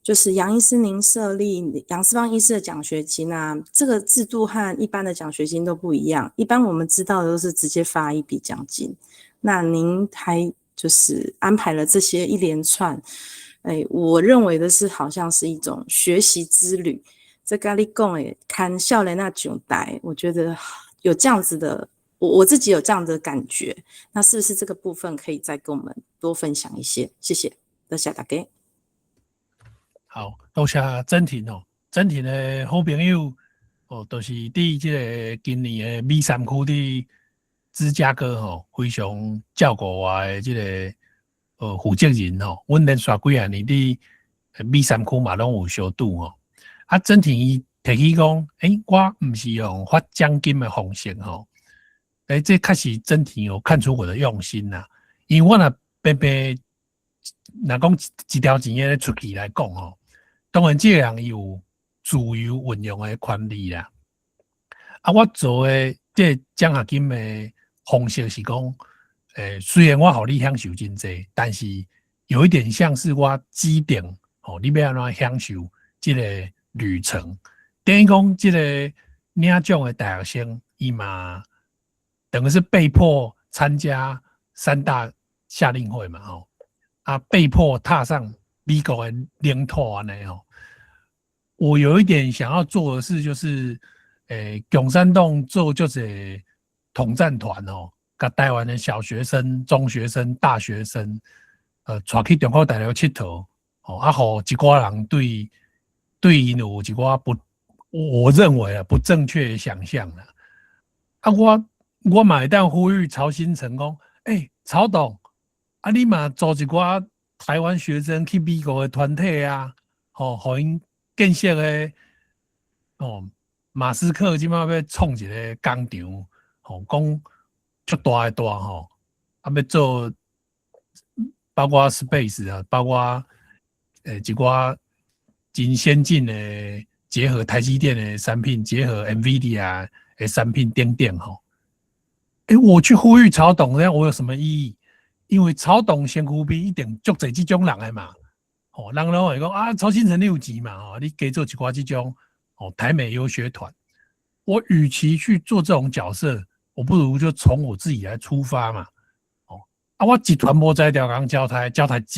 就是杨医师您设立杨思邦医师的奖学金啊，这个制度和一般的奖学金都不一样。一般我们知道的都是直接发一笔奖金，那您还就是安排了这些一连串，我认为的是好像是一种学习之旅。这跟你讲的看少年那种代，我觉得有这样子的，我自己有这样的感觉。那是不是这个部分可以再跟我们多分享一些？谢谢，多谢大家。好，多谢曾婷哦，曾婷的好朋友哦，就是伫这个今年的美山区的芝加哥吼，非常照顾我的这个负责人吼，阮连续几啊年伫美山区嘛拢有相拄吼。啊，曾婷伊提起讲，我毋是用发奖金的方式吼，这确实曾婷有看出我的用心啦。因为我若白白若讲一条钱咧出去来讲吼，当然这个人有自由运用的权利啦。啊，我做的这奖学金的方式是讲，虽然我互你享受真济，但是有一点像是我指定哦，你要安怎享受这个旅程。等于讲，这个领奖的大学生，伊嘛等于是被迫参加3大夏令会嘛，吼啊，被迫踏上美国的领土安尼吼。我有一点想要做的事就是。共山洞做就是统战团哦，甲台湾的小学生、中学生、大学生，带去中国大陆佚佗哦，啊，互一寡人对因有一寡我认为啊不正确的想象啦。啊，我嘛会当呼吁曹新成讲，曹董，啊，你嘛组一寡台湾学生去美国的团体啊，互因建设的哦。马斯克即马要创一个工厂，吼，讲足大的大吼，啊要做包括 space 啊，包括一寡真先进的结合台积电的产品，结合 NVIDIA 的产品等等吼。我去呼吁曹董，这样我有什么意义？因为曹董先呼比一定足侪这种人的嘛，哦，人拢会讲啊，曹新成你有钱嘛？哦，你给做一寡这种哦台美游学团。我与其去做这种角色，我不如就从我自己来出发嘛。哦，啊，我集团无在调岗教台一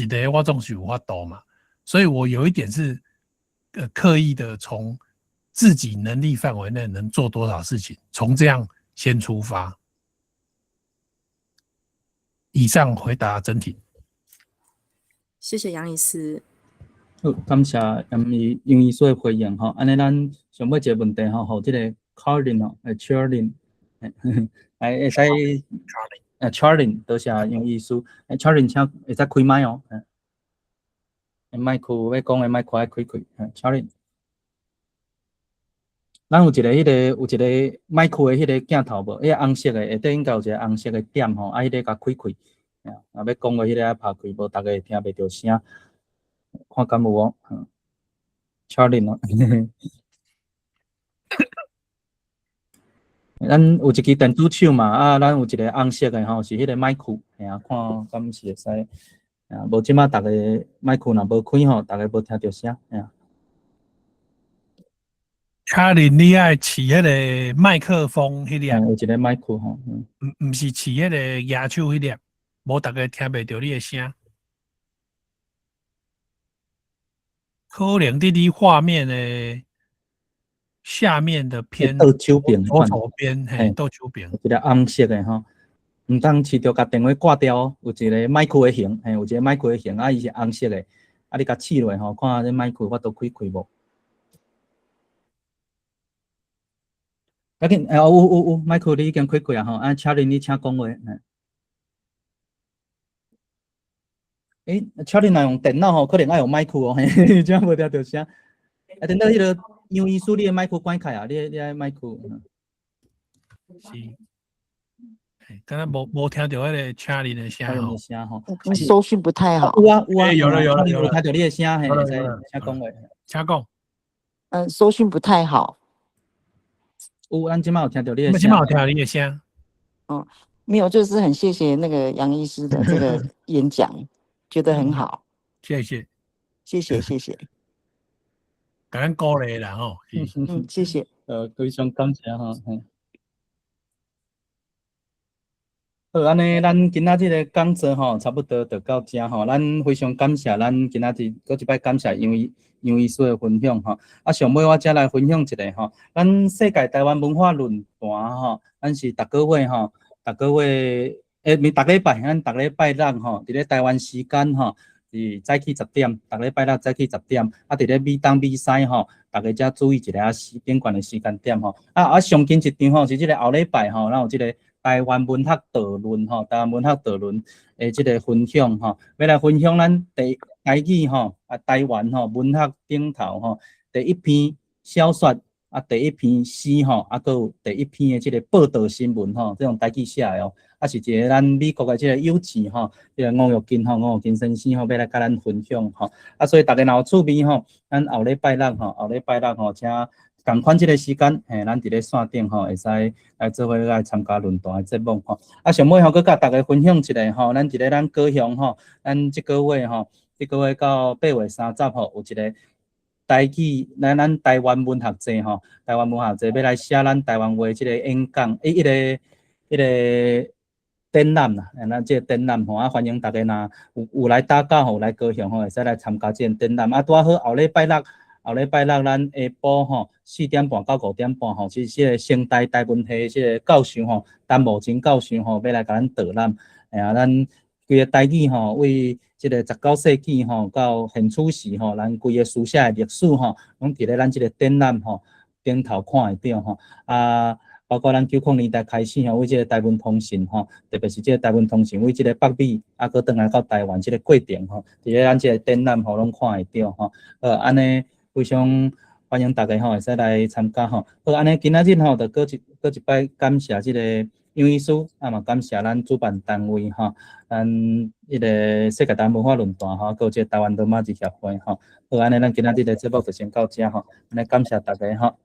个，我总是有法度嘛。所以我有一点是刻意的从自己能力范围内能做多少事情，从这样先出发。以上回答整体。谢谢杨医师。好，感谢杨医师的回应吼。安尼咱上尾一个问题吼，互这个 Carlin 吼，Charlin， 来会使Charlin， 多谢杨医师。Charlin， 请会使开麦哦。麦克要讲的麦克爱开。Charlin， 咱有一个麦克的迄个镜头无？迄个红色的下底应该有一个红色的点吼，迄个甲开。要讲的迄个爱拍开，无大家会听袂到声。看敢有哦，Charlie 哦，咱有一支电子手嘛，咱有一个红色的吼，是迄个麦克，看敢是会使，无即马大家麦克若无开吼，大家无听到声，卡林，你爱饲迄个麦克风迄粒，有一个麦克吼，毋是饲迄个牙手迄粒，无大家听袂到你的声。可能伫你画面的下面的偏倒手边，左手边，倒手边，一个红色的吼，毋当饲着甲电话挂掉哦，有一个麦克的形，有一个麦克的形，伊是红色的，你甲试落吼，看这麦克我都开无。要紧，有麦克你已经开过啊吼，Charlie 你请讲话。Charlie 若用电脑吼，可能爱用麦克哦，嘿，这样无听到声。等到迄个杨医师，你的麦克关开啊，你爱麦克。是，刚才无听到迄个 Charlie 的声吼。收讯不太好。有了，听到你的声，嘿，会使请讲话。请讲。收讯不太好。咱即马有听到你的声。即马有听到你的声。没有，就是很谢谢那个杨医师的这个演讲，觉得很好。谢谢。感恩鼓励啦吼。谢谢。非常感谢吼。好，安尼咱今仔日的讲座吼，差不多就到这吼。咱非常感谢咱今仔日搁一摆感谢杨医师的分享吼。上尾我则来分享一个吼，咱世界台湾文化论坛吼，咱是逐个月吼，逐个礼拜，咱逐礼拜六吼，伫咧台湾时间吼，是早起10点，逐礼拜六早起10点，伫咧美东美西吼，大家则注意一下点关的时间点吼。上近一场吼，是即个后礼拜吼，咱有即个台湾文学导论吼，台湾文学导论的即个分享吼，要来分享咱台语吼，台湾吼文学顶头吼，第一篇小说第一篇诗吼，搁有第一篇的即个报道新闻吼，这种台语写的哦，是一个咱美国的即个有志吼，即个吴玉金先生吼，要来甲咱分享吼，所以大家若有趣味吼，咱后礼拜六吼，请同款即个时间，咱伫咧线顶吼，会使来做伙来参加论坛的节目吼。上尾吼，佮甲大家分享一下吼，咱伫咧咱高雄吼，咱即个月吼，到8月30号有一个台语，咱台湾文学节吼，台湾文学节要来写咱台湾话即个演讲，迄个展览啦，咱即个展览吼，欢迎大家若有来打假吼，来高雄吼，会使来参加即个展览。拄好后礼拜六，咱下晡吼4点半到5点半吼，是即个成大台文系即个教授吼，陈慕真教授吼，要来甲咱导览。咱规个台语吼，为即个19世纪吼到现此时吼，咱规个书写的历史吼，拢伫咧咱即个展览吼顶头看会到吼。包括咱90年代开始吼，为即个台湾通信吼，特别是即个台湾通信为即个北美搁转来到台湾即个过程吼，伫咧咱即个展览吼拢看会到吼。安尼非常欢迎大家吼，会使来参加吼。好，安尼今仔日吼，就搁一摆感谢即个杨医师，嘛感谢咱主办单位吼，咱迄个世界台湾文化论坛吼，搁有即个台湾罗马字协会吼。好，安尼咱今仔日的节目就先到这吼，安尼感谢大家吼。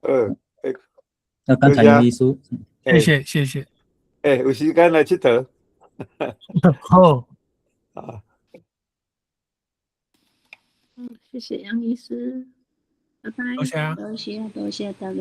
感谢杨医师，谢谢。有时间来佚佗。好。谢谢杨医师，拜拜。多谢啊。多谢大家。